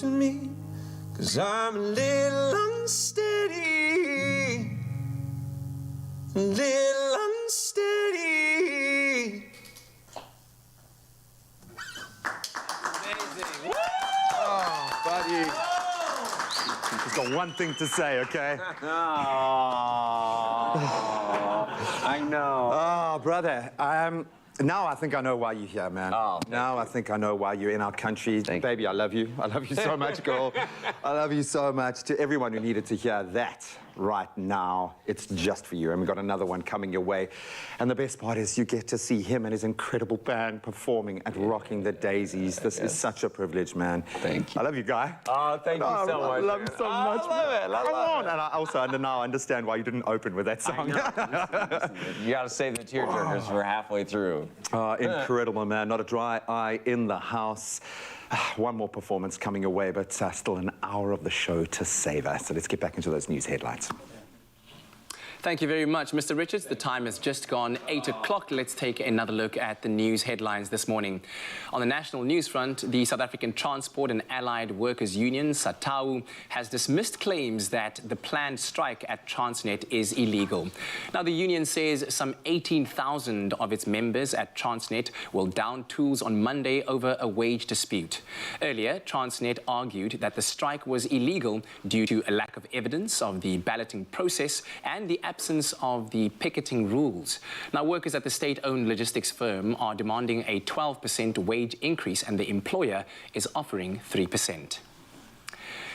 To me, 'cause I'm a little unsteady, a little unsteady. Amazing. Oh, buddy. Just got one thing to say, okay? I know. Oh, brother. Now I think I know why you're here, man. Oh, now I think I know why you're in our country. Baby, I love you. I love you so much, girl. I love you so much. To everyone who needed to hear that right now, it's just for you. And we've got another one coming your way. And the best part is you get to see him and his incredible band performing and rocking the daisies. This is such a privilege, man. Thank you. I love you, Guy. Oh, thank you so much. I love you so much. I love it. I love it. And I also now understand why you didn't open with that song. Listen, you got to save the tearjerkers for halfway through. Incredible, man. Not a dry eye in the house. One more performance coming away, but still an hour of the show to savor. So let's get back into those news headlines. Thank you very much, Mr. Richards. The time has just gone 8 o'clock. Let's take another look at the news headlines this morning. On the national news front, the South African Transport and Allied Workers Union, SATAU, has dismissed claims that the planned strike at Transnet is illegal. Now, the union says some 18,000 of its members at Transnet will down tools on Monday over a wage dispute. Earlier, Transnet argued that the strike was illegal due to a lack of evidence of the balloting process and the absence of the picketing rules. Now, workers at the state-owned logistics firm are demanding a 12% wage increase, and the employer is offering 3%.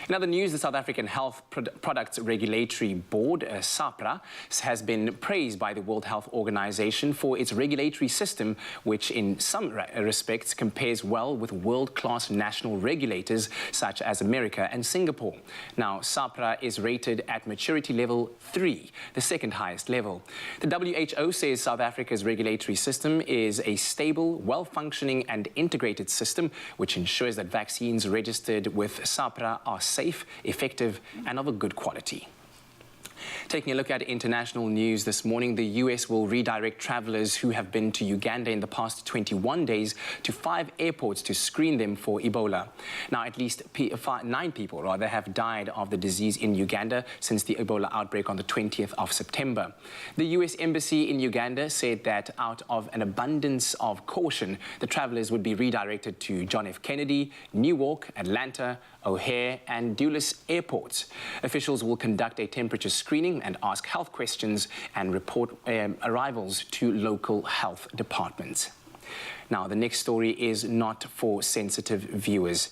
In other news, the South African Health Products Regulatory Board, SAHPRA, has been praised by the World Health Organization for its regulatory system, which in some respects compares well with world-class national regulators such as America and Singapore. Now, SAHPRA is rated at maturity level 3, the second highest level. The WHO says South Africa's regulatory system is a stable, well-functioning and integrated system which ensures that vaccines registered with SAHPRA are safe, effective, and of a good quality. Taking a look at international news this morning, the US will redirect travelers who have been to Uganda in the past 21 days to 5 airports to screen them for Ebola. Now, at least 9 people have died of the disease in Uganda since the Ebola outbreak on the 20th of September. The US Embassy in Uganda said that out of an abundance of caution, the travelers would be redirected to John F. Kennedy, Newark, Atlanta, O'Hare and Dulles airports. Officials will conduct a temperature screening and ask health questions and report arrivals to local health departments. Now, the next story is not for sensitive viewers.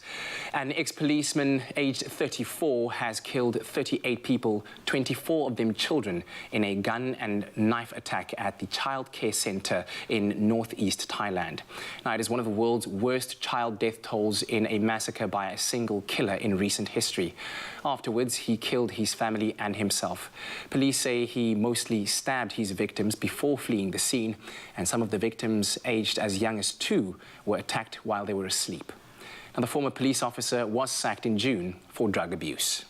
An ex-policeman aged 34 has killed 38 people, 24 of them children, in a gun and knife attack at the child care center in northeast Thailand. Now, it is one of the world's worst child death tolls in a massacre by a single killer in recent history. Afterwards, he killed his family and himself. Police say he mostly stabbed his victims before fleeing the scene, and some of the victims, aged as young as 2, were attacked while they were asleep. Now, the former police officer was sacked in June for drug abuse.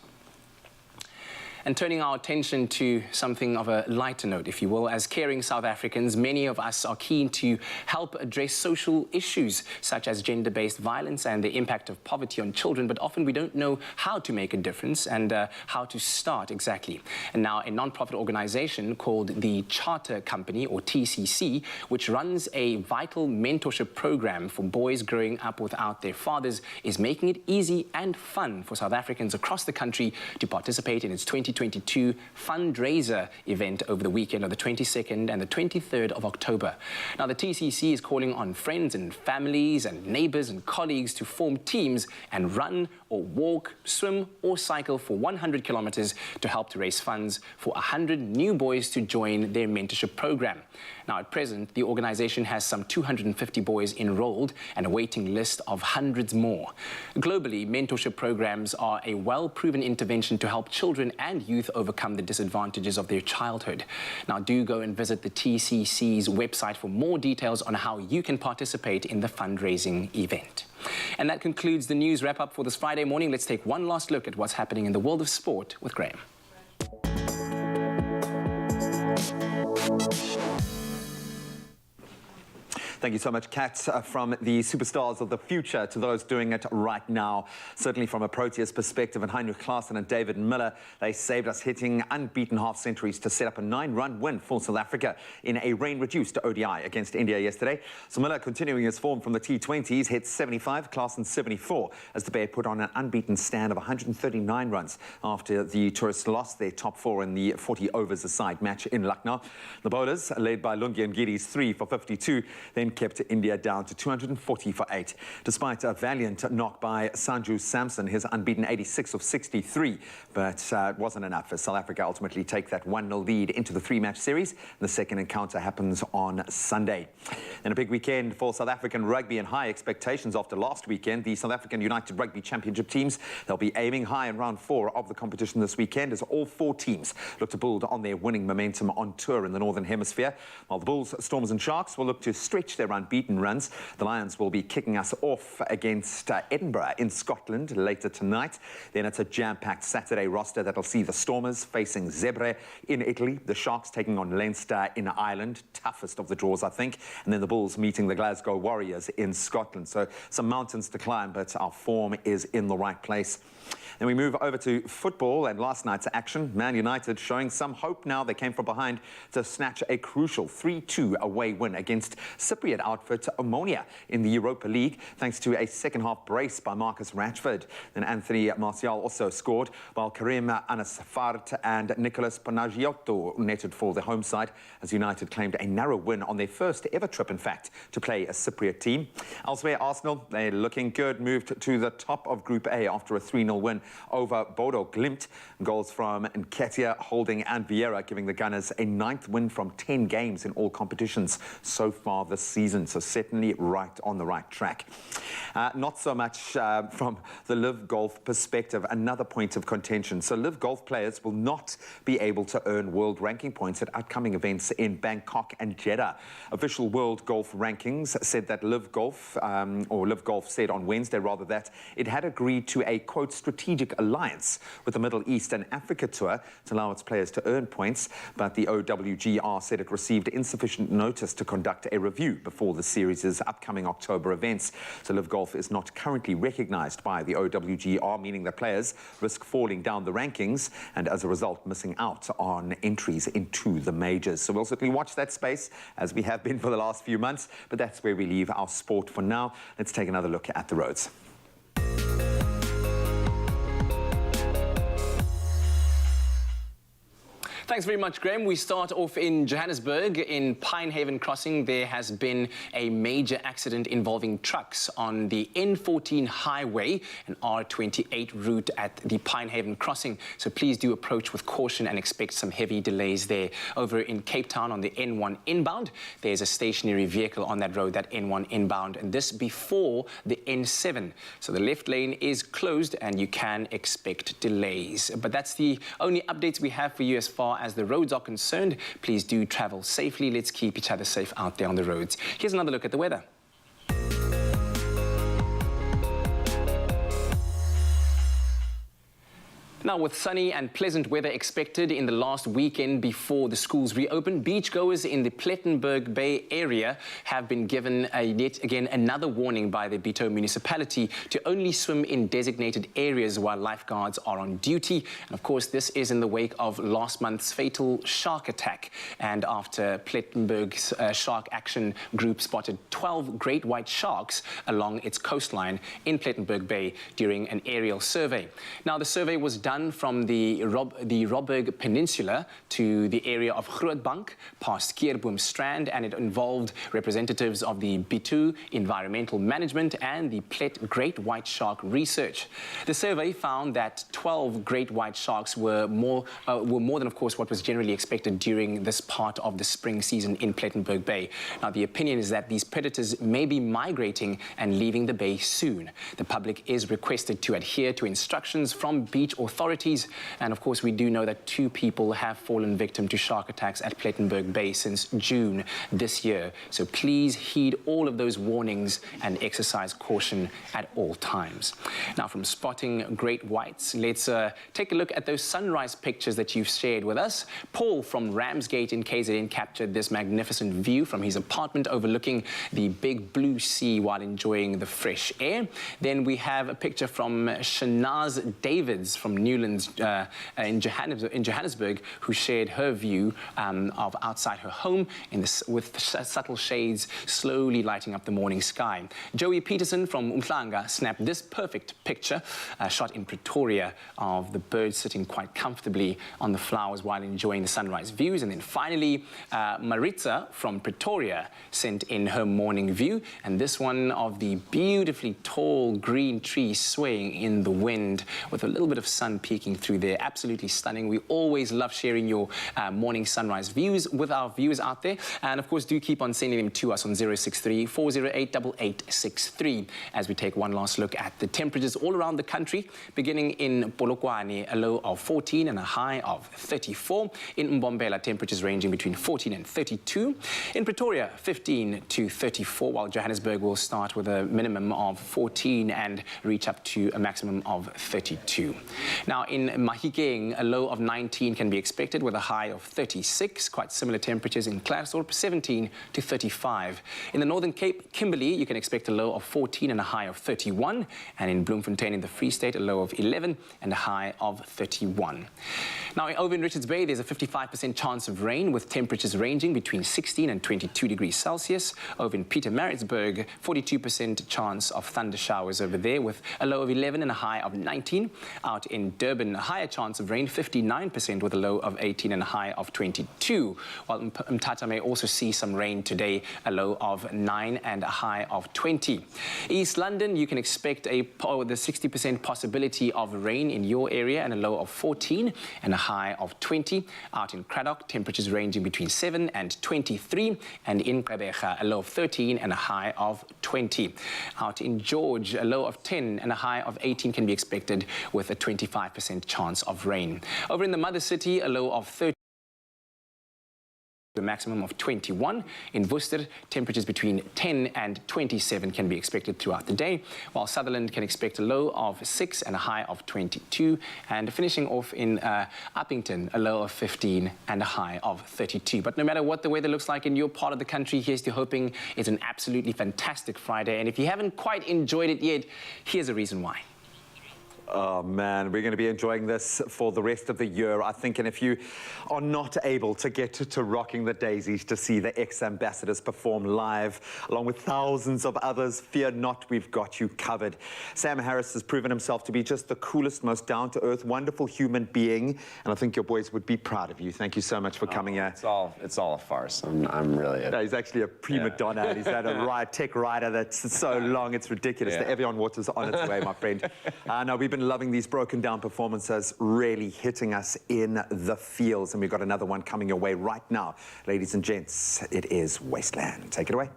And turning our attention to something of a lighter note, if you will, as caring South Africans, many of us are keen to help address social issues such as gender-based violence and the impact of poverty on children, but often we don't know how to make a difference and how to start exactly. And now a non-profit organization called the Charter Company, or TCC, which runs a vital mentorship program for boys growing up without their fathers, is making it easy and fun for South Africans across the country to participate in its 2022 fundraiser event over the weekend of the 22nd and the 23rd of October. Now, the TCC is calling on friends and families and neighbors and colleagues to form teams and run or walk, swim or cycle for 100 kilometers to help to raise funds for 100 new boys to join their mentorship program. Now, at present, the organization has some 250 boys enrolled and a waiting list of hundreds more. Globally, mentorship programs are a well-proven intervention to help children and youth overcome the disadvantages of their childhood. Now, do go and visit the TCC's website for more details on how you can participate in the fundraising event. And that concludes the news wrap-up for this Friday morning. Let's take one last look at what's happening in the world of sport with Graham. Thank you so much, Kat. From the superstars of the future to those doing it right now. Certainly from a Proteas perspective, and Heinrich Klaassen and David Miller, they saved us, hitting unbeaten half-centuries to set up a 9-run win for South Africa in a rain-reduced ODI against India yesterday. So Miller, continuing his form from the T20s, hit 75, Klaassen 74, as the Bear put on an unbeaten stand of 139 runs after the tourists lost their top four in the 40 overs aside match in Lucknow. The bowlers, led by Lungi and Giri's 3 for 52, then kept India down to 240 for 8. Despite a valiant knock by Sanju Samson, his unbeaten 86 of 63, but it wasn't enough as South Africa ultimately take that 1-0 lead into the 3-match series. The second encounter happens on Sunday. And a big weekend for South African rugby and high expectations after last weekend. The South African United Rugby Championship teams, they'll be aiming high in round 4 of the competition this weekend as all 4 teams look to build on their winning momentum on tour in the Northern Hemisphere. While the Bulls, Stormers and Sharks will look to stretch their unbeaten runs. The Lions will be kicking us off against Edinburgh in Scotland later tonight. Then it's a jam-packed Saturday roster that'll see the Stormers facing Zebre in Italy, the Sharks taking on Leinster in Ireland, toughest of the draws, I think, and then the Bulls meeting the Glasgow Warriors in Scotland. So some mountains to climb, but our form is in the right place. Then we move over to football and last night's action. Man United showing some hope now. They came from behind to snatch a crucial 3-2 away win against Cypriot outfit Omonia in the Europa League, thanks to a second-half brace by Marcus Rashford. Then Anthony Martial also scored, while Karim Anasafart and Nicolas Panagiotto netted for the home side, as United claimed a narrow win on their first ever trip, in fact, to play a Cypriot team. Elsewhere, Arsenal, they're looking good, moved to the top of Group A after a 3-0 win over Bodo Glimt. Goals from Nketiah, Holding and Vieira giving the Gunners a 9th win from 10 games in all competitions so far this season. So certainly right on the right track. Not so much from the Live Golf perspective, another point of contention. So Live Golf players will not be able to earn world ranking points at upcoming events in Bangkok and Jeddah. Official World Golf Rankings said that Live Golf, or Live Golf said on Wednesday rather, that it had agreed to a, quote, strategic alliance with the Middle East and Africa Tour to allow its players to earn points, but the OWGR said it received insufficient notice to conduct a review before the series' upcoming October events. So Live Golf is not currently recognized by the OWGR, meaning that players risk falling down the rankings and as a result missing out on entries into the majors. So we'll certainly watch that space as we have been for the last few months, but that's where we leave our sport for now. Let's take another look at the roads. Thanks very much, Graham. We start off in Johannesburg. In Pinehaven Crossing, there has been a major accident involving trucks on the N14 highway, an R28 route at the Pinehaven Crossing. So please do approach with caution and expect some heavy delays there. Over in Cape Town on the N1 inbound, there's a stationary vehicle on that road, that N1 inbound, and this before the N7. So the left lane is closed and you can expect delays. But that's the only updates we have for you as far as the roads are concerned. Please do travel safely. Let's keep each other safe out there on the roads. Here's another look at the weather. Now, with sunny and pleasant weather expected in the last weekend before the schools reopen, beachgoers in the Plettenberg Bay area have been given yet again another warning by the Bito municipality to only swim in designated areas while lifeguards are on duty. And of course, this is in the wake of last month's fatal shark attack. And after Plettenberg's Shark Action Group spotted 12 great white sharks along its coastline in Plettenberg Bay during an aerial survey. Now, the survey was done from the Robberg Peninsula to the area of Grootbank, past Keerboom Strand, and it involved representatives of the Bitu Environmental Management and the Plet Great White Shark Research. The survey found that 12 great white sharks were more than, of course, what was generally expected during this part of the spring season in Plettenberg Bay. Now, the opinion is that these predators may be migrating and leaving the bay soon. The public is requested to adhere to instructions from beach authorities, and of course we do know that 2 people have fallen victim to shark attacks at Plettenberg Bay since June this year. So please heed all of those warnings and exercise caution at all times. Now, from spotting great whites, let's take a look at those sunrise pictures that you've shared with us. Paul from Ramsgate in KZN captured this magnificent view from his apartment overlooking the big blue sea while enjoying the fresh air. Then we have a picture from Shanaz Davids from Newlands in Johannesburg, who shared her view of outside her home with subtle shades slowly lighting up the morning sky. Joey Peterson from Umhlanga snapped this perfect picture, shot in Pretoria, of the birds sitting quite comfortably on the flowers while enjoying the sunrise views. And then finally, Maritza from Pretoria sent in her morning view, and this one of the beautifully tall green trees swaying in the wind with a little bit of sun peeking through there. Absolutely stunning. We always love sharing your morning sunrise views with our viewers out there. And of course, do keep on sending them to us on 063 408 8863 as we take one last look at the temperatures all around the country, beginning in Polokwane, a low of 14 and a high of 34. In Mbombela, temperatures ranging between 14 and 32. In Pretoria, 15 to 34, while Johannesburg will start with a minimum of 14 and reach up to a maximum of 32. Now, in Mahikeng, a low of 19 can be expected with a high of 36. Quite similar temperatures in Klerksdorp, 17 to 35. In the Northern Cape, Kimberley, you can expect a low of 14 and a high of 31. And in Bloemfontein in the Free State, a low of 11 and a high of 31. Now, over in Richards Bay, there's a 55% chance of rain with temperatures ranging between 16 and 22 degrees Celsius. Over in Pietermaritzburg, 42% chance of thunder showers over there with a low of 11 and a high of 19. Out in Durban, a higher chance of rain, 59% with a low of 18 and a high of 22. While Mthatha may also see some rain today, a low of 9 and a high of 20. East London, you can expect the 60% possibility of rain in your area and a low of 14 and a high of 20. Out in Cradock, temperatures ranging between 7 and 23. And in Gqeberha, a low of 13 and a high of 20. Out in George, a low of 10 and a high of 18 can be expected with a 25% chance of rain. Over in the mother city, a low of 30. The maximum of 21. In Worcester, temperatures between 10 and 27 can be expected throughout the day, while Sutherland can expect a low of 6 and a high of 22. And finishing off in Uppington, a low of 15 and a high of 32. But no matter what the weather looks like in your part of the country, here's to hoping it's an absolutely fantastic Friday. And if you haven't quite enjoyed it yet, here's a reason why. Oh man, we're going to be enjoying this for the rest of the year, I think. And if you are not able to get to Rocking the Daisies to see the ex-ambassadors perform live, along with thousands of others, fear not, we've got you covered. Sam Harris has proven himself to be just the coolest, most down-to-earth, wonderful human being. And I think your boys would be proud of you. Thank you so much for coming here. It's all a farce. I'm really... No, he's actually a prima donna. And he's had a tech rider that's so long, it's ridiculous. The Evian water's on its way, my friend. No, we've been loving these broken down performances, really hitting us in the feels. And we've got another one coming your way right now. Ladies and gents, it is Wasteland. Take it away.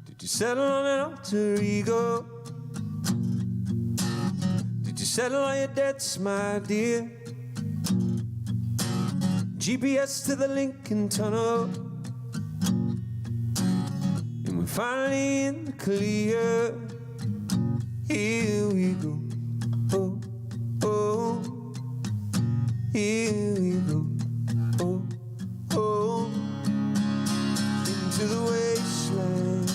Did you settle on an alter ego? Did you settle on your debts, my dear? GPS to the Lincoln Tunnel, and we're finally in the clear. Here we go, oh, oh, here we go, oh, oh, into the wasteland.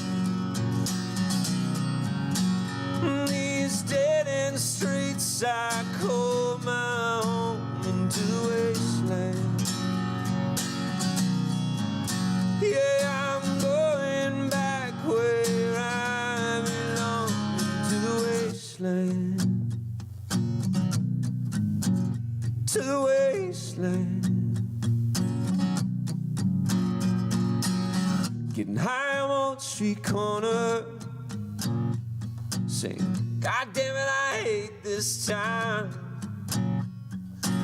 These dead-end streets I call my home, into the wasteland. Yeah, I'm going back where I belong, to the wasteland, to the wasteland. Getting high on Old Street corner, saying, God damn it, I hate this time.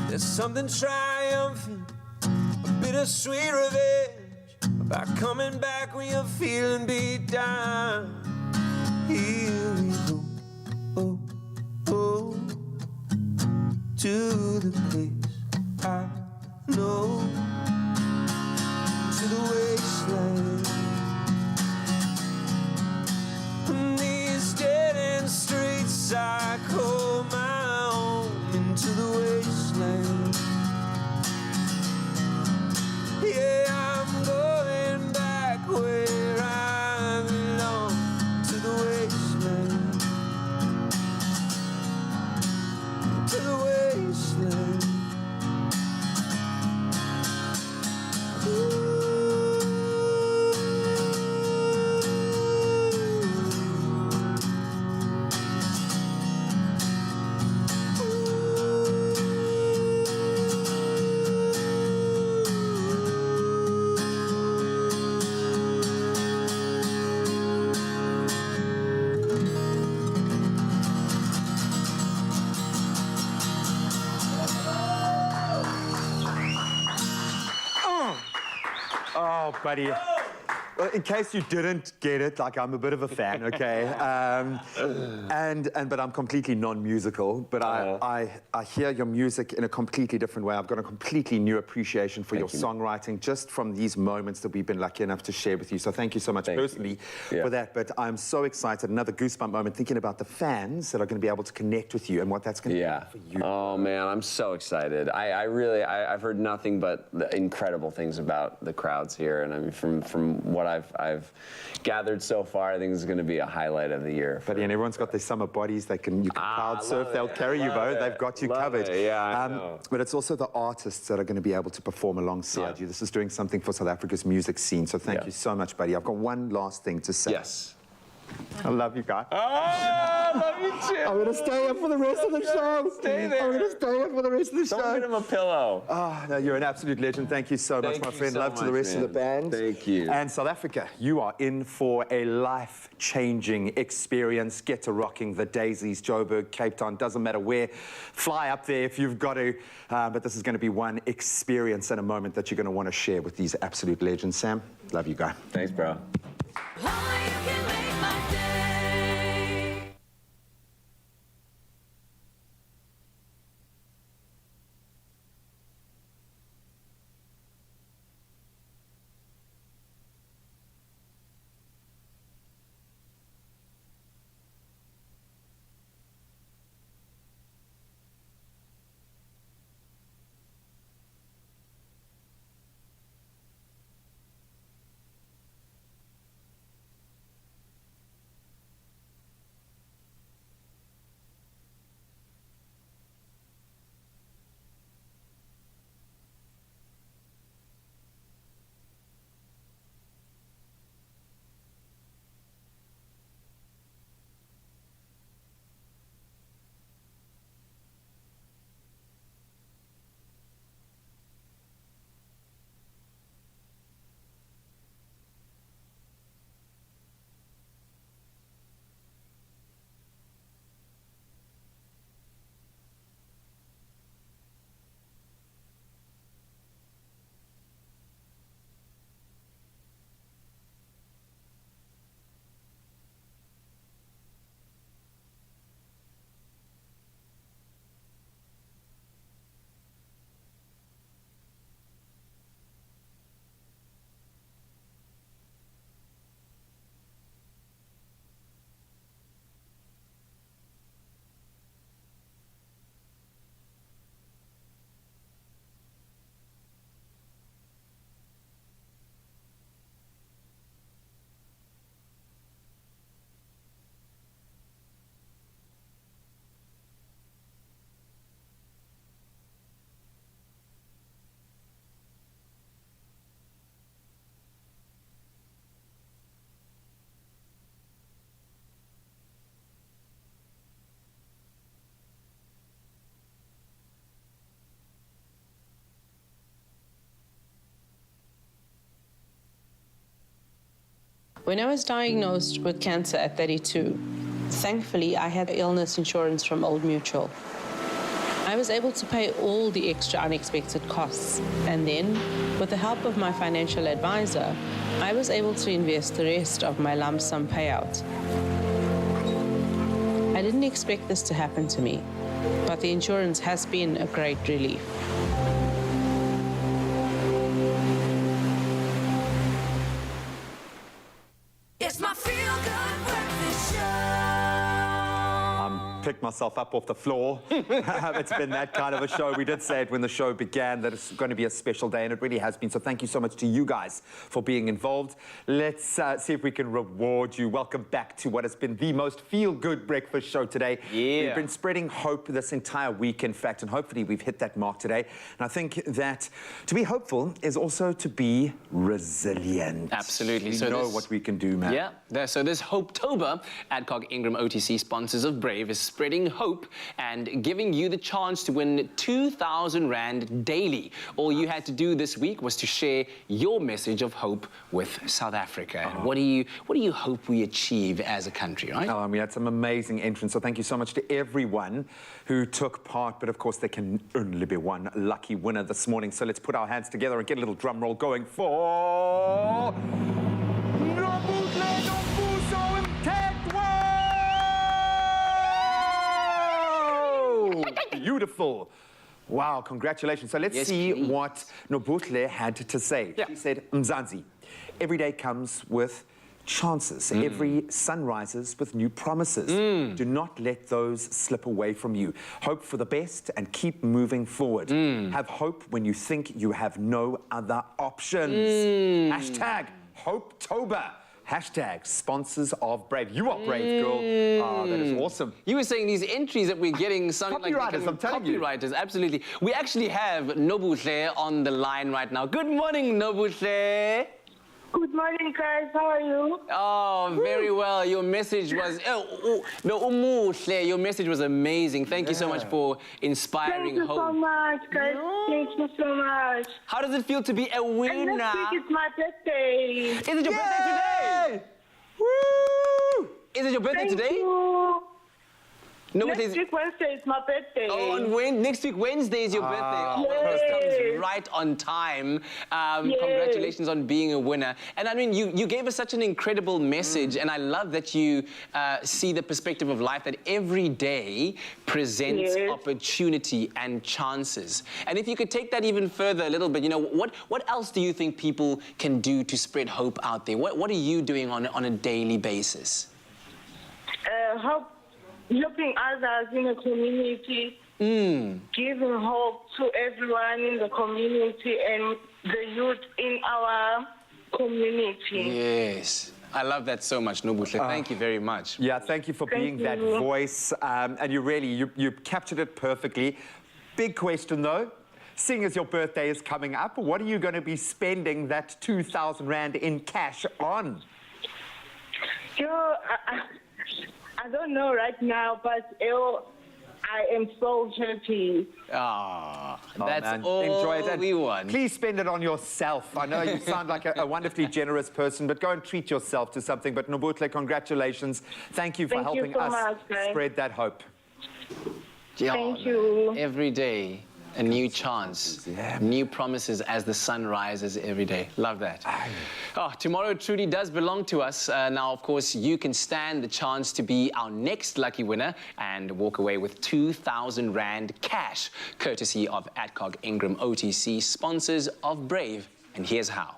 There's something triumphant, a bittersweet revenge about coming back when you're feeling beat down. Here we go, oh, oh, to the place I know, to the wasteland. These dead-end streets I call my home, into the wasteland. Yeah, I'm going back where I belong, to the wasteland, to the wasteland. Ooh. Oh, buddy. Well, in case you didn't get it, like, I'm a bit of a fan, okay? But I'm completely non-musical, but I hear your music in a completely different way. I've got a completely new appreciation for your songwriting just from these moments that we've been lucky enough to share with you. So thank you so much personally for that. But I'm so excited, another goosebump moment, thinking about the fans that are going to be able to connect with you and what that's going to do for you. Oh, man, I'm so excited. I've heard nothing but incredible things about the crowds here. And I mean, from what I've gathered so far, I think this is going to be a highlight of the year. Buddy, and everyone's got their summer bodies. You can cloud surf. They'll carry you, Bo. They've got you covered. Yeah, I know. But it's also the artists that are going to be able to perform alongside you. This is doing something for South Africa's music scene. So thank you so much, buddy. I've got one last thing to say. Yes. I love you, guys. Oh, I love you too. I'm going to stay here for the rest of the show. Stay there. I'm going to stay here for the rest of the show. Don't get him a pillow. Oh, no, you're an absolute legend. Thank you so much, my friend. Love to the rest of the band. Thank you. And South Africa, you are in for a life-changing experience. Get to rocking the Daisies, Joburg, Cape Town, doesn't matter where. Fly up there if you've got to. But this is going to be one experience and a moment that you're going to want to share with these absolute legends. Sam, love you, guy. Thanks, bro. When I was diagnosed with cancer at 32, thankfully I had illness insurance from Old Mutual. I was able to pay all the extra unexpected costs, and then, with the help of my financial advisor, I was able to invest the rest of my lump sum payout. I didn't expect this to happen to me, but the insurance has been a great relief. It's my feel-good breakfast show. Picked myself up off the floor. It's been that kind of a show. We did say it when the show began that it's going to be a special day, and it really has been. So thank you so much to you guys for being involved. Let's see if we can reward you. Welcome back to what has been the most feel-good breakfast show today. Yeah. We've been spreading hope this entire week, in fact, and hopefully we've hit that mark today. And I think that to be hopeful is also to be resilient. Absolutely. We know what we can do, man. Yeah. So this Hopetober, Adcock Ingram OTC, sponsors of Brave, is spreading hope and giving you the chance to win 2,000 Rand daily. All you had to do this week was to share your message of hope with South Africa. And what do you hope we achieve as a country, right? Oh, and we had some amazing entrants, so thank you so much to everyone who took part. But of course, there can only be one lucky winner this morning. So let's put our hands together and get a little drum roll going for... Beautiful. Wow, congratulations. So let's see what Nobuhle had to say. She said, Mzansi, every day comes with chances. Every sun rises with new promises. Do not let those slip away from you. Hope for the best and keep moving forward. Have hope when you think you have no other options. Hashtag Hopetober. Hashtag sponsors of Brave. You are brave, girl. Oh, that is awesome. You were saying these entries that we're getting, something copywriters, I'm telling you. Copywriters, absolutely. We actually have Nobuhle on the line right now. Good morning, Nobuhle. Good morning, guys. How are you? Oh, very well. Your message was... Umuhle, your message was amazing. Thank you so much for inspiring hope. Thank you so much, guys. Thank you so much. How does it feel to be a winner? And next week is my birthday. Is it your birthday today? Woo! Is it your birthday today? You. No, next week Wednesday is my birthday. Oh, and next week Wednesday is your birthday. Oh, this comes right on time. Congratulations on being a winner. And I mean, you gave us such an incredible message, and I love that you see the perspective of life that every day presents opportunity and chances. And if you could take that even further a little bit, you know, what else do you think people can do to spread hope out there? What are you doing on a daily basis? Hope. Helping others in the community, giving hope to everyone in the community and the youth in our community. Yes. I love that so much, Nobuhle. Thank you very much. Yeah, thank you for being that voice. And you captured it perfectly. Big question, though. Seeing as your birthday is coming up, what are you going to be spending that 2,000 Rand in cash on? I don't know right now, but I am so happy. That's all Enjoy it. we want. Please spend it on yourself. I know you sound like a wonderfully generous person, but go and treat yourself to something. But Nobuhle, congratulations. Thank you for helping us spread that hope. Thank you. Every day, a new chance, new promises as the sun rises every day. Love that. Oh, tomorrow truly does belong to us. Now, of course, you can stand the chance to be our next lucky winner and walk away with 2,000 Rand cash, courtesy of Adcock Ingram OTC, sponsors of Brave. And here's how.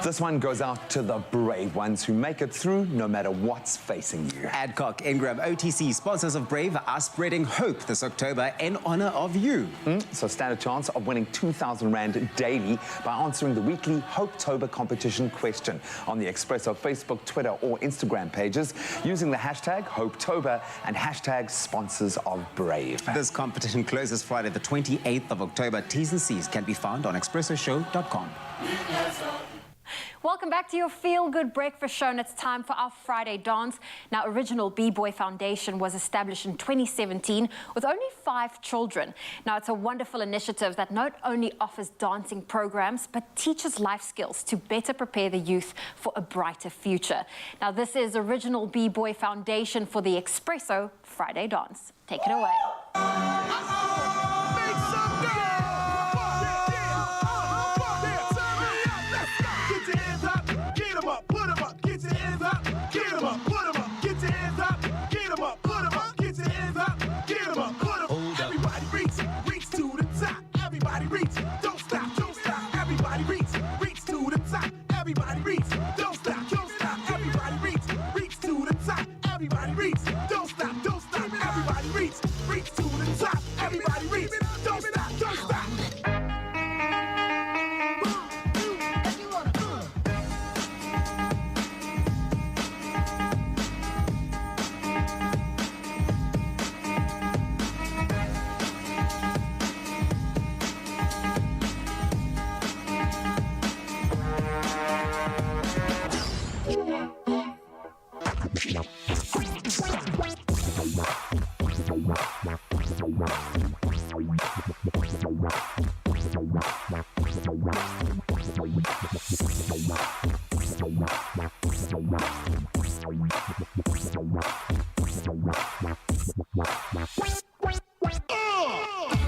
This one goes out to the brave ones who make it through no matter what's facing you. Adcock Ingram OTC, sponsors of Brave, are spreading hope this October in honor of you. So stand a chance of winning 2,000 Rand daily by answering the weekly Hopetober competition question on the Expresso Facebook, Twitter or Instagram pages using the hashtag Hopetober and hashtag sponsors of Brave. This competition closes Friday the 28th of October. T's and C's can be found on expressoshow.com. Welcome back to your Feel Good Breakfast Show, and it's time for our Friday dance. Now, Original B-Boy Foundation was established in 2017 with only 5 children. Now, it's a wonderful initiative that not only offers dancing programs, but teaches life skills to better prepare the youth for a brighter future. Now, this is Original B-Boy Foundation for the Expresso Friday dance. Take it away.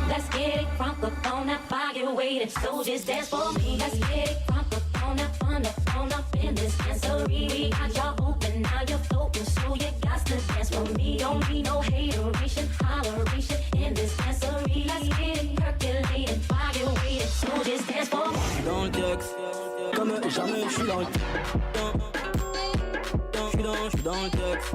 Let's get it crunk up on that fire waiting. So just dance for me. Let's get it crunk up on that fun that's on up in this dancery. We got y'all open, now you're floating, so you got to dance for me. Don't need no hateration, holleration in this dancery. Let's get it percolating, fire waiting. So just dance for me. J'suis dans le texte, comme jamais, j'suis dans le J'suis dans le texte.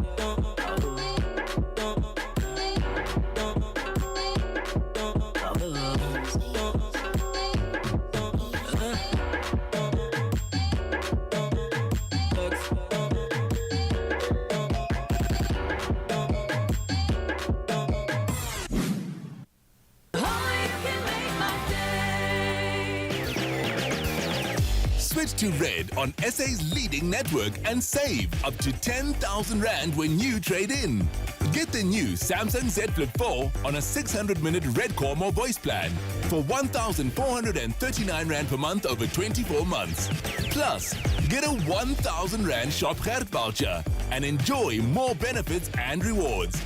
Switch to Red on SA's leading network and save up to 10,000 Rand when you trade in. Get the new Samsung Z Flip 4 on a 600-minute Red Core More voice plan for 1,439 Rand per month over 24 months. Plus, get a 1,000 Rand Shop Geld voucher and enjoy more benefits and rewards.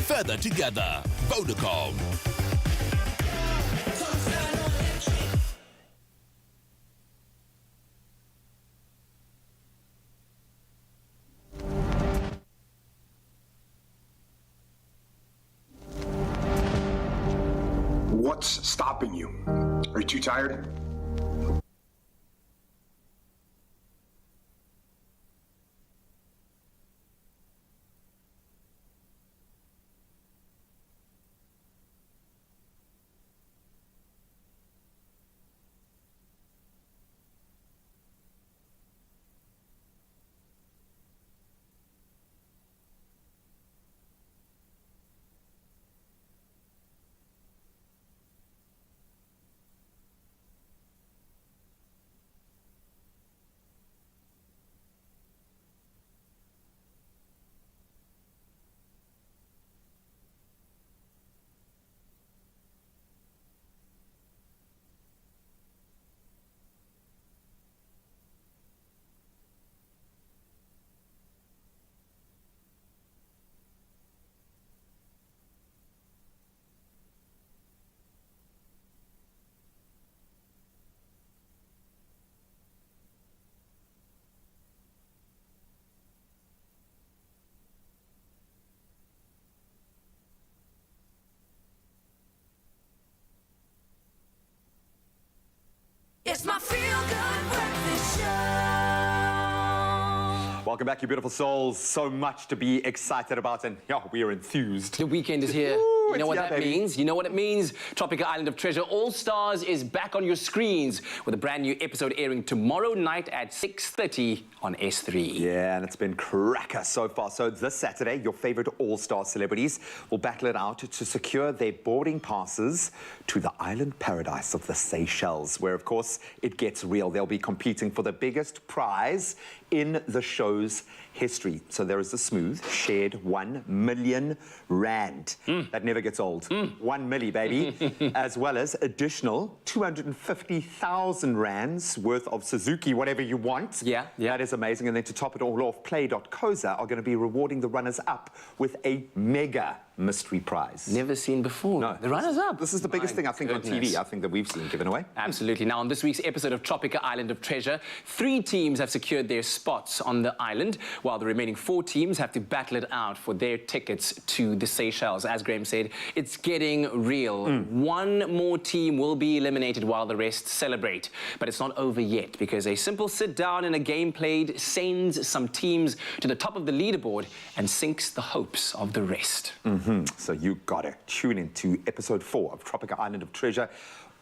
Further together, Vodacom. What's stopping you? Are you too tired? It's my Feel Good Breakfast Show. Welcome back, you beautiful souls. So much to be excited about, and yeah, we are enthused. The weekend is here. You know what that means? You know what it means? Tropica Island of Treasure All-Stars is back on your screens with a brand new episode airing tomorrow night at 6:30 on S3. Yeah, and it's been cracker so far. So this Saturday, your favorite all-star celebrities will battle it out to secure their boarding passes to the island paradise of the Seychelles, where, of course, it gets real. They'll be competing for the biggest prize in the show's history. So there is the smooth, shared 1 million rand. That never gets old. 1 milli, baby. As well as additional 250,000 rands worth of Suzuki, whatever you want. Yeah. That is amazing. And then to top it all off, Play.coza are going to be rewarding the runners-up with a mega mystery prize. Never seen before. No. The runners-up. This is the biggest thing, I think, on TV, I think, that we've seen given away. Absolutely. Now, on this week's episode of Tropica Island of Treasure, 3 teams have secured their spots on the island, while the remaining 4 teams have to battle it out for their tickets to the Seychelles. As Graham said, it's getting real. 1 more team will be eliminated while the rest celebrate. But it's not over yet, because a simple sit-down and a game played sends some teams to the top of the leaderboard and sinks the hopes of the rest. So you gotta tune into episode 4 of Tropica Island of Treasure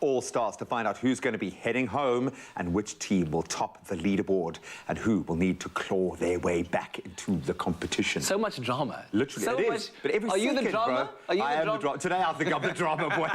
All-Stars to find out who's going to be heading home and which team will top the leaderboard and who will need to claw their way back into the competition. So much drama. Literally, so it much. is. But every Are you second, the drama? bro, Are you I the am drama? the drama. Today I think I'm the drama boy.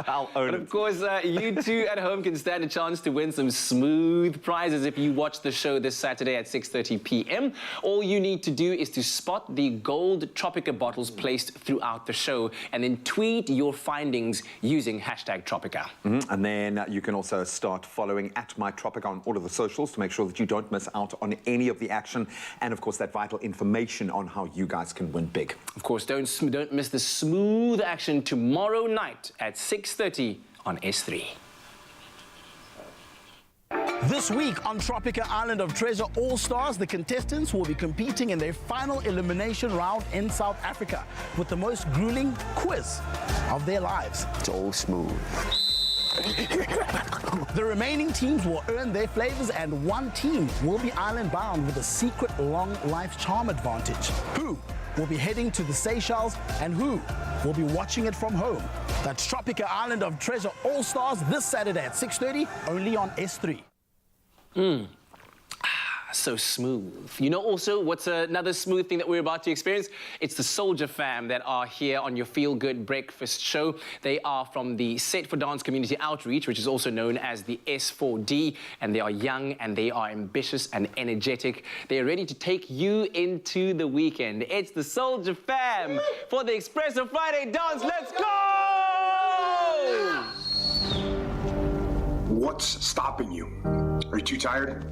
I'll own But it. of course, you two at home can stand a chance to win some smooth prizes if you watch the show this Saturday at 6:30 p.m. All you need to do is to spot the gold Tropica bottles placed throughout the show and then tweet your findings using #Tropica. And then you can also start following @MyTropica on all of the socials to make sure that you don't miss out on any of the action and, of course, that vital information on how you guys can win big. Of course, don't miss the smooth action tomorrow night at 6:30 on S3. This week on Tropica Island of Treasure All-Stars, the contestants will be competing in their final elimination round in South Africa with the most grueling quiz of their lives. It's all smooth. The remaining teams will earn their flavors and 1 team will be island-bound with a secret long life charm advantage. Who will be heading to the Seychelles and who will be watching it from home? That's Tropica Island of Treasure All-Stars this Saturday at 6:30, only on S3. So smooth. You know also what's another smooth thing that we're about to experience? It's the Soldier Fam that are here on your Feel Good Breakfast show. They are from the Set for Dance Community Outreach, which is also known as the S4D, and they are young and they are ambitious and energetic. They are ready to take you into the weekend. It's the Soldier Fam for the Expresso Friday Dance. Let's go! What's stopping you? Are you too tired?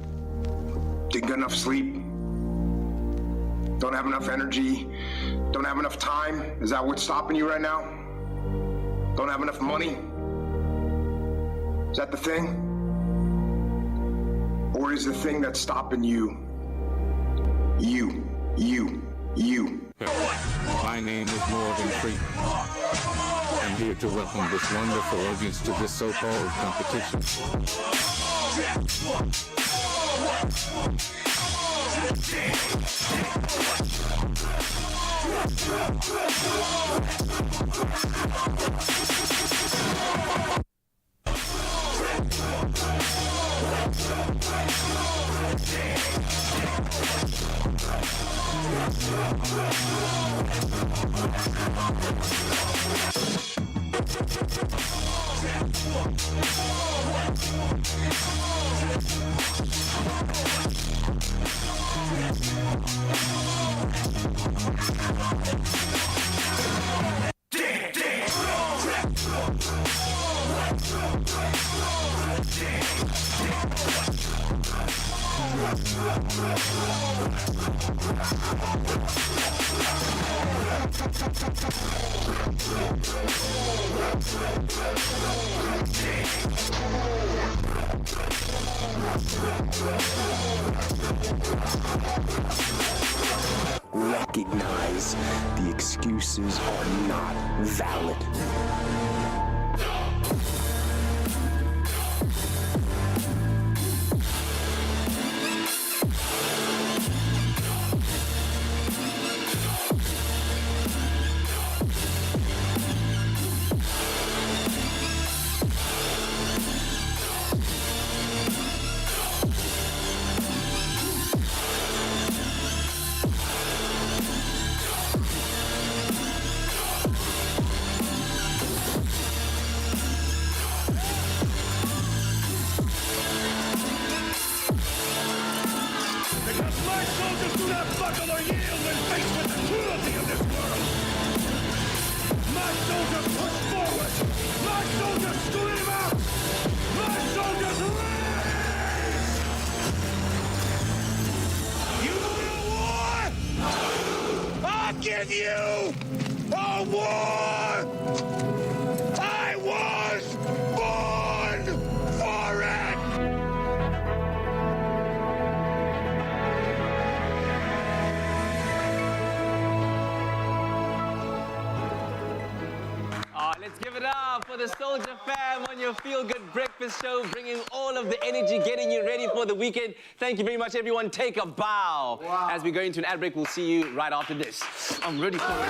Didn't get enough sleep? Don't have enough energy? Don't have enough time? Is that what's stopping you right now? Don't have enough money? Is that the thing? Or is the thing that's stopping you, you? My name is Morgan Freeman. I'm here to welcome this wonderful audience to this so-called competition. Recognize the excuses are not valid. give you a war! I was born for it! Let's give it up for the Soldier Fam on your Feel Good Breakfast Show, bringing all of the energy, getting you ready for the weekend. Thank you very much, everyone. Take a bow. Wow. As we go into an ad break, we'll see you right after this. I'm ready for it.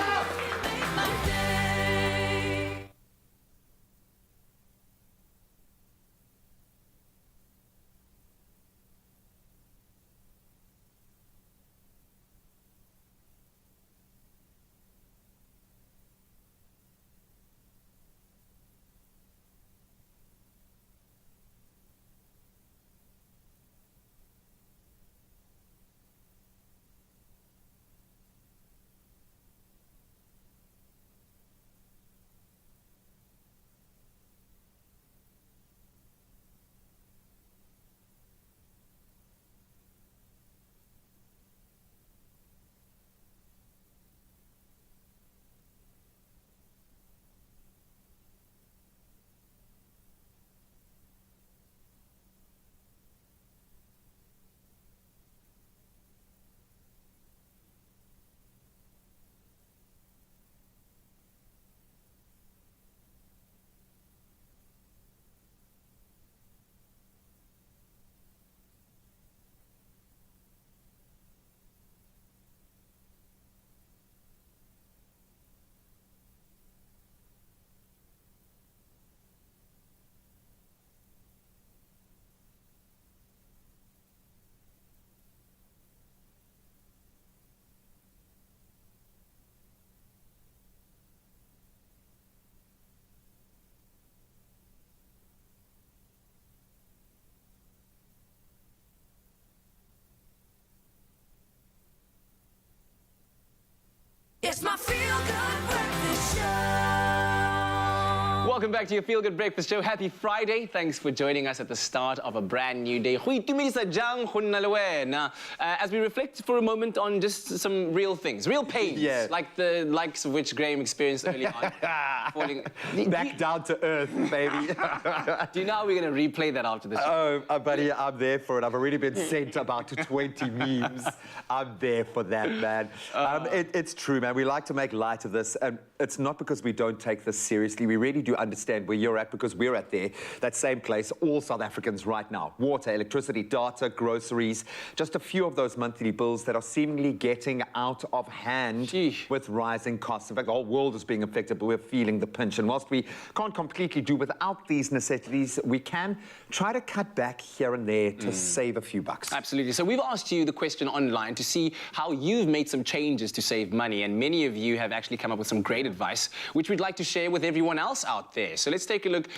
It's my Feel Good Breakfast Show. Welcome back to your Feel Good Breakfast Show. Happy Friday. Thanks for joining us at the start of a brand new day. As we reflect for a moment on just some real things, real pains, like the likes of which Graham experienced early on. Back down to earth, baby. Do you know how we're going to replay that after the show? Oh, buddy, I'm there for it. I've already been sent about 20 memes. I'm there for that, man. It's true, man. We like to make light of this, and it's not because we don't take this seriously. We really do understand where you're at, because we're at that same place, all South Africans right now. Water, electricity, data, groceries, just a few of those monthly bills that are seemingly getting out of hand with rising costs. In fact, the whole world is being affected, but we're feeling the pinch. And whilst we can't completely do without these necessities, we can try to cut back here and there to save a few bucks. Absolutely. So we've asked you the question online to see how you've made some changes to save money, and many of you have actually come up with some great advice, which we'd like to share with everyone else out there. So let's take a look.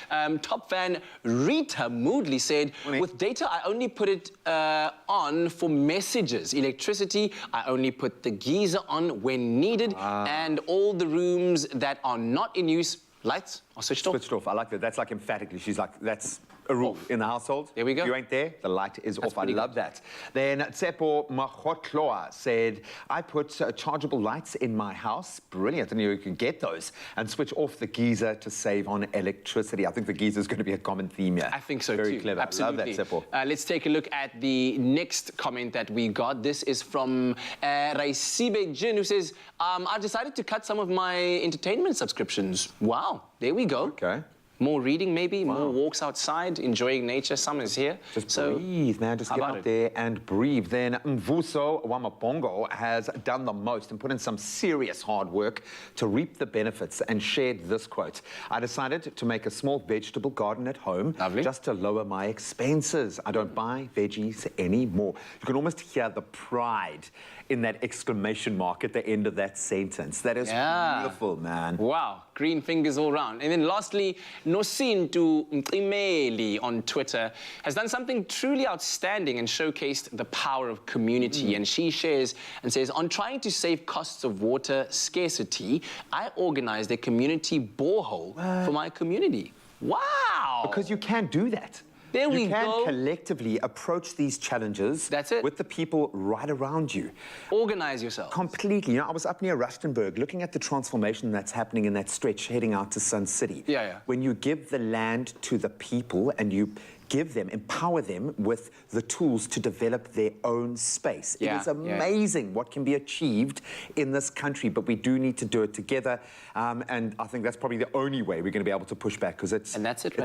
Top fan Rita Moodley said, with data, I only put it on for messages. Electricity, I only put the geyser on when needed, and all the rooms that are not in use, lights are switched off. Switched off. I like that. That's like emphatically. She's like, that's a rule in the household. There we go. If you ain't there, the light is off. I love that. Then Tsepo Mahotloa said, I put chargeable lights in my house. Brilliant. And you can get those and switch off the geyser to save on electricity. I think the geyser is going to be a common theme here. I think so Very too. clever. Absolutely. Love that, Tsepo. Let's take a look at the next comment that we got. This is from Raisibe Jin, who says, I've decided to cut some of my entertainment subscriptions. Wow. There we go. Okay. More reading, maybe, more walks outside, enjoying nature. Summer's here. Just breathe, man. Just get out there and breathe. Then Mvuso Wamapongo has done the most and put in some serious hard work to reap the benefits and shared this quote. I decided to make a small vegetable garden at home just to lower my expenses. I don't buy veggies anymore. You can almost hear the pride in that exclamation mark at the end of that sentence. That is beautiful, man. Wow, green fingers all round. And then lastly, Nosintu Mqimeli on Twitter has done something truly outstanding and showcased the power of community. And she shares and says, on trying to save costs of water scarcity, I organized a community borehole for my community. Wow! Because you can do that. There we You can go. collectively approach these challenges with the people right around you. Organize yourself. Completely. You know, I was up near Rustenburg looking at the transformation that's happening in that stretch heading out to Sun City. Yeah. When you give the land to the people and you empower them with the tools to develop their own space. It is amazing what can be achieved in this country, but we do need to do it together. And I think that's probably the only way we're going to be able to push back, because it's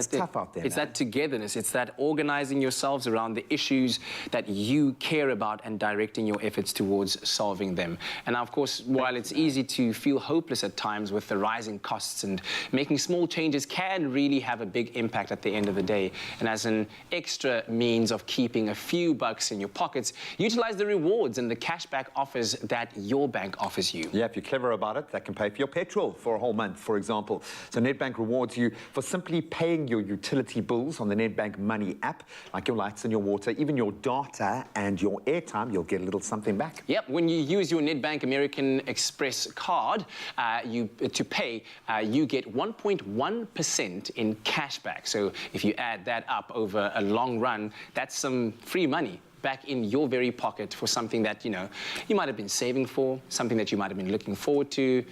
tough out there. It's that togetherness. It's that organizing yourselves around the issues that you care about and directing your efforts towards solving them. And of course, while it's easy to feel hopeless at times with the rising costs, and making small changes can really have a big impact at the end of the day. And as an extra means of keeping a few bucks in your pockets, utilize the rewards and the cashback offers that your bank offers you. Yeah, if you're clever about it, that can pay for your petrol for a whole month, for example. So Nedbank rewards you for simply paying your utility bills on the Nedbank Money app, like your lights and your water, even your data and your airtime. You'll get a little something back. Yep, when you use your Nedbank American Express card to pay, you get 1.1% in cashback. So if you add that up over a long run, that's some free money back in your very pocket for something that, you know, you might have been saving for, something that you might have been looking forward to,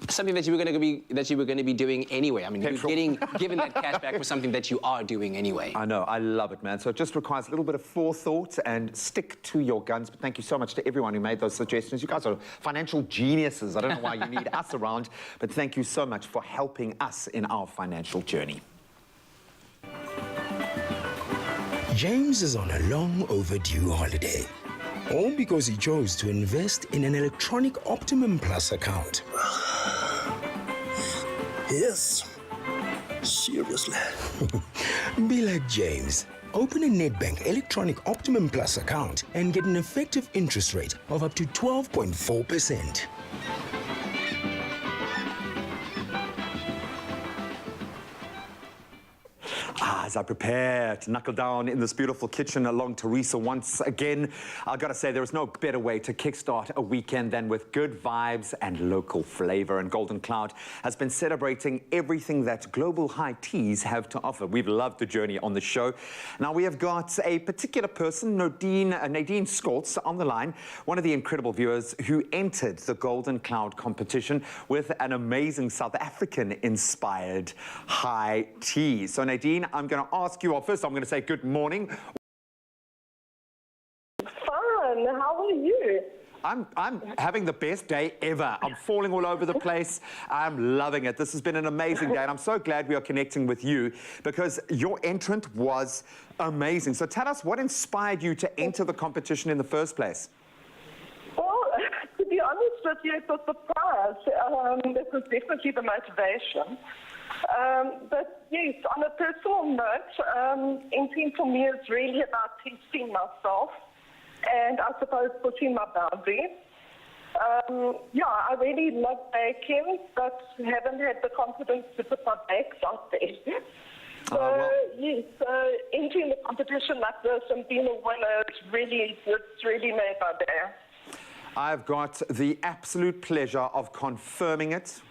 something that you were going to be doing anyway. I mean, you're getting given that cash back for something that you are doing anyway. I know, I love it, man. So it just requires a little bit of forethought and stick to your guns. But thank you so much to everyone who made those suggestions. You guys are financial geniuses. I don't know why you need us around, but thank you so much for helping us in our financial journey. James is on a long overdue holiday, all because he chose to invest in an electronic Optimum Plus account. Yes, seriously. Be like James. Open a Nedbank Electronic Optimum Plus account and get an effective interest rate of up to 12.4%. As I prepare to knuckle down in this beautiful kitchen along Teresa once again, I've got to say there is no better way to kickstart a weekend than with good vibes and local flavor. And Golden Cloud has been celebrating everything that global high teas have to offer. We've loved the journey on the show. Now we have got a particular person, Nadine Skoltz, on the line, one of the incredible viewers who entered the Golden Cloud competition with an amazing South African-inspired high tea. So Nadine, I'm going to ask you, well, first I'm going to say good morning. Fun, how are you? I'm having the best day ever. I'm falling all over the place. I'm loving it. This has been an amazing day, and I'm so glad we are connecting with you because your entrant was amazing. So tell us, what inspired you to enter the competition in the first place? Well, to be honest with you, it was the prize. That was definitely the motivation. But yes, on a personal note, entering for me is really about testing myself and I suppose pushing my boundaries. Yeah, I really love baking, but haven't had the confidence to put my bakes out there. So, yes, entering the competition like this and being a winner, it's really made my day. I've got the absolute pleasure of confirming it.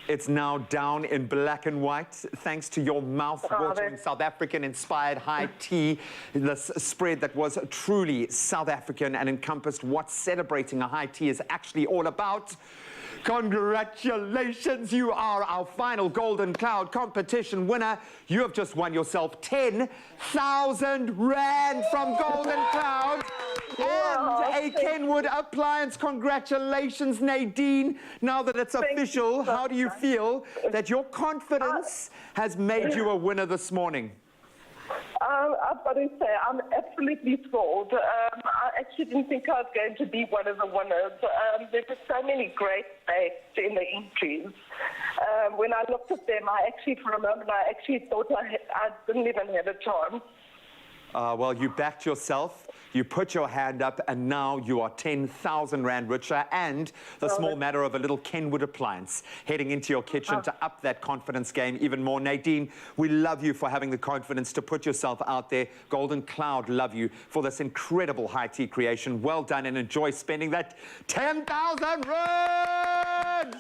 It's now down in black and white, thanks to your mouth-watering South African-inspired high tea, this spread that was truly South African and encompassed what celebrating a high tea is actually all about. Congratulations, you are our final Golden Cloud competition winner. You have just won yourself 10,000 Rand from Golden Cloud and a Kenwood appliance. Congratulations, Nadine. Now that it's official, how do you feel that your confidence has made you a winner this morning? I've got to say, I'm absolutely thrilled. I actually didn't think I was going to be one of the winners. There were so many great bakes in the entries. When I looked at them, for a moment, I thought I didn't even have a chance. Well, you backed yourself, you put your hand up, and now you are 10,000 Rand richer, and the small matter of a little Kenwood appliance heading into your kitchen to up that confidence game even more. Nadine, we love you for having the confidence to put yourself out there. Golden Cloud love you for this incredible high tea creation. Well done, and enjoy spending that 10,000 Rand!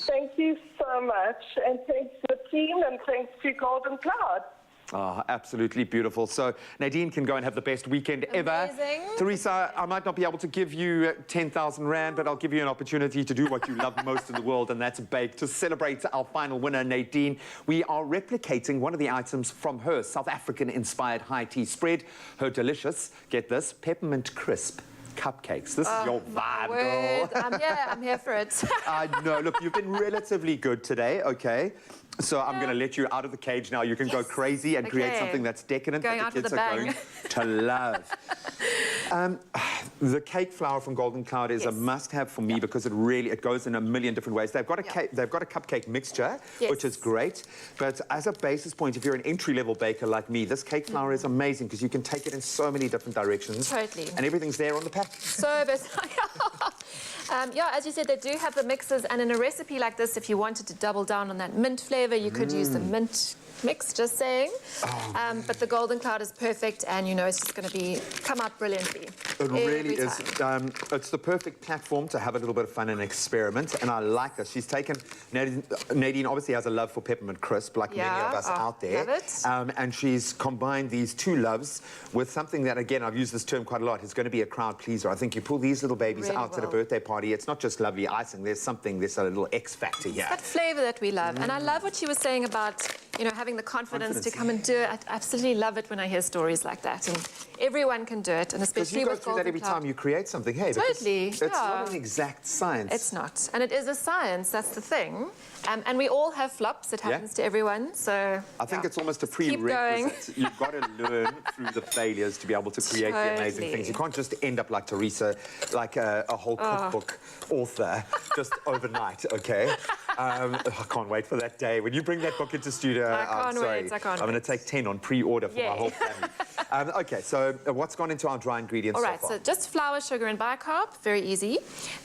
Thank you so much, and thanks to the team, and thanks to Golden Cloud. Oh, absolutely beautiful. So Nadine can go and have the best weekend ever. Teresa, I might not be able to give you 10,000 Rand, but I'll give you an opportunity to do what you love most in the world, and that's bake. To celebrate our final winner, Nadine, we are replicating one of the items from her South African-inspired high tea spread, her delicious, get this, peppermint crisp cupcakes. This is your vibe, girl. I'm here for it. I know. Look, you've been relatively good today, okay? So I'm going to let you out of the cage now. You can go crazy and create something that's decadent Going that out the with kids a are bang. going to love. The cake flour from Golden Cloud is a must-have for me because it goes in a million different ways. They've got a cupcake mixture, which is great. But as a basis point, if you're an entry-level baker like me, this cake flour is amazing because you can take it in so many different directions. Totally. And everything's there on the pack. So versatile. Yeah, as you said, they do have the mixes, and in a recipe like this, if you wanted to double down on that mint flavor, you could use the mint mix, just saying. But the Golden Cloud is perfect, and you know it's just going to come out brilliantly. It really is. It's the perfect platform to have a little bit of fun and experiment, and I like this. She's taken, Nadine obviously has a love for peppermint crisp, like many of us out there. Love it. And she's combined these two loves with something that, again, I've used this term quite a lot, is going to be a crowd pleaser. I think you pull these little babies out at a birthday party, it's not just lovely icing, there's a little X factor here. It's that flavor that we love. And I love what she was saying about, you know, having the confidence to come and do it. I absolutely love it when I hear stories like that. And everyone can do it, and especially with Golden Cloud. Because you go through that every time you create something, hey? Totally, It's not an exact science. It's not. And it is a science, that's the thing. And we all have flops, it happens to everyone, so... I think it's almost a prerequisite. You've got to learn through the failures to be able to create the amazing things. You can't just end up like Teresa, like a whole cookbook author, just overnight, okay? I can't wait for that day. When you bring that book into studio, I'm sorry. I can't I'm going to take 10 on pre-order for my whole family. Okay, so what's gone into our dry ingredients so far? so just flour, sugar, and bicarb, very easy.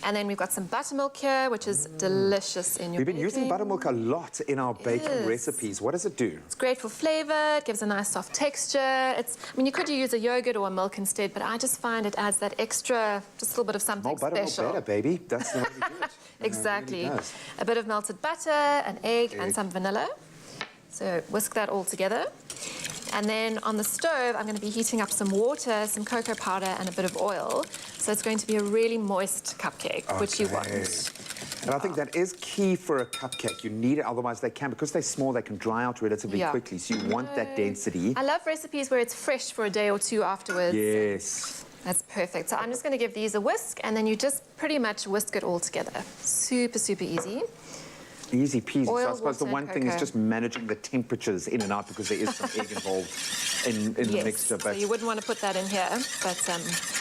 And then we've got some buttermilk here, which is delicious in your We've been using buttermilk a lot in our baking recipes. What does it do? It's great for flavor, it gives a nice soft texture. I mean, you could use a yogurt or a milk instead, but I just find it adds that extra, just a little bit of something butter, special. More better, baby. That's the way to do it. Exactly. It really a bit of melted butter, an egg, and some vanilla. So whisk that all together. And then on the stove, I'm going to be heating up some water, some cocoa powder, and a bit of oil. So it's going to be a really moist cupcake, which you want. And I think that is key for a cupcake. You need it, otherwise because they're small, they can dry out relatively quickly. So you want that density. I love recipes where it's fresh for a day or two afterwards. Yes. That's perfect. So I'm just going to give these a whisk, and then you just pretty much whisk it all together. Super, super easy. Easy peasy. Oil, so I suppose the one thing is just managing the temperatures in and out because there is some egg involved in the mixture. But so you wouldn't want to put that in here, but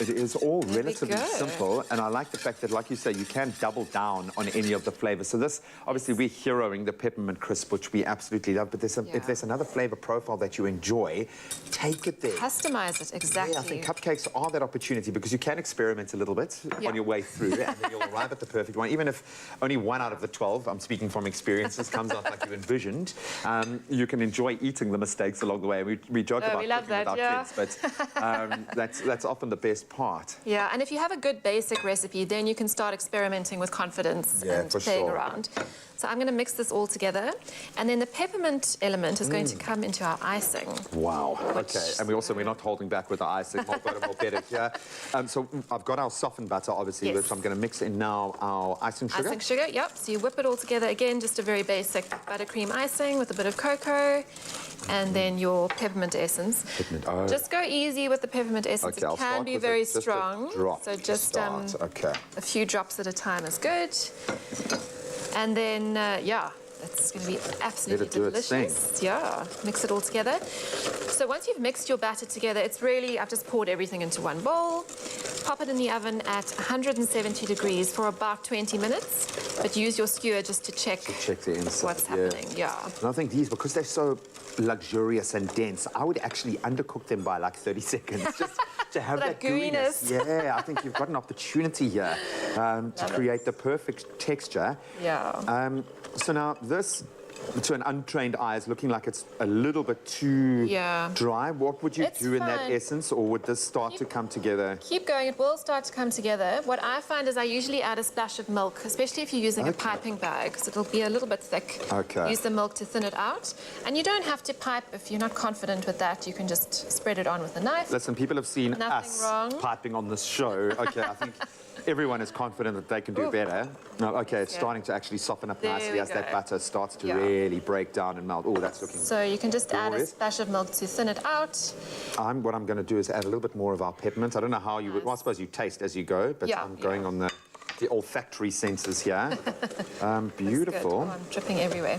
it is all relatively simple, and I like the fact that, like you say, you can double down on any of the flavors. So this, obviously, we're heroing the peppermint crisp, which we absolutely love. But if there's another flavor profile that you enjoy, take it there. Customize it, exactly. Yeah, I think cupcakes are that opportunity because you can experiment a little bit on your way through, and then you'll arrive at the perfect one. Even if only 1 out of the 12, I'm speaking from experiences, comes out like you envisioned, you can enjoy eating the mistakes along the way. We joke about cooking with our kids, but that's often the best part. Yeah, and if you have a good basic recipe, then you can start experimenting with confidence and playing around. So I'm going to mix this all together, and then the peppermint element is going to come into our icing. Wow. Okay, and we're not holding back with the icing. More butter, more better. Yeah. So I've got our softened butter, obviously, which I'm going to mix in now our icing sugar. Icing sugar, yep. So you whip it all together again, just a very basic buttercream icing with a bit of cocoa, and then your peppermint essence. Just go easy with the peppermint essence. Okay, it can be very strong. So just a few drops at a time is good. And then, that's going to be absolutely delicious. Yeah, mix it all together. So once you've mixed your batter together, it's really, I've just poured everything into one bowl. Pop it in the oven at 170 degrees for about 20 minutes. But use your skewer just to check the inside, what's happening. Yeah. And I think these, because they're so luxurious and dense, I would actually undercook them by like 30 seconds. Just to have that gooiness. Yeah, I think you've got an opportunity here to create the perfect texture. Yeah. So now this to an untrained eye is looking like it's a little bit too dry. What would you do in that essence, or would this start to come together? Keep going, it will start to come together. What I find is I usually add a splash of milk, especially if you're using a piping bag, because it'll be a little bit thick. Okay. Use the milk to thin it out. And you don't have to pipe if you're not confident with that. You can just spread it on with a knife. Listen, people have seen Nothing us wrong. piping on this show. Okay, I think everyone is confident that they can do better. No, okay, it's starting to actually soften up nicely as that butter starts to really break down and melt. Oh, that's looking So you can just add a glorious. splash of milk to thin it out. What I'm going to do is add a little bit more of our peppermint. I don't know how you would, well, I suppose you taste as you go, but I'm going on the olfactory senses here. Beautiful. Oh, I'm dripping everywhere.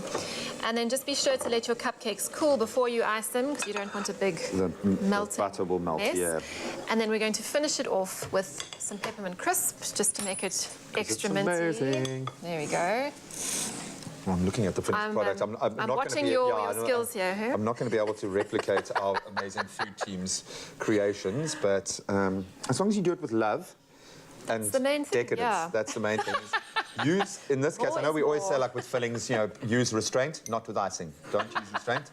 And then just be sure to let your cupcakes cool before you ice them, because you don't want a big melting The butter will melt, mess. And then we're going to finish it off with some peppermint crisp, just to make it extra minty. Amazing. There we go. I'm looking at the finished product. I'm not watching gonna be, your skills here. Huh? I'm not going to be able to replicate our amazing food team's creations, but as long as you do it with love and the main thing, decadence, that's the main thing. Use, in this case, I know we always say, like with fillings, you know, use restraint, not with icing. Don't use restraint.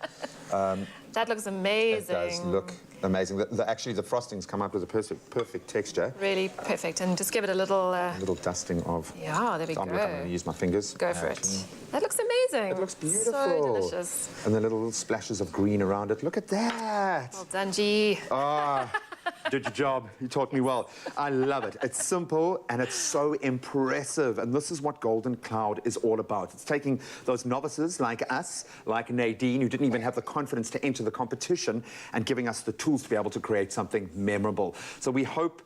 That looks amazing. It does look amazing. Actually, the frostings come out with a perfect texture. Really perfect. And just give it a little... little dusting of... Yeah, there we go. I'm going to use my fingers. Go for it. That looks amazing. It looks beautiful. So delicious. And the little splashes of green around it. Look at that. Well done, G. Ah, did your job. You taught me well. I love it. It's simple and it's so impressive. And this is what Golden Cloud is all about. It's taking those novices like us, like Nadine, who didn't even have the confidence to enter the competition, and giving us the tools to be able to create something memorable. So we hope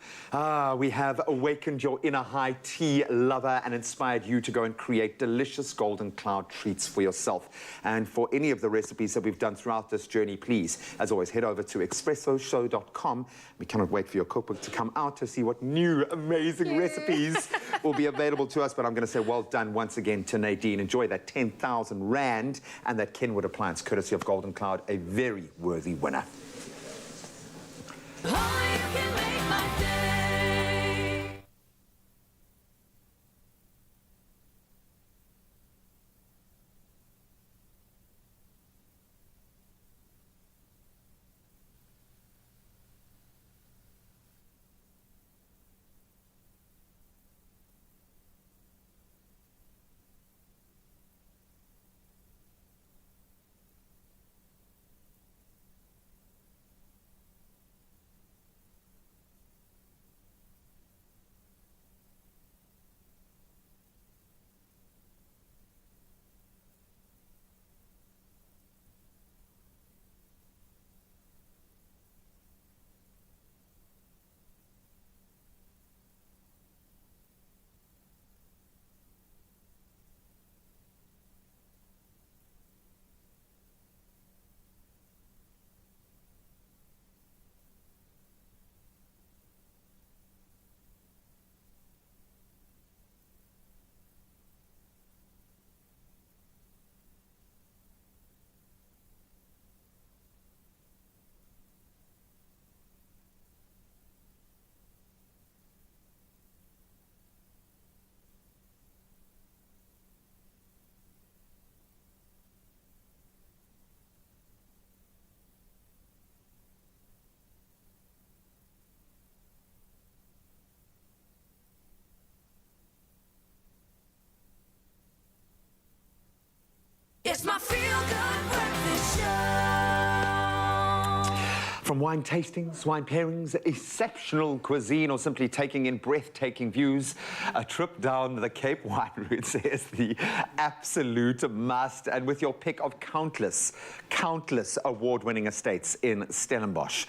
we have awakened your inner high tea lover and inspired you to go and create delicious Golden Cloud treats for yourself. And for any of the recipes that we've done throughout this journey, please, as always, head over to expressoshow.com. We cannot wait for your cookbook to come out to see what new amazing recipes will be available to us. But I'm going to say well done once again to Nadine. Enjoy that 10,000 Rand and that Kenwood appliance, courtesy of Golden Cloud, a very worthy winner. It's my feel-good breakfast show. From wine tastings, wine pairings, exceptional cuisine, or simply taking in breathtaking views, a trip down the Cape Wine routes is the absolute must. And with your pick of countless award-winning estates in Stellenbosch,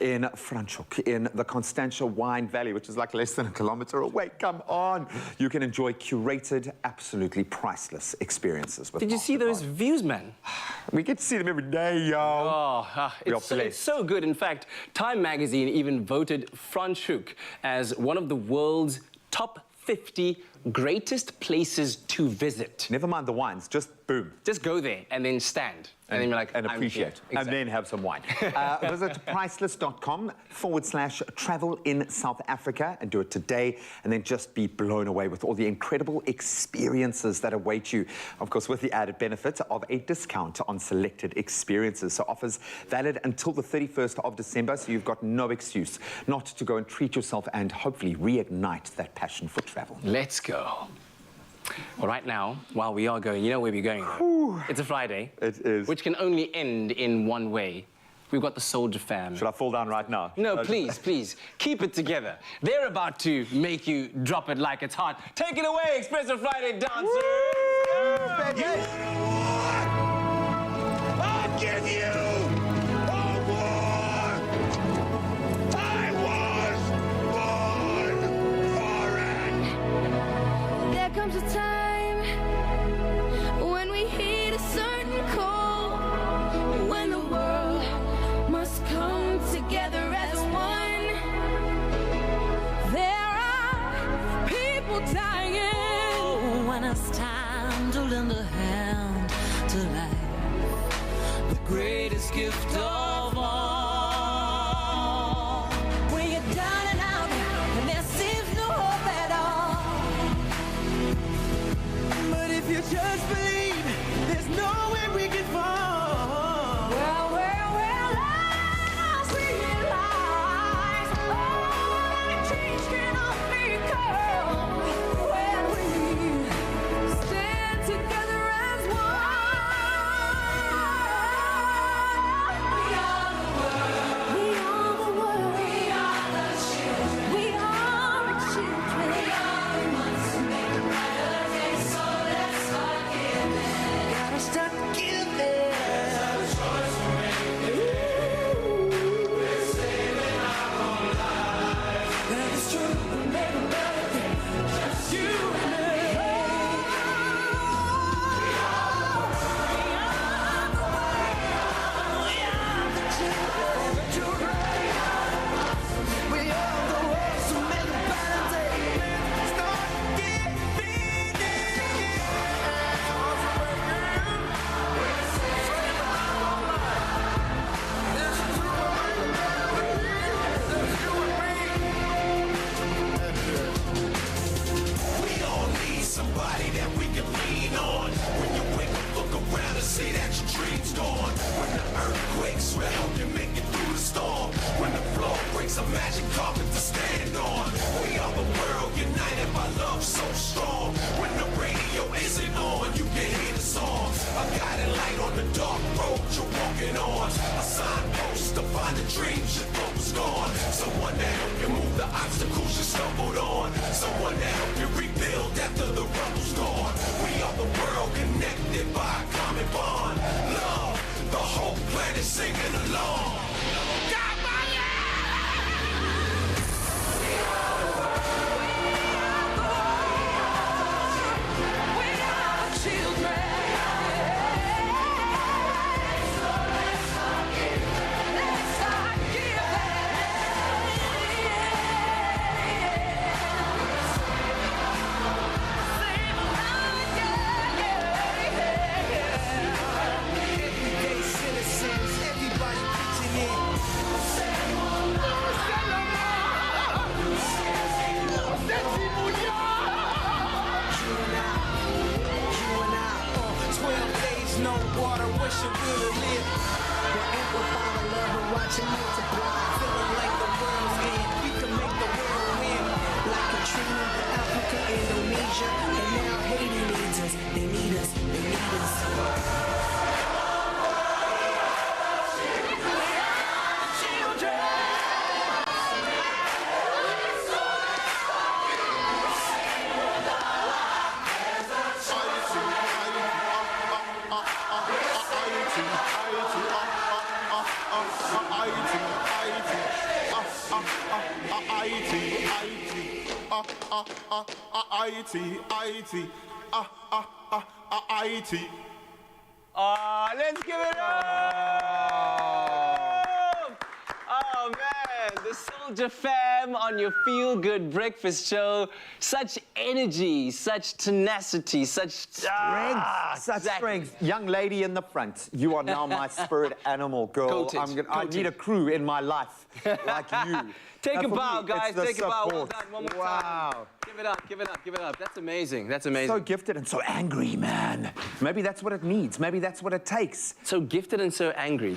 in Franschhoek, in the Constantia Wine Valley, which is like less than a kilometer away. Come on. You can enjoy curated, absolutely priceless experiences. With Did you see those views, man? We get to see them every day, yo. Oh, it's so good. In fact, Time magazine even voted Franschhoek as one of the world's top 50 greatest places to visit. Never mind the wines, just boom. Just go there and then stand. And then you're like, and I'm appreciate, here. and then have some wine. Visit priceless.com/travel in South Africa and do it today, and then just be blown away with all the incredible experiences that await you. Of course, with the added benefit of a discount on selected experiences. So offers valid until the 31st of December, so you've got no excuse not to go and treat yourself and hopefully reignite that passion for travel. Let's go. Well, right now, while we are going, you know where we're going, though. It's a Friday. It is. Which can only end in one way. We've got the Soldier Fam. Should I fall down right now? No, please, please. Keep it together. They're about to make you drop it like it's hot. Take it away, Expresso Friday dancers! I'll give you a war! I was born for it! There comes a time when we hit a certain call, when the world must come together as one. There are people dying when it's time to lend a hand to life, the greatest gift of all. When you're down and out and there seems no hope at all, but if you just believe, there's nowhere we can fall. Well, as we realize, all change can only come when we stand together as one. We are the world. We are the world. We are the children. We are the children. We are the ones who make a brighter day. So let's start giving. Gotta start giving. Let's have a choice to make. We're saving our own lives. That is true. We make a better day. Just you and me. We are the world. We are the children. We are the ones who make a better day. Start giving. We all need somebody that we can lean on. When you wake up, look around and see that your dream's gone. When the earthquakes will help you make it through the storm. When the floor breaks, a magic carpet to stand on. We are the world united by love so strong. When the radio isn't on, you can hear the songs. A guiding light on the dark road you're walking on. A signpost to find the dreams you thought was gone. Someone to help you move the obstacles you stumbled on. Someone to help you rebuild after the rumble's gone. We are the world connected by a common bond. Love, the whole planet singing along. God, my No water, wish it would have lived. We're amplifying the love and watching multiply. Feeling like the world's end. We can make the world win. Like Katrina, Africa, Indonesia, and now Haiti needs us. They need us. They need us. Let's give it up! Oh, man, The Soldier Fam on your feel-good breakfast show. Such energy, such tenacity, such strength. Such strength. Young lady in the front, you are now my spirit animal, girl. I need a crew in my life like you. Take a for bow, me, guys. it's the Take a bow. Well support. done. One more Wow. time. Give it up, give it up, give it up. That's amazing. That's amazing. So gifted and so angry, man. Maybe that's what it needs. Maybe that's what it takes. So gifted and so angry.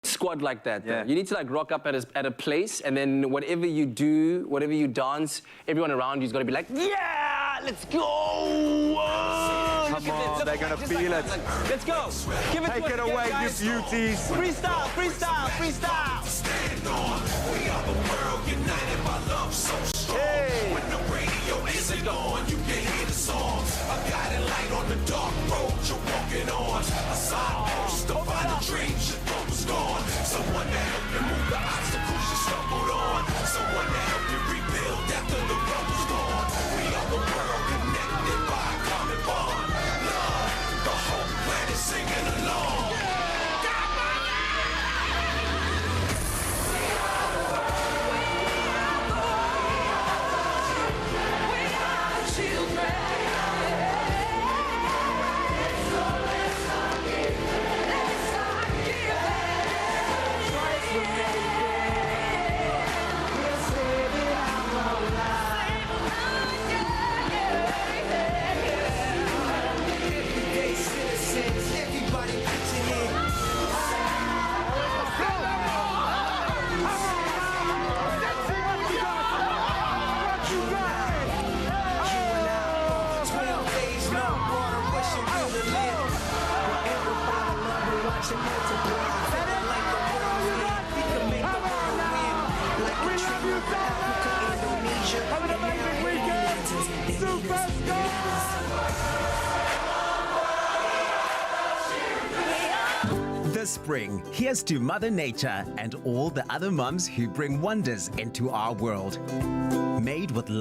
Squad like that, though. You need to like rock up at a place, and then whatever you do, whatever you dance, everyone around you's got to be like, yeah, let's go. Whoa, Come on, they're gonna feel it. Let's go. Give it Take to us it again, away, guys. you beauties. Freestyle, freestyle, freestyle. Stand on. We are the world united by love so strong. When the radio isn't on, you can hear the songs. A guiding light on the dark road you're walking on. A signpost to find the dreams you thought was gone. Someone to help you move the obstacles you stumbled on. Someone to help you rebuild after the rumble's gone. We are the world connected by a common bond. Love, the whole planet singing along. This spring, here's to Mother Nature and all the other mums who bring wonders into our world. Made with love.